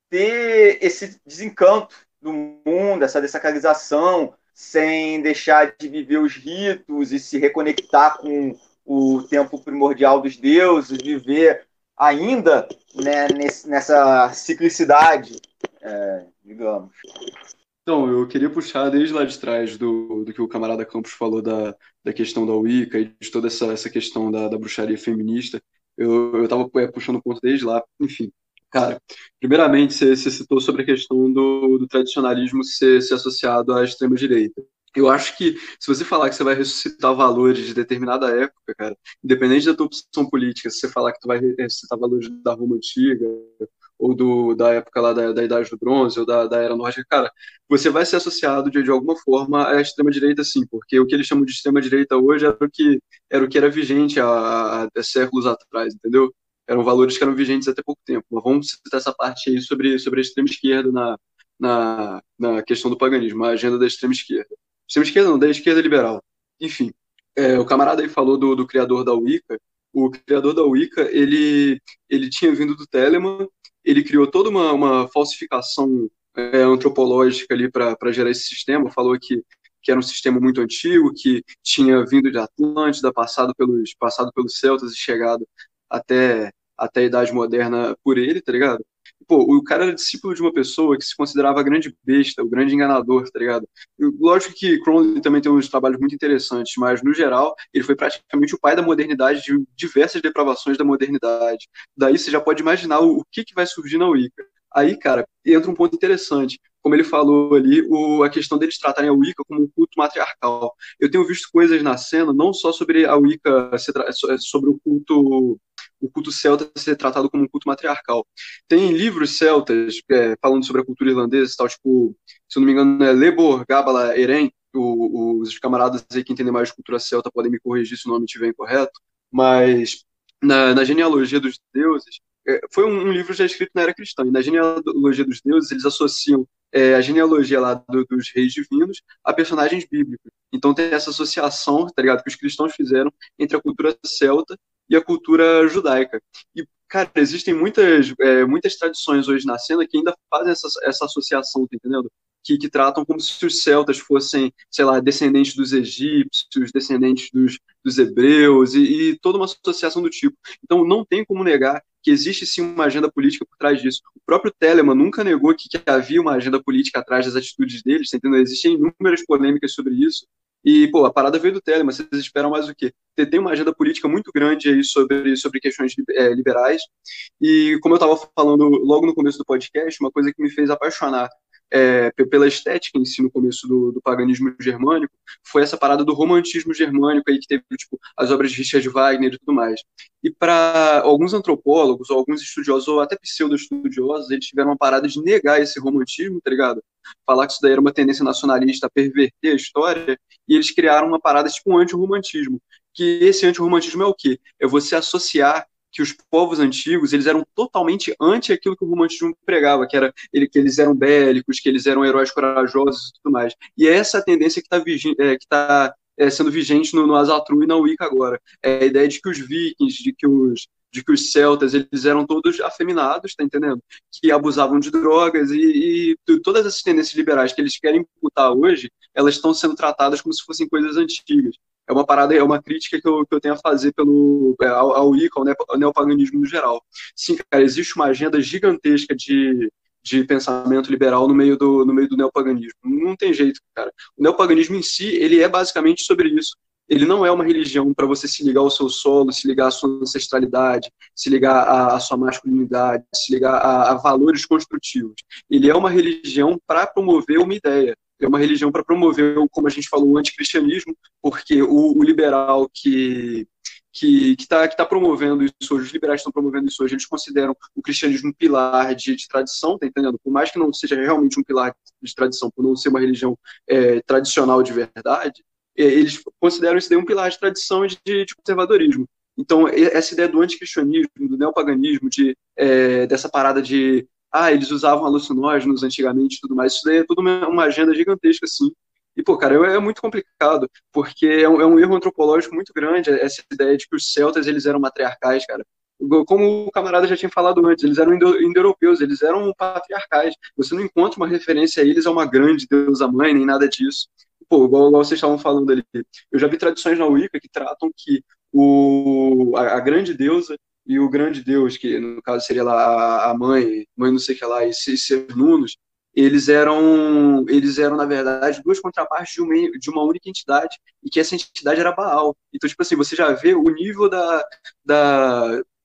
ter esse desencanto do mundo, essa dessacralização, sem deixar de viver os ritos e se reconectar com o tempo primordial dos deuses, viver ainda, né, nessa ciclicidade, digamos. Então, eu queria puxar desde lá de trás do que o camarada Campos falou da questão da Wicca e de toda essa questão da bruxaria feminista. Eu estava puxando o ponto desde lá. Enfim, cara, primeiramente, você citou sobre a questão do tradicionalismo ser associado à extrema-direita. Eu acho que, se você falar que você vai ressuscitar valores de determinada época, cara, independente da tua opção política, se você falar que tu vai ressuscitar valores da Roma Antiga, ou da época lá da Idade do Bronze, ou da Era Nórdica, cara, você vai ser associado de alguma forma à extrema-direita, sim, porque o que eles chamam de extrema-direita hoje era o que era vigente há séculos atrás, entendeu? Eram valores que eram vigentes até pouco tempo. Mas vamos citar essa parte aí sobre a extrema-esquerda na questão do paganismo, a agenda da extrema-esquerda. Extrema-esquerda não, da esquerda liberal. Enfim, o camarada aí falou do criador da Wicca. O criador da Wicca, ele tinha vindo do Telemann, ele criou toda uma falsificação antropológica ali para gerar esse sistema, falou que era um sistema muito antigo, que tinha vindo de Atlântida, passado pelos celtas e chegado até a Idade Moderna por ele, tá ligado? Pô, o cara era discípulo de uma pessoa que se considerava a grande besta, o grande enganador, tá ligado? Lógico que Crowley também tem uns trabalhos muito interessantes, mas, no geral, ele foi praticamente o pai da modernidade, de diversas depravações da modernidade. Daí você já pode imaginar o que vai surgir na Wicca. Aí, cara, entra um ponto interessante. Como ele falou ali, a questão deles tratarem a Wicca como um culto matriarcal. Eu tenho visto coisas na cena, não só sobre a Wicca, sobre o culto celta ser tratado como um culto matriarcal. Tem livros celtas falando sobre a cultura irlandesa, tal, tipo, se eu não me engano, é Lebor Gabala Eren. Os camaradas aí que entendem mais de cultura celta podem me corrigir se o nome estiver incorreto, mas na genealogia dos deuses, foi um livro já escrito na era cristã, e na genealogia dos deuses eles associam a genealogia lá dos reis divinos a personagens bíblicos. Então tem essa associação, tá ligado, que os cristãos fizeram entre a cultura celta e a cultura judaica. E, cara, existem muitas tradições hoje na cena que ainda fazem essa associação, tá entendendo? Que tratam como se os celtas fossem, sei lá, descendentes dos egípcios, descendentes dos hebreus, e toda uma associação do tipo. Então, não tem como negar que existe sim uma agenda política por trás disso. O próprio Telemann nunca negou que havia uma agenda política atrás das atitudes deles, tá entendendo? Existem inúmeras polêmicas sobre isso. E, pô, a parada veio do Telemann, vocês esperam mais o quê? Tem uma agenda política muito grande aí sobre questões liberais, e como eu estava falando logo no começo do podcast, uma coisa que me fez apaixonar pela estética em si no começo do paganismo germânico foi essa parada do romantismo germânico aí que teve, tipo, as obras de Richard Wagner e tudo mais. E para alguns antropólogos, ou alguns estudiosos, ou até pseudo-estudiosos, eles tiveram uma parada de negar esse romantismo, tá ligado? Falar que isso daí era uma tendência nacionalista a perverter a história, e eles criaram uma parada tipo um antirromantismo. Que esse antirromantismo é o quê? É você associar que os povos antigos eles eram totalmente anti aquilo que o romantismo pregava, que que eles eram bélicos, que eles eram heróis corajosos e tudo mais. E é essa a tendência que está sendo vigente no Asatru e na Wicca agora. É a ideia de que os vikings, de de que os celtas, eles eram todos afeminados, tá entendendo? Que abusavam de drogas e todas essas tendências liberais que eles querem imputar hoje, elas estão sendo tratadas como se fossem coisas antigas. É uma parada, é uma crítica que eu tenho a fazer ao Wicca, ao neopaganismo no geral. Sim, cara, existe uma agenda gigantesca de pensamento liberal no meio do neopaganismo. Não tem jeito, cara. O neopaganismo em si, ele é basicamente sobre isso. Ele não é uma religião para você se ligar ao seu solo, se ligar à sua ancestralidade, se ligar à sua masculinidade, se ligar a valores construtivos. Ele é uma religião para promover uma ideia. É uma religião para promover, como a gente falou, o anticristianismo, porque o liberal que está promovendo isso hoje, os liberais estão promovendo isso hoje, eles consideram o cristianismo um pilar de tradição, tá entendendo? Por mais que não seja realmente um pilar de tradição, por não ser uma religião tradicional de verdade, eles consideram isso daí um pilar de tradição e de conservadorismo. Então, essa ideia do anticristianismo, do neopaganismo, dessa parada de eles usavam alucinógenos antigamente e tudo mais, isso daí é tudo uma agenda gigantesca, assim. E, pô, cara, é muito complicado, porque é um erro antropológico muito grande, essa ideia de que os celtas, eles eram matriarcais, cara. Como o camarada já tinha falado antes, eles eram indo-europeus, eles eram patriarcais. Você não encontra uma referência a eles a uma grande deusa-mãe, nem nada disso. Pô, igual vocês estavam falando ali. Eu já vi tradições na Wicca que tratam que a grande deusa e o grande deus, que no caso seria lá a mãe não sei o que lá, e ser Nunos, eles eram, na verdade, duas contrapartes de uma única entidade, e que essa entidade era Baal. Então, tipo assim, você já vê o nível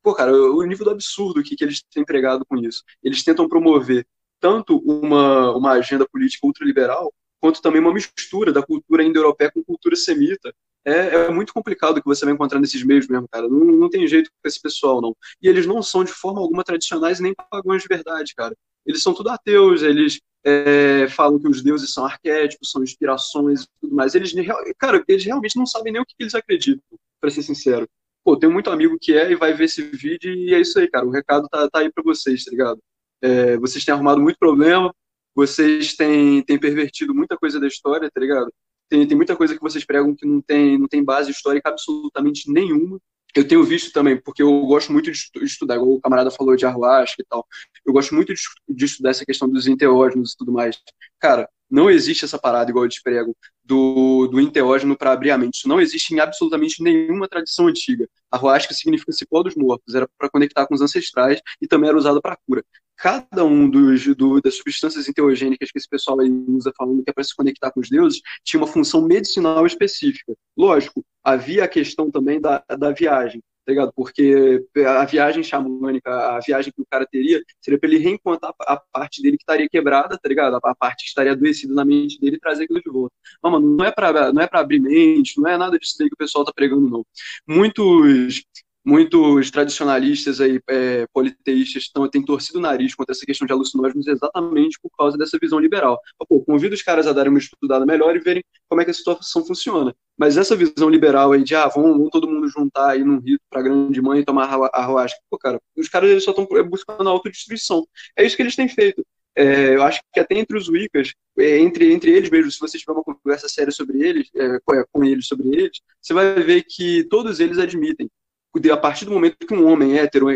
pô, cara, o nível do absurdo que eles têm pregado com isso. Eles tentam promover tanto uma agenda política ultraliberal, quanto também uma mistura da cultura indo-europeia com cultura semita. É muito complicado o que você vai encontrar nesses meios mesmo, cara. Não tem jeito com esse pessoal, não. E eles não são, de forma alguma, tradicionais nem pagãos de verdade, cara. Eles são tudo ateus, eles falam que os deuses são arquétipos, são inspirações e tudo mais. Cara, eles realmente não sabem nem o que eles acreditam, pra ser sincero. Pô, tenho muito amigo que e vai ver esse vídeo e é isso aí, cara. O recado tá aí pra vocês, tá ligado? Vocês têm arrumado muito problema, vocês têm pervertido muita coisa da história, tá ligado? Tem muita coisa que vocês pregam que não tem base histórica absolutamente nenhuma. Eu tenho visto também, porque eu gosto muito de estudar, igual o camarada falou de Ayahuasca e tal. Eu gosto muito de estudar essa questão dos enteógenos e tudo mais. Cara, não existe essa parada, igual eles pregam, do enteógeno para abrir a mente. Isso não existe em absolutamente nenhuma tradição antiga. Ayahuasca significa cipó dos mortos, era para conectar com os ancestrais e também era usado para cura. Cada um das substâncias enteogênicas que esse pessoal aí usa falando que é para se conectar com os deuses, tinha uma função medicinal específica. Lógico, havia a questão também da viagem, tá ligado? Porque a viagem xamânica, a viagem que o cara teria, seria para ele reencontrar a parte dele que estaria quebrada, tá ligado? A parte que estaria adoecida na mente dele e trazer aquilo de volta. Não, mano, não é para abrir mente, não é nada disso aí que o pessoal tá pregando, não. Muitos tradicionalistas aí, politeístas têm torcido o nariz contra essa questão de alucinógenos exatamente por causa dessa visão liberal. Pô, convido os caras a darem uma estudada melhor e verem como é que a situação funciona. Mas essa visão liberal aí de, vamos todo mundo juntar aí num rito pra grande mãe e tomar ayahuasca. Pô, cara, os caras eles só estão buscando a autodestruição. É isso que eles têm feito. Eu acho que até entre os Wiccas, entre eles mesmo, se você tiver uma conversa séria sobre eles, com eles sobre eles, você vai ver que todos eles admitem a partir do momento que um homem hétero,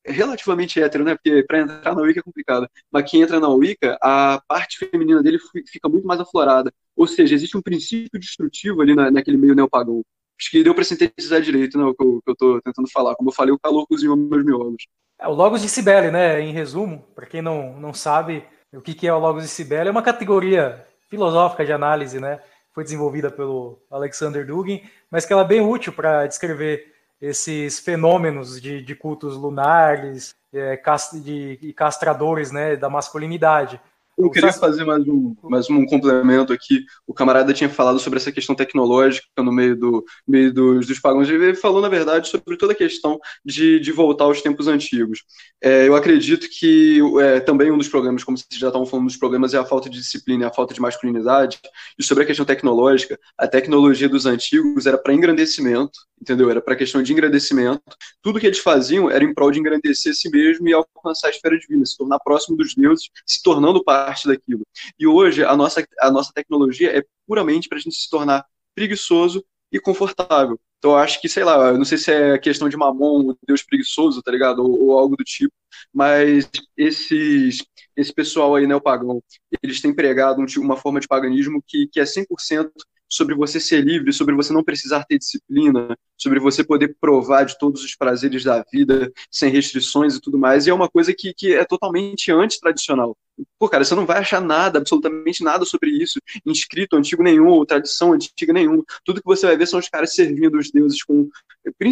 relativamente hétero, né? Porque para entrar na Wicca é complicado, mas quem entra na Wicca, a parte feminina dele fica muito mais aflorada. Ou seja, existe um princípio destrutivo ali naquele meio neopagão. Acho que deu para sintetizar direito, né? O que eu estou tentando falar. Como eu falei, o calor cozinhou meus miolos. O Logos de Cibele, né? Em resumo, para quem não sabe o que é o Logos de Cibele, é uma categoria filosófica de análise, né? Foi desenvolvida pelo Alexander Dugin, mas que ela é bem útil para descrever esses fenômenos de cultos lunares e castradores, né, da masculinidade. Eu queria fazer mais um complemento aqui. O camarada tinha falado sobre essa questão tecnológica no meio dos pagãos. Ele falou, na verdade, sobre toda a questão de voltar aos tempos antigos. Eu acredito que também um dos problemas, como vocês já estavam falando dos problemas, é a falta de disciplina, a falta de masculinidade. E sobre a questão tecnológica, a tecnologia dos antigos era para engrandecimento, entendeu? Era para questão de engrandecimento. Tudo que eles faziam era em prol de engrandecer a si mesmo e alcançar a esfera divina, se tornar próximo dos deuses, se tornando parte daquilo. E hoje a nossa tecnologia é puramente para a gente se tornar preguiçoso e confortável. Então eu acho que, sei lá, eu não sei se é questão de Mamon, o Deus preguiçoso, tá ligado? Ou algo do tipo, mas esse pessoal aí neopagão, eles têm pregado uma forma de paganismo que é 100% sobre você ser livre, sobre você não precisar ter disciplina, sobre você poder provar de todos os prazeres da vida sem restrições e tudo mais, e é uma coisa que é totalmente antitradicional. Pô, cara, você não vai achar nada, absolutamente nada sobre isso, inscrito antigo nenhum, ou tradição antiga nenhuma. Tudo que você vai ver são os caras servindo os deuses com...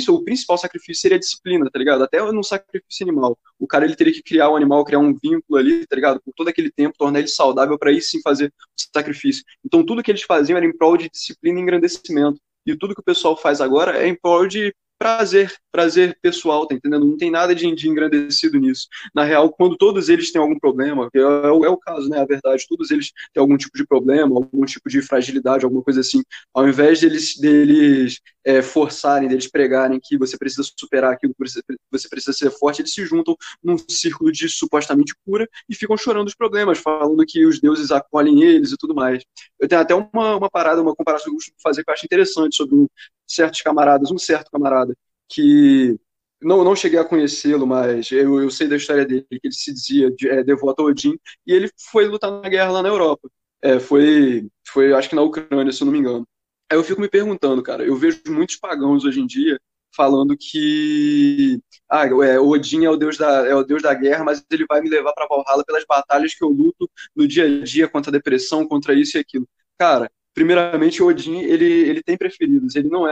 O principal sacrifício seria a disciplina, tá ligado? Até num sacrifício animal. O cara, ele teria que criar um animal, criar um vínculo ali, tá ligado? Por todo aquele tempo, tornar ele saudável para aí sim fazer o sacrifício. Então, tudo que eles faziam era em prol de disciplina e engrandecimento. E tudo que o pessoal faz agora é em prol de prazer pessoal, tá entendendo? Não tem nada de engrandecido nisso. Na real, quando todos eles têm algum problema, que é o caso, né? A verdade, todos eles têm algum tipo de problema, algum tipo de fragilidade, alguma coisa assim. Ao invés deles forçarem, deles pregarem que você precisa superar aquilo, que você precisa ser forte, eles se juntam num círculo de supostamente cura e ficam chorando os problemas, falando que os deuses acolhem eles e tudo mais. Eu tenho até uma parada, uma comparação que eu costumo fazer que eu acho interessante sobre um certo camarada que não cheguei a conhecê-lo, mas eu sei da história dele, que ele se dizia devoto a Odin, e ele foi lutar na guerra lá na Europa. Foi, acho que na Ucrânia, se eu não me engano. Aí eu fico me perguntando, cara, eu vejo muitos pagãos hoje em dia falando que Odin é o deus da guerra, mas ele vai me levar para Valhalla pelas batalhas que eu luto no dia a dia contra a depressão, contra isso e aquilo. Cara, primeiramente, o Odin, ele tem preferidos. Ele não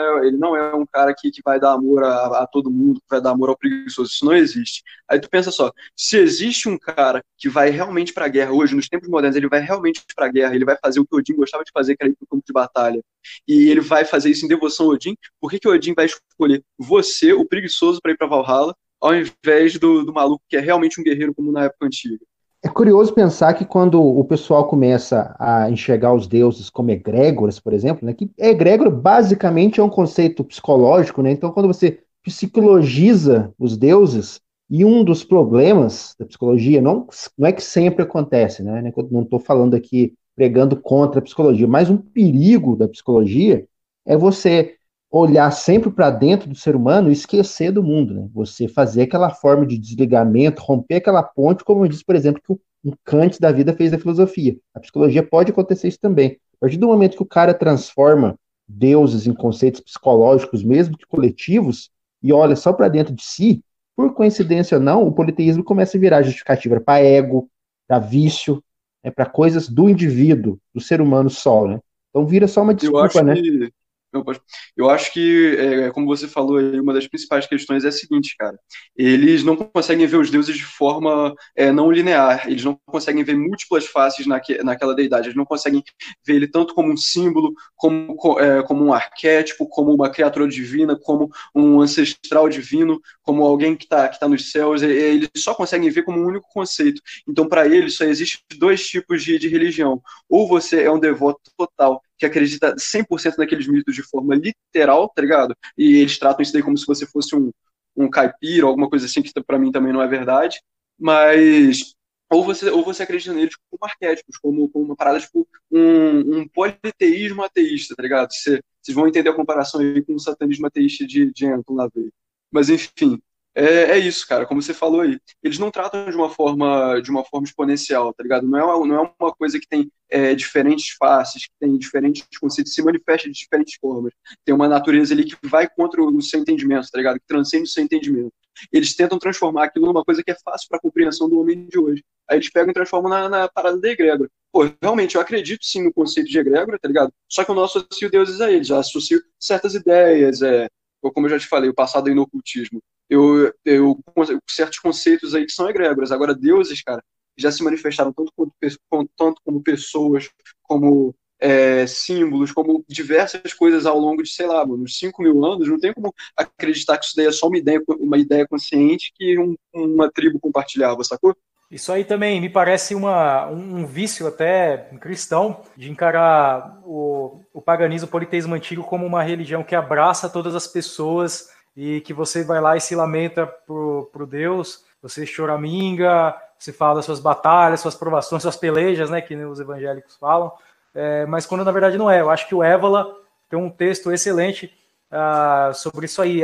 é um cara que vai dar amor a todo mundo, que vai dar amor ao preguiçoso. Isso não existe. Aí tu pensa só, se existe um cara que vai realmente pra guerra hoje, nos tempos modernos, ele vai realmente pra guerra, ele vai fazer o que o Odin gostava de fazer, que era ir pro campo de batalha, e ele vai fazer isso em devoção ao Odin, por que o Odin vai escolher você, o preguiçoso, pra ir pra Valhalla, ao invés do maluco que é realmente um guerreiro, como na época antiga? É curioso pensar que quando o pessoal começa a enxergar os deuses como egrégoras, por exemplo, né, que egrégora basicamente é um conceito psicológico, né? Então, quando você psicologiza os deuses, e um dos problemas da psicologia não é que sempre acontece, né? Não estou falando aqui pregando contra a psicologia, mas um perigo da psicologia é você olhar sempre para dentro do ser humano e esquecer do mundo, né? Você fazer aquela forma de desligamento, romper aquela ponte, como diz, por exemplo, que um Kant da vida fez da filosofia. A psicologia pode acontecer isso também. A partir do momento que o cara transforma deuses em conceitos psicológicos, mesmo que coletivos, e olha só para dentro de si, por coincidência ou não, o politeísmo começa a virar justificativa para ego, para vício, para coisas do indivíduo, do ser humano só, né? Então vira só uma Eu desculpa, acho né? que Eu acho que, como você falou aí, uma das principais questões é a seguinte, cara. Eles não conseguem ver os deuses de forma não linear. Eles não conseguem ver múltiplas faces naquela deidade. Eles não conseguem ver ele tanto como um símbolo, como um arquétipo, como uma criatura divina, como um ancestral divino, como alguém que tá nos céus. Eles só conseguem ver como um único conceito. Então, para eles, só existem dois tipos de religião. Ou você é um devoto total, que acredita 100% naqueles mitos de forma literal, tá ligado? E eles tratam isso daí como se você fosse um caipira, alguma coisa assim, que pra mim também não é verdade. Mas ou você acredita neles como arquétipos, como uma parada, tipo, um politeísmo ateísta, tá ligado? Vocês vão entender a comparação aí com o satanismo ateísta de Anton LaVey. Mas, enfim, é isso, cara, como você falou aí. Eles não tratam de uma forma exponencial, tá ligado? Não é uma coisa que tem diferentes faces, que tem diferentes conceitos, se manifesta de diferentes formas. Tem uma natureza ali que vai contra o seu entendimento, tá ligado? Que transcende o seu entendimento. Eles tentam transformar aquilo numa coisa que é fácil para a compreensão do homem de hoje. Aí eles pegam e transformam na parada da egrégora. Pô, realmente, eu acredito sim no conceito de egrégora, tá ligado? Só que eu não associo deuses a eles, eu associo certas ideias, como eu já te falei, o passado aí no ocultismo. Certos conceitos aí que são egrégoras. Agora, deuses, cara, já se manifestaram tanto como pessoas, como símbolos, como diversas coisas ao longo de, sei lá, mano, uns 5.000 anos. Não tem como acreditar que isso daí é só uma ideia consciente que uma tribo compartilhava, sacou? Isso aí também me parece um vício até cristão de encarar o paganismo, o politeísmo antigo como uma religião que abraça todas as pessoas e que você vai lá e se lamenta pro Deus, você choraminga, você fala das suas batalhas, suas provações, suas pelejas, né, que os evangélicos falam, mas quando na verdade não é. Eu acho que o Évola tem um texto excelente sobre isso aí,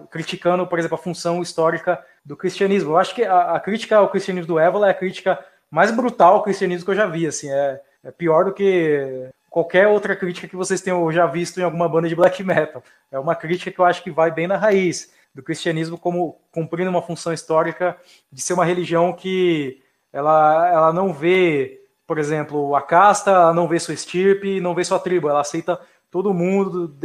criticando, por exemplo, a função histórica do cristianismo. Eu acho que a crítica ao cristianismo do Évola é a crítica mais brutal ao cristianismo que eu já vi, assim, é pior do que qualquer outra crítica que vocês tenham já visto em alguma banda de black metal. É uma crítica que eu acho que vai bem na raiz do cristianismo, como cumprindo uma função histórica de ser uma religião que ela não vê, por exemplo, a casta, ela não vê sua estirpe, não vê sua tribo, ela aceita todo mundo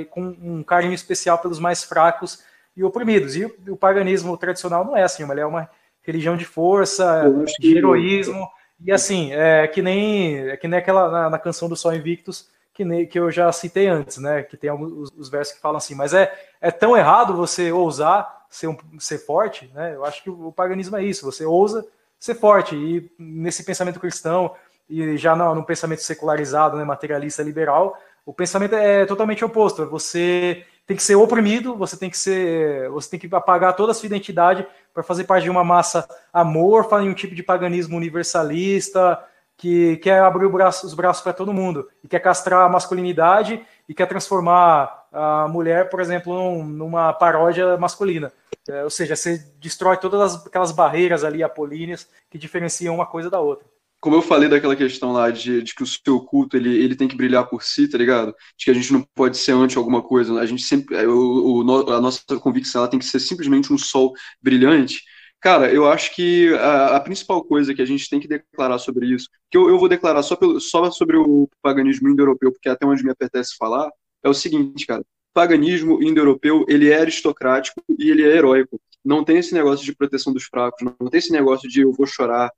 com um carinho especial pelos mais fracos e oprimidos. E o paganismo tradicional não é assim, ele é uma religião de força, de heroísmo, e assim, é que nem aquela na canção do Sol Invictus, que eu já citei antes, né? Que tem alguns os versos que falam assim, mas é tão errado você ousar ser forte, né? Eu acho que o paganismo é isso, você ousa ser forte, e nesse pensamento cristão, e já no pensamento secularizado, né, materialista, liberal, o pensamento é totalmente oposto, você tem que ser oprimido, você tem que apagar toda a sua identidade para fazer parte de uma massa amorfa, em um tipo de paganismo universalista, que quer abrir os braços para todo mundo, e quer castrar a masculinidade, e quer transformar a mulher, por exemplo, numa paródia masculina. Ou seja, você destrói todas aquelas barreiras ali apolíneas que diferenciam uma coisa da outra. Como eu falei daquela questão lá de que o seu culto ele tem que brilhar por si, tá ligado? De que a gente não pode ser anti alguma coisa. A gente sempre, a nossa convicção ela tem que ser simplesmente um sol brilhante. Cara, eu acho que a principal coisa que a gente tem que declarar sobre isso, que eu vou declarar só sobre o paganismo indo-europeu, porque é até onde me apetece falar, é o seguinte, cara. O paganismo indo-europeu, ele é aristocrático e ele é heróico. Não tem esse negócio de proteção dos fracos, não tem esse negócio de eu vou chorar,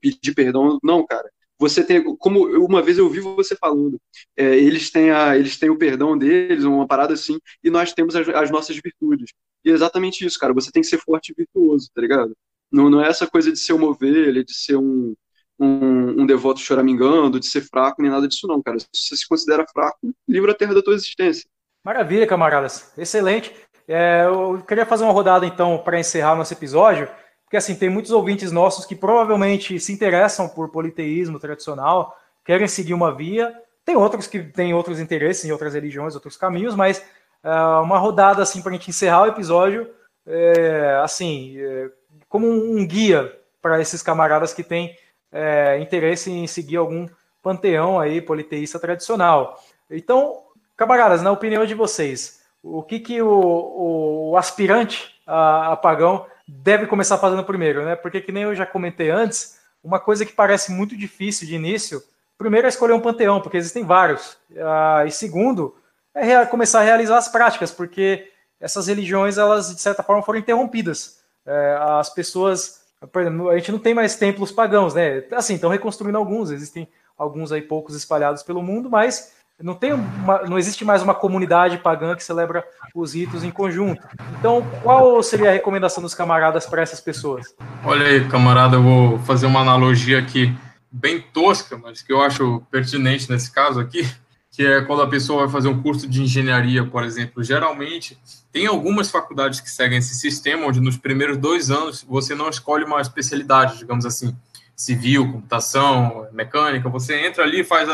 pedir perdão. Não, cara. Você tem, como uma vez eu ouvi você falando, eles têm o perdão deles, uma parada assim, e nós temos as nossas virtudes. E é exatamente isso, cara. Você tem que ser forte e virtuoso, tá ligado? Não é essa coisa de ser uma ovelha, de ser um devoto choramingando, de ser fraco, nem nada disso não, cara. Se você se considera fraco, livra a terra da tua existência. Maravilha, camaradas. Excelente. Eu queria fazer uma rodada, então, para encerrar nosso episódio, porque, assim, tem muitos ouvintes nossos que provavelmente se interessam por politeísmo tradicional, querem seguir uma via. Tem outros que têm outros interesses em outras religiões, outros caminhos, mas uma rodada, assim, para a gente encerrar o episódio, como um guia para esses camaradas que têm interesse em seguir algum panteão aí politeísta tradicional. Então, camaradas, na opinião de vocês, o que o aspirante a pagão deve começar fazendo primeiro, né? Porque, que nem eu já comentei antes, uma coisa que parece muito difícil de início, primeiro é escolher um panteão, porque existem vários. E segundo, começar a realizar as práticas, porque essas religiões, elas, de certa forma, foram interrompidas. As pessoas, por exemplo, a gente não tem mais templos pagãos, né? Assim, estão reconstruindo alguns, existem alguns aí poucos espalhados pelo mundo, mas não existe mais uma comunidade pagã que celebra os ritos em conjunto. Então, qual seria a recomendação dos camaradas para essas pessoas? Olha aí, camarada, eu vou fazer uma analogia aqui bem tosca, mas que eu acho pertinente nesse caso aqui, que é quando a pessoa vai fazer um curso de engenharia, por exemplo. Geralmente, tem algumas faculdades que seguem esse sistema, onde nos primeiros 2 anos você não escolhe uma especialidade, digamos assim, civil, computação, mecânica, você entra ali e faz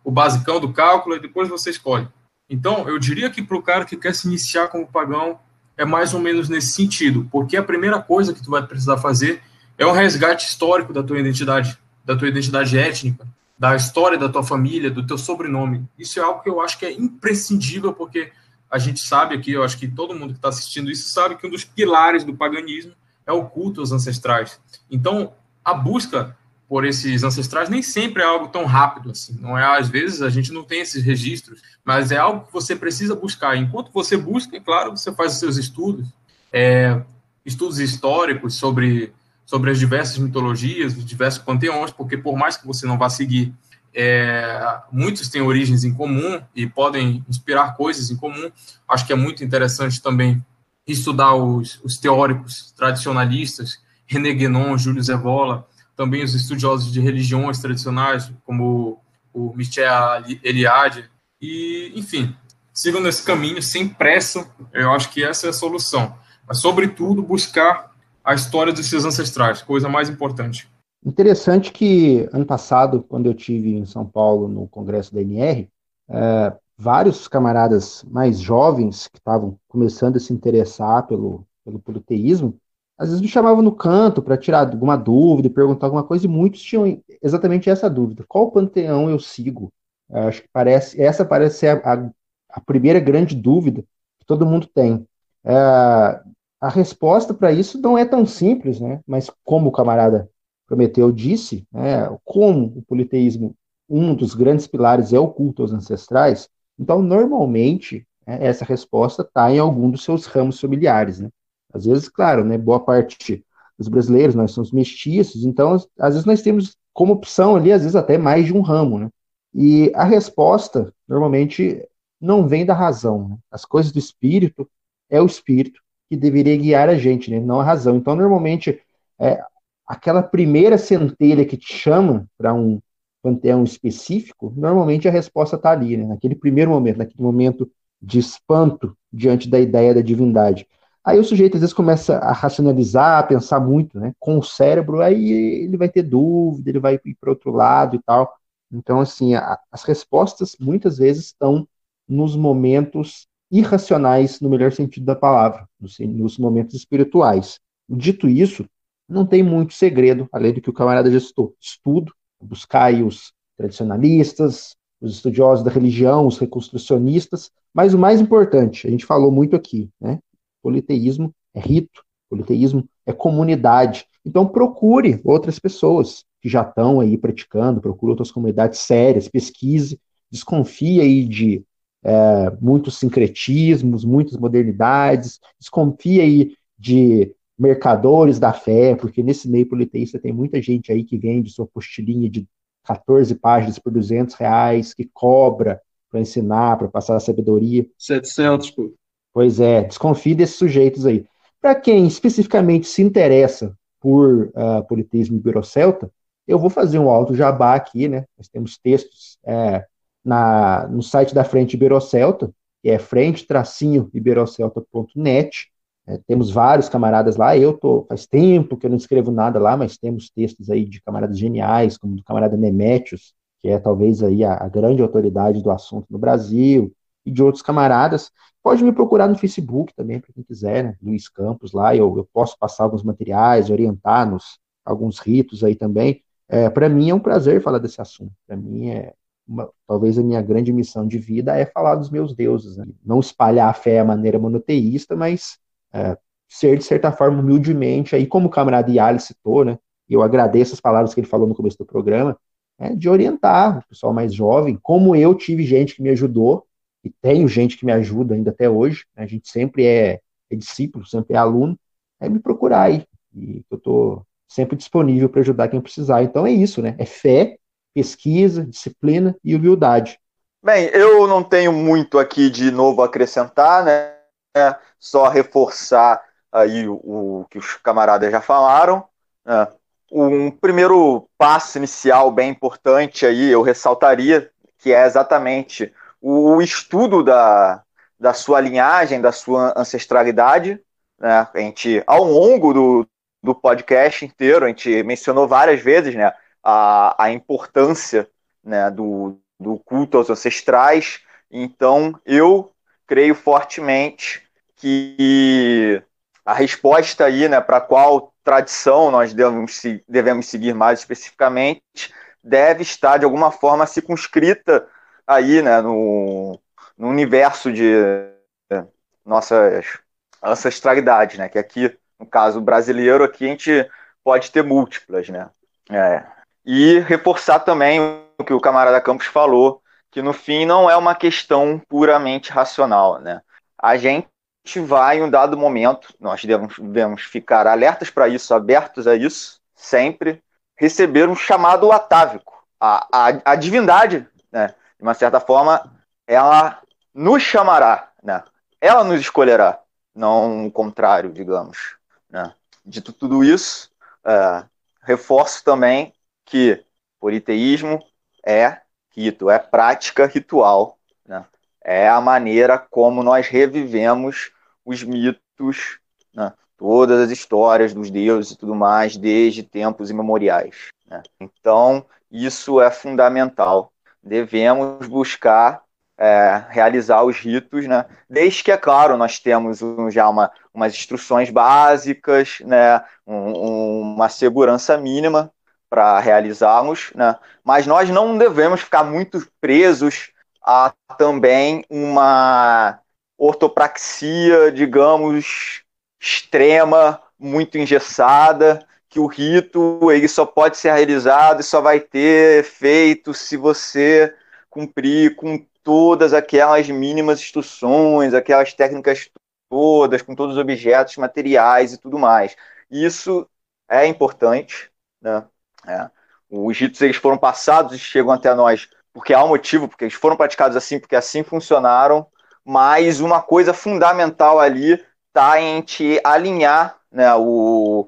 o basicão do cálculo e depois você escolhe. Então, eu diria que para o cara que quer se iniciar como pagão, é mais ou menos nesse sentido, porque a primeira coisa que tu vai precisar fazer é um resgate histórico da tua identidade étnica, da história da tua família, do teu sobrenome. Isso é algo que eu acho que é imprescindível, porque a gente sabe aqui, eu acho que todo mundo que está assistindo isso sabe que um dos pilares do paganismo é o culto aos ancestrais. Então, a busca por esses ancestrais nem sempre é algo tão rápido assim. Não é, às vezes a gente não tem esses registros, mas é algo que você precisa buscar. Enquanto você busca, é claro, você faz os seus estudos, estudos históricos sobre as diversas mitologias, os diversos panteões, porque por mais que você não vá seguir, muitos têm origens em comum e podem inspirar coisas em comum. Acho que é muito interessante também estudar os teóricos tradicionalistas, René Guénon, Júlio Evola, também os estudiosos de religiões tradicionais, como o Michel Eliade, e, enfim, sigam nesse caminho, sem pressa. Eu acho que essa é a solução. Mas, sobretudo, buscar a história dos seus ancestrais, coisa mais importante. Interessante que, ano passado, quando eu estive em São Paulo, no congresso da NR, vários camaradas mais jovens que estavam começando a se interessar pelo politeísmo, às vezes me chamavam no canto para tirar alguma dúvida, perguntar alguma coisa, e muitos tinham exatamente essa dúvida: qual panteão eu sigo? Acho que essa parece ser a primeira grande dúvida que todo mundo tem. A resposta para isso não é tão simples, né? Mas como o camarada Prometeu disse, né, como o politeísmo, um dos grandes pilares é o culto aos ancestrais, então normalmente, né, essa resposta está em algum dos seus ramos familiares, né? Às vezes, claro, né, boa parte dos brasileiros, nós somos mestiços, então às vezes nós temos como opção ali, às vezes até mais de um ramo, né? E a resposta normalmente não vem da razão, né? As coisas do espírito é o espírito que deveria guiar a gente, né? Não a razão. Então normalmente é, aquela primeira centelha que te chama para um panteão específico, normalmente a resposta está ali, né? Naquele primeiro momento, naquele momento de espanto diante da ideia da divindade. Aí o sujeito às vezes começa a racionalizar, a pensar muito, né? Com o cérebro, aí ele vai ter dúvida, ele vai ir para outro lado e tal. Então, assim, as respostas muitas vezes estão nos momentos irracionais, no melhor sentido da palavra, nos momentos espirituais. Dito isso, não tem muito segredo, além do que o camarada já citou. Estudo, buscar aí os tradicionalistas, os estudiosos da religião, os reconstrucionistas, mas o mais importante, a gente falou muito aqui, né? Politeísmo é rito, politeísmo é comunidade. Então procure outras pessoas que já estão aí praticando, procure outras comunidades sérias, pesquise, desconfie aí de muitos sincretismos, muitas modernidades, desconfie aí de mercadores da fé, porque nesse meio politeísta tem muita gente aí que vende sua postilinha de 14 páginas por R$ 200, que cobra para ensinar, para passar a sabedoria. 700, pô. Pois é, desconfie desses sujeitos aí. Para quem especificamente se interessa por politeísmo ibero-celta, eu vou fazer um alto jabá aqui, né? Nós temos textos no site da Frente Ibero-Celta, que é frente-ibero-celta.net. Temos vários camaradas lá, faz tempo que eu não escrevo nada lá, mas temos textos aí de camaradas geniais, como do camarada Nemétios, que é talvez aí a grande autoridade do assunto no Brasil, e de outros camaradas. Pode me procurar no Facebook também, para quem quiser, né? Luiz Campos lá, eu posso passar alguns materiais, orientar nos alguns ritos aí também. Para mim é um prazer falar desse assunto. Para mim talvez a minha grande missão de vida é falar dos meus deuses, né? Não espalhar a fé à maneira monoteísta, mas ser, de certa forma, humildemente, aí como o camarada Yali citou, né? E eu agradeço as palavras que ele falou no começo do programa, de orientar o pessoal mais jovem, como eu tive gente que me ajudou, e tenho gente que me ajuda ainda até hoje, né? A gente sempre é discípulo, sempre é aluno, me procurar aí, e eu estou sempre disponível para ajudar quem precisar. Então é isso, né? É fé, pesquisa, disciplina e humildade. Bem, eu não tenho muito aqui de novo a acrescentar, né? Só reforçar aí o que os camaradas já falaram, né? Um primeiro passo inicial bem importante aí, eu ressaltaria, que é exatamente o estudo da sua linhagem, da sua ancestralidade, né? A gente, ao longo do podcast inteiro, a gente mencionou várias vezes, né, a importância, né, do culto aos ancestrais. Então, eu creio fortemente que a resposta aí, né, para qual tradição nós devemos seguir mais especificamente, deve estar de alguma forma circunscrita aí, né, no universo de nossas ancestralidades, né, que aqui, no caso brasileiro, aqui a gente pode ter múltiplas, né. E reforçar também o que o camarada Campos falou, que no fim não é uma questão puramente racional, né. A gente vai, em um dado momento, nós devemos ficar alertas para isso, abertos a isso, sempre, receber um chamado atávico. A divindade, né, de uma certa forma, ela nos chamará, né? Ela nos escolherá, não o contrário, digamos, né? Dito tudo isso, reforço também que politeísmo é rito, é prática ritual, né? É a maneira como nós revivemos os mitos, né? Todas as histórias dos deuses e tudo mais, desde tempos imemoriais, né? Então, isso é fundamental. Devemos buscar realizar os ritos, né? Desde que, é claro, nós temos já umas instruções básicas, né? Uma segurança mínima para realizarmos, né? Mas nós não devemos ficar muito presos a também uma ortopraxia, digamos, extrema, muito engessada, que o rito ele só pode ser realizado e só vai ter efeito se você cumprir com todas aquelas mínimas instruções, aquelas técnicas todas, com todos os objetos materiais e tudo mais. Isso é importante, né? Os ritos eles foram passados e chegam até nós porque há um motivo, porque eles foram praticados assim, porque assim funcionaram, mas uma coisa fundamental ali está em te alinhar, né, o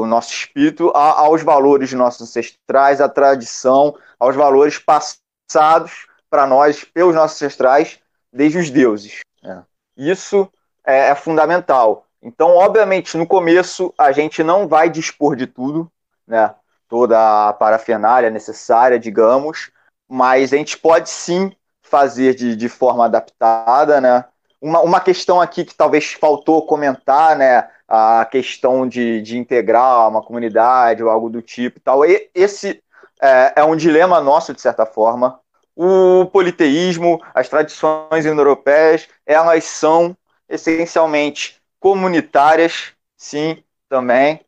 nosso espírito aos valores de nossos ancestrais, à tradição, aos valores passados para nós, pelos nossos ancestrais, desde os deuses. Né? Isso é fundamental. Então, obviamente, no começo, a gente não vai dispor de tudo, né? Toda a parafernália necessária, digamos, mas a gente pode sim fazer de forma adaptada, né? Uma questão aqui que talvez faltou comentar, né? A questão de integrar uma comunidade ou algo do tipo. Tal. Esse é um dilema nosso, de certa forma. O politeísmo, as tradições indo-europeias, elas são essencialmente comunitárias, sim, também.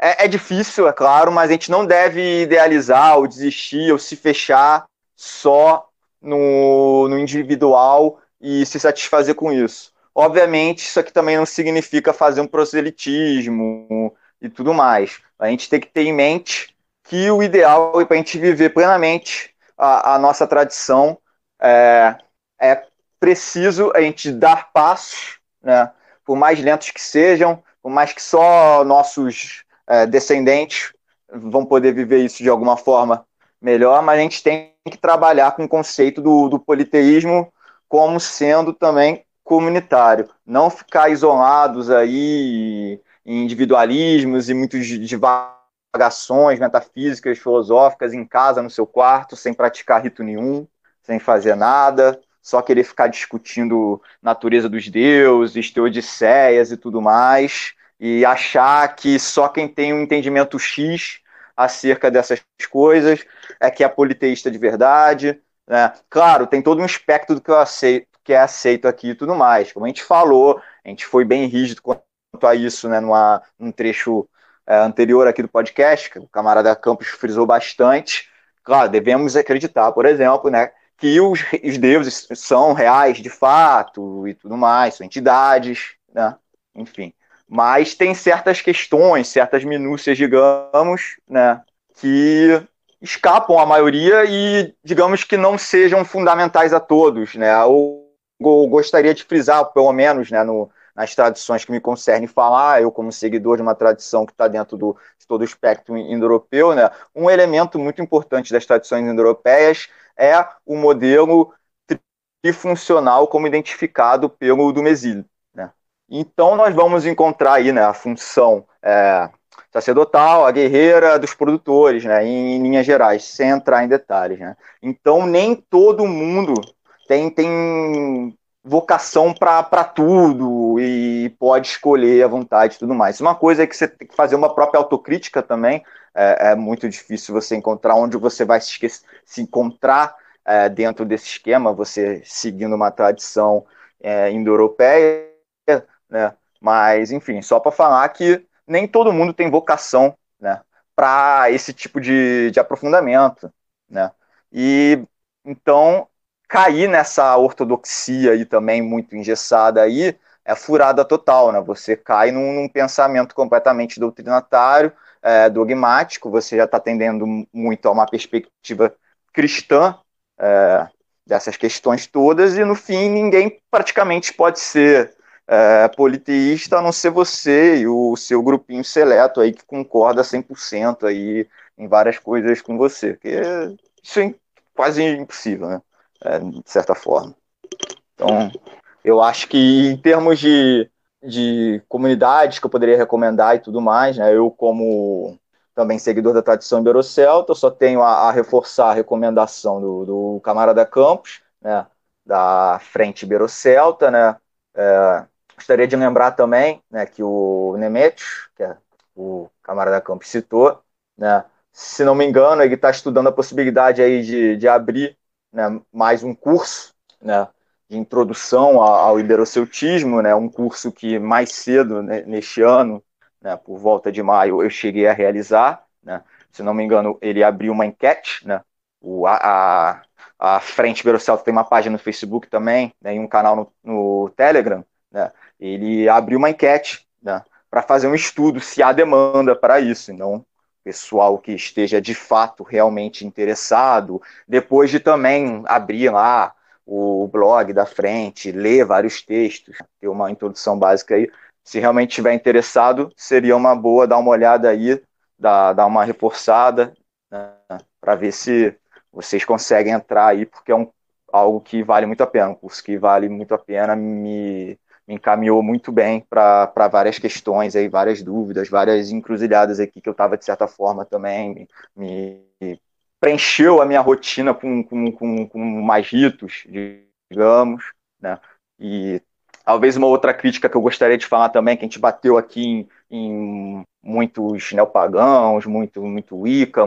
É difícil, é claro, mas a gente não deve idealizar ou desistir ou se fechar só no individual e se satisfazer com isso. Obviamente, isso aqui também não significa fazer um proselitismo e tudo mais. A gente tem que ter em mente que o ideal é para a gente viver plenamente a nossa tradição. É preciso a gente dar passos, né, por mais lentos que sejam, por mais que só nossos descendentes vão poder viver isso de alguma forma melhor, mas a gente tem que trabalhar com o conceito do politeísmo como sendo também comunitário. Não ficar isolados aí em individualismos e muitas divagações metafísicas, filosóficas em casa, no seu quarto, sem praticar rito nenhum, sem fazer nada, só querer ficar discutindo natureza dos deuses, teodiceias e tudo mais, e achar que só quem tem um entendimento X acerca dessas coisas é que é politeísta de verdade, né? Claro, tem todo um espectro do que eu aceito, que é aceito aqui e tudo mais. Como a gente falou, a gente foi bem rígido quanto a isso, né, num trecho anterior aqui do podcast, que o camarada Campos frisou bastante. Claro, devemos acreditar, por exemplo, né, que os deuses são reais de fato e tudo mais, são entidades, né? Enfim. Mas tem certas questões, certas minúcias, digamos, né, que escapam à maioria e, digamos, que não sejam fundamentais a todos, né? Ou gostaria de frisar, pelo menos, né, nas tradições que me concerne falar, eu como seguidor de uma tradição que está dentro de todo o espectro indo-europeu, né, um elemento muito importante das tradições indo-europeias é o modelo trifuncional como identificado pelo Dumézil. Né? Então nós vamos encontrar aí, né, a função sacerdotal, a guerreira dos produtores, né, em linhas gerais, sem entrar em detalhes. Né? Então nem todo mundo tem vocação para tudo e pode escolher à vontade e tudo mais. Uma coisa é que você tem que fazer uma própria autocrítica também. É muito difícil você encontrar onde você vai se encontrar dentro desse esquema, você seguindo uma tradição indo-europeia, né? Mas, enfim, só para falar que nem todo mundo tem vocação, né, para esse tipo de aprofundamento. Né? E, então, cair nessa ortodoxia aí também muito engessada aí é furada total, né? Você cai num pensamento completamente doutrinatário, dogmático, você já está tendendo muito a uma perspectiva cristã dessas questões todas, e no fim ninguém praticamente pode ser politeísta a não ser você e o seu grupinho seleto aí que concorda 100% aí em várias coisas com você, porque isso é quase impossível, né? De certa forma. Então, eu acho que em termos de comunidades que eu poderia recomendar e tudo mais, né, eu como também seguidor da tradição ibero-celta. Eu só tenho a reforçar a recomendação do camarada Campos, né, da Frente Ibero-Celta, né. Gostaria de lembrar também, né, que o Nemeth, que é o camarada Campos citou, né, se não me engano, ele está estudando a possibilidade aí de abrir, né, mais um curso, né, de introdução ao iberoceltismo, né, um curso que mais cedo, né, neste ano, né, por volta de maio, eu cheguei a realizar, né, se não me engano, ele abriu uma enquete, né, a Frente Iberocelta tem uma página no Facebook também, né, e um canal no Telegram, né, ele abriu uma enquete, né, para fazer um estudo se há demanda para isso, não pessoal que esteja de fato realmente interessado, depois de também abrir lá o blog da frente, ler vários textos, ter uma introdução básica aí. Se realmente estiver interessado, seria uma boa dar uma olhada aí, dar uma reforçada, né, para ver se vocês conseguem entrar aí, porque é algo que vale muito a pena, um curso que vale muito a pena, me encaminhou muito bem para várias questões, aí, várias dúvidas, várias encruzilhadas aqui que eu estava, de certa forma, também me preencheu a minha rotina com mais ritos, digamos, né? E talvez uma outra crítica que eu gostaria de falar também, que a gente bateu aqui em muitos neopagãos, muito Wicca,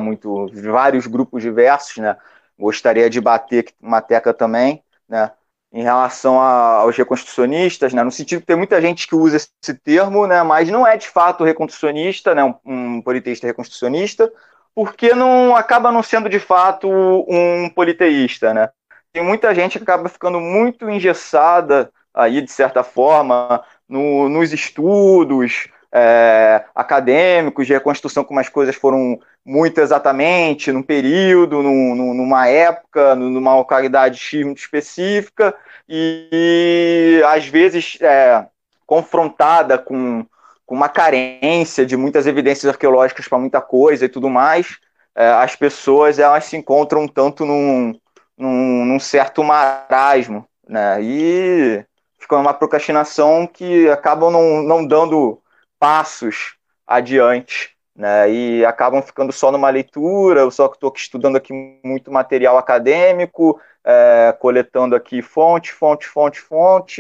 vários grupos diversos, né? Gostaria de bater uma tecla também, né, em relação aos reconstrucionistas, né, no sentido que tem muita gente que usa esse termo, né, mas não é de fato reconstrucionista, né, um politeísta reconstrucionista, porque não acaba não sendo de fato um politeísta, né. Tem muita gente que acaba ficando muito engessada aí, de certa forma, nos estudos acadêmicos de reconstrução, como as coisas foram muito exatamente num período, numa época, numa localidade X muito específica, e às vezes confrontada com uma carência de muitas evidências arqueológicas para muita coisa e tudo mais, as pessoas elas se encontram um tanto num certo marasmo, né? E fica uma procrastinação que acabam não dando passos adiante, né? E acabam ficando só numa leitura. Eu só estou estudando aqui muito material acadêmico, coletando aqui fonte,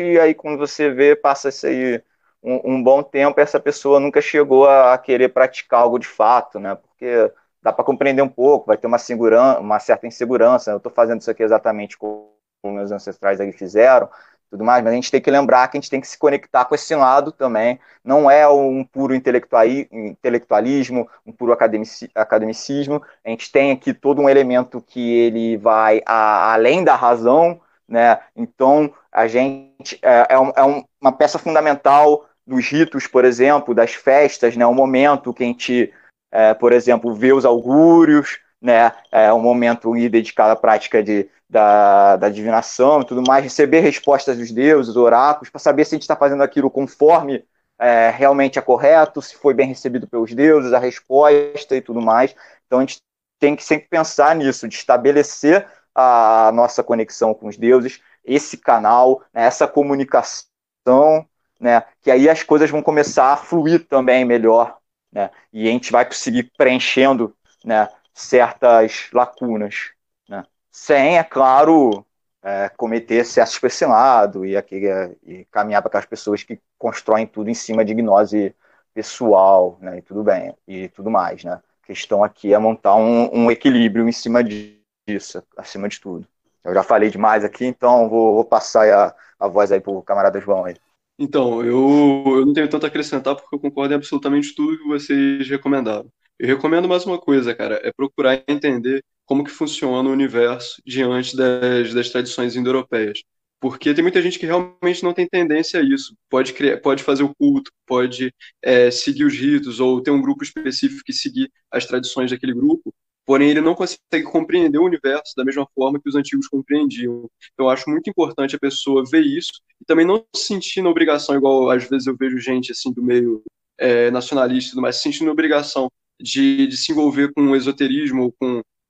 e aí quando você vê, passa-se aí um bom tempo, essa pessoa nunca chegou a querer praticar algo de fato, né? Porque dá para compreender um pouco, vai ter uma certa insegurança. Eu estou fazendo isso aqui exatamente como meus ancestrais aí fizeram, tudo mais, mas a gente tem que lembrar que a gente tem que se conectar com esse lado também. Não é um puro intelectualismo, um puro academicismo. A gente tem aqui todo um elemento que ele vai além da razão, né? Então, a gente uma peça fundamental dos ritos, por exemplo, das festas, né? Um momento que a gente, por exemplo, vê os augúrios, né? É um momento dedicado à prática da divinação e tudo mais, receber respostas dos deuses, oráculos, para saber se a gente está fazendo aquilo conforme realmente é correto, se foi bem recebido pelos deuses, a resposta e tudo mais. Então a gente tem que sempre pensar nisso, de estabelecer a nossa conexão com os deuses, esse canal, né, essa comunicação, né, que aí as coisas vão começar a fluir também melhor, né, e a gente vai conseguir preenchendo, né, certas lacunas, né, sem, é claro, cometer excessos para esse lado e caminhar para aquelas pessoas que constroem tudo em cima de gnose pessoal, né, e tudo bem, e tudo mais, né. A questão aqui é montar um equilíbrio em cima disso, acima de tudo. Eu já falei demais aqui, então vou passar a voz aí para o camarada João aí. Então, eu não tenho tanto a acrescentar porque eu concordo em absolutamente tudo que vocês recomendaram. Eu recomendo mais uma coisa, cara, é procurar entender como que funciona o universo diante das tradições indo-europeias. Porque tem muita gente que realmente não tem tendência a isso. Pode fazer o culto, pode seguir os ritos, ou ter um grupo específico e seguir as tradições daquele grupo, porém ele não consegue compreender o universo da mesma forma que os antigos compreendiam. Então, eu acho muito importante a pessoa ver isso e também não se sentir na obrigação, igual às vezes eu vejo gente assim do meio nacionalista e tudo mais, se sentindo na obrigação de se envolver com o esoterismo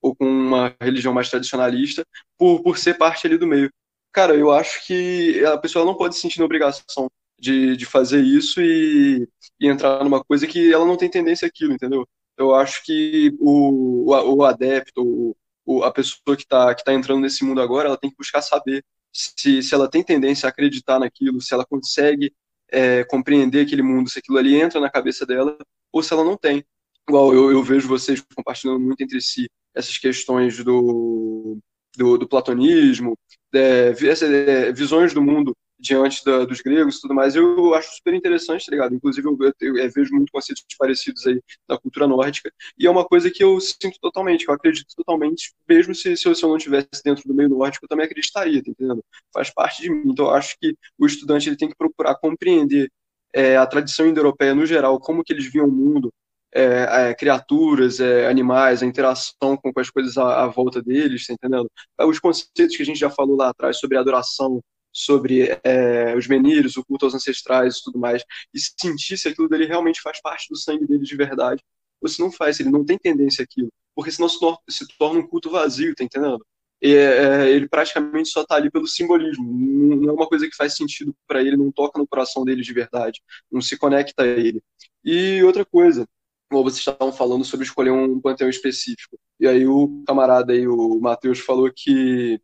ou com uma religião mais tradicionalista por ser parte ali do meio. Cara, eu acho que a pessoa não pode se sentir na obrigação de fazer isso e entrar numa coisa que ela não tem tendência àquilo, entendeu? Eu acho que o adepto, a pessoa que tá entrando nesse mundo agora, ela tem que buscar saber se ela tem tendência a acreditar naquilo, se ela consegue compreender aquele mundo, se aquilo ali entra na cabeça dela, ou se ela não tem. Igual eu vejo vocês compartilhando muito entre si essas questões do platonismo, visões do mundo diante dos gregos e tudo mais, eu acho super interessante, tá ligado? Inclusive, eu vejo muito conceitos parecidos aí da cultura nórdica, e é uma coisa que eu sinto totalmente, que eu acredito totalmente, mesmo se eu não estivesse dentro do meio nórdico, eu também acreditaria, tá entendendo? Faz parte de mim. Então, eu acho que o estudante ele tem que procurar compreender a tradição indo-europeia no geral, como que eles viam o mundo, criaturas, animais, a interação com as coisas à volta deles, tá entendendo? Os conceitos que a gente já falou lá atrás sobre adoração, sobre os menires, o culto aos ancestrais e tudo mais, e sentir se aquilo dele realmente faz parte do sangue dele de verdade, ou se não faz, se ele não tem tendência àquilo, porque senão se torna um culto vazio, tá entendendo? Ele praticamente só tá ali pelo simbolismo, não é uma coisa que faz sentido para ele, não toca no coração dele de verdade, não se conecta a ele. E outra coisa, como vocês estavam falando sobre escolher um panteão específico. E aí o camarada aí, o Matheus, falou que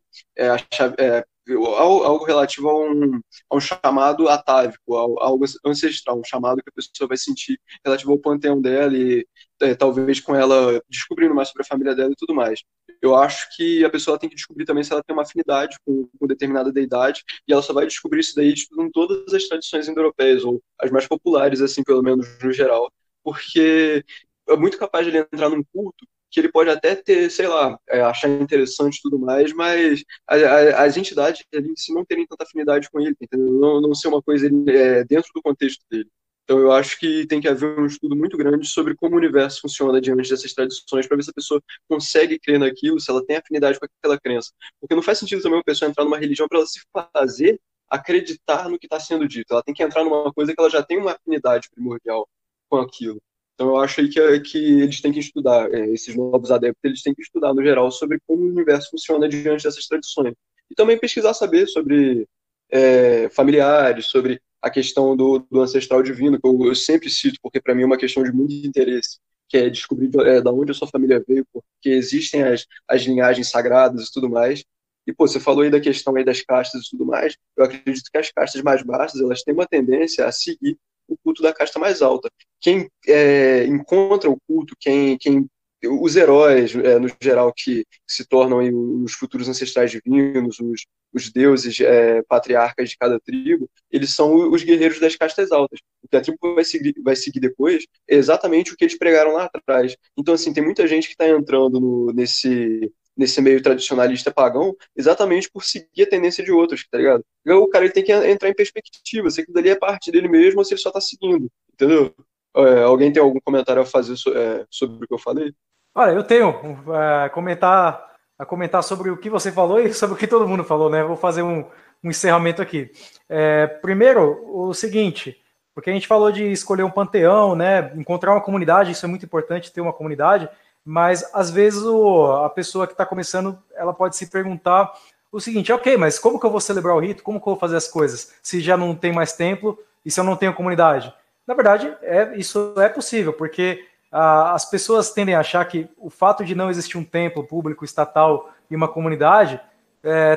algo relativo a um chamado atávico, algo ancestral, um chamado que a pessoa vai sentir relativo ao panteão dela e talvez com ela descobrindo mais sobre a família dela e tudo mais. Eu acho que a pessoa tem que descobrir também se ela tem uma afinidade com determinada deidade, e ela só vai descobrir isso daí estudando todas as tradições indo-europeias, ou as mais populares, assim, pelo menos no geral, porque é muito capaz de ele entrar num culto que ele pode até ter, sei lá, achar interessante e tudo mais, mas as entidades ali em si não terem tanta afinidade com ele, entendeu? Não ser uma coisa dentro do contexto dele. Então eu acho que tem que haver um estudo muito grande sobre como o universo funciona diante dessas tradições, para ver se a pessoa consegue crer naquilo, se ela tem afinidade com aquela crença. Porque não faz sentido também uma pessoa entrar numa religião para ela se fazer acreditar no que está sendo dito. Ela tem que entrar numa coisa que ela já tem uma afinidade primordial com aquilo. Então eu acho aí que eles têm que estudar, esses novos adeptos, eles têm que estudar no geral sobre como o universo funciona diante dessas tradições. E também pesquisar saber sobre familiares, sobre a questão do ancestral divino, que eu sempre cito, porque para mim é uma questão de muito interesse, que é descobrir da onde a sua família veio, porque existem as linhagens sagradas e tudo mais. E, pô, você falou aí da questão aí das castas e tudo mais, eu acredito que as castas mais baixas, elas têm uma tendência a seguir o culto da casta mais alta. Quem encontra o culto, os heróis, no geral, que se tornam aí os futuros ancestrais divinos, os deuses patriarcas de cada tribo, eles são os guerreiros das castas altas. O que a tribo vai seguir depois é exatamente o que eles pregaram lá atrás. Então, assim, tem muita gente que está entrando nesse meio tradicionalista pagão exatamente por seguir a tendência de outros, tá ligado? O cara ele tem que entrar em perspectiva, se aquilo dali é parte dele mesmo ou se ele só tá seguindo, entendeu? Alguém tem algum comentário a fazer sobre o que eu falei? Olha, eu tenho a comentar sobre o que você falou e sobre o que todo mundo falou, né? Vou fazer um encerramento aqui. Primeiro, o seguinte, porque a gente falou de escolher um panteão, né? Encontrar uma comunidade, isso é muito importante, ter uma comunidade, mas às vezes a pessoa que está começando, ela pode se perguntar o seguinte, ok, mas como que eu vou celebrar o rito? Como que eu vou fazer as coisas? Se já não tem mais templo e se eu não tenho comunidade? Na verdade, isso é possível, porque as pessoas tendem a achar que o fato de não existir um templo público, estatal e uma comunidade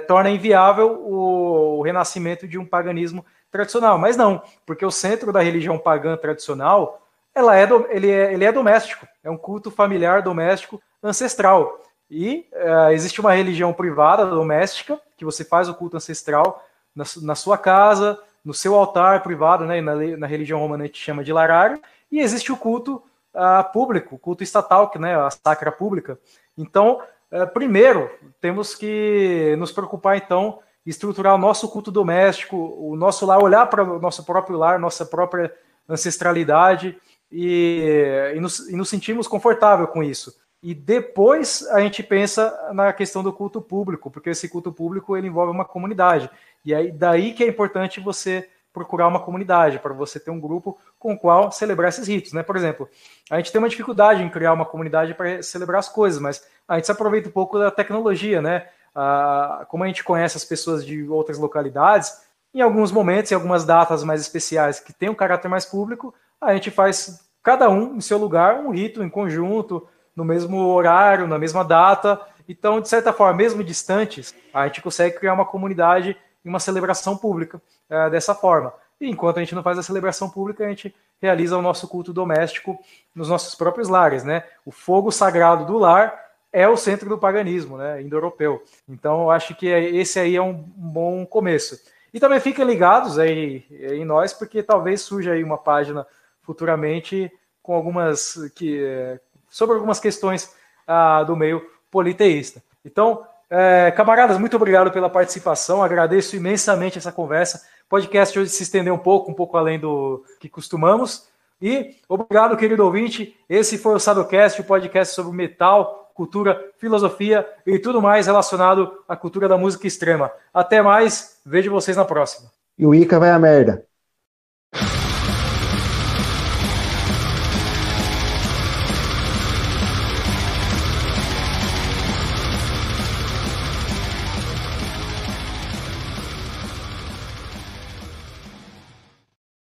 torna inviável o renascimento de um paganismo tradicional. Mas não, porque o centro da religião pagã tradicional ele é doméstico, é um culto familiar doméstico ancestral. E existe uma religião privada doméstica, que você faz o culto ancestral na sua casa, no seu altar privado, né? Na religião romana a gente chama de larário, e existe o culto público, o culto estatal, que, né, a sacra pública. Então, primeiro, temos que nos preocupar, então, estruturar o nosso culto doméstico, o nosso lar, olhar para o nosso próprio lar, nossa própria ancestralidade, e nos sentirmos confortável com isso. E depois a gente pensa na questão do culto público, porque esse culto público ele envolve uma comunidade. E aí daí que é importante você procurar uma comunidade, para você ter um grupo com o qual celebrar esses ritos, né? Por exemplo, a gente tem uma dificuldade em criar uma comunidade para celebrar as coisas, mas a gente se aproveita um pouco da tecnologia, né? Como a gente conhece as pessoas de outras localidades, em alguns momentos, em algumas datas mais especiais que tem um caráter mais público, a gente faz cada um em seu lugar, um rito em conjunto, no mesmo horário, na mesma data. Então, de certa forma, mesmo distantes, a gente consegue criar uma comunidade e uma celebração pública dessa forma. E enquanto a gente não faz a celebração pública, a gente realiza o nosso culto doméstico nos nossos próprios lares, né? O fogo sagrado do lar é o centro do paganismo, né, indo-europeu. Então, eu acho que esse aí é um bom começo. E também fiquem ligados aí em nós, porque talvez surja aí uma página futuramente com sobre algumas questões do meio politeísta. Então, camaradas, muito obrigado pela participação, agradeço imensamente essa conversa. O podcast hoje se estendeu um pouco além do que costumamos. E obrigado, querido ouvinte. Esse foi o SadoCast, o podcast sobre metal, cultura, filosofia e tudo mais relacionado à cultura da música extrema. Até mais, vejo vocês na próxima. E o Ica vai a merda.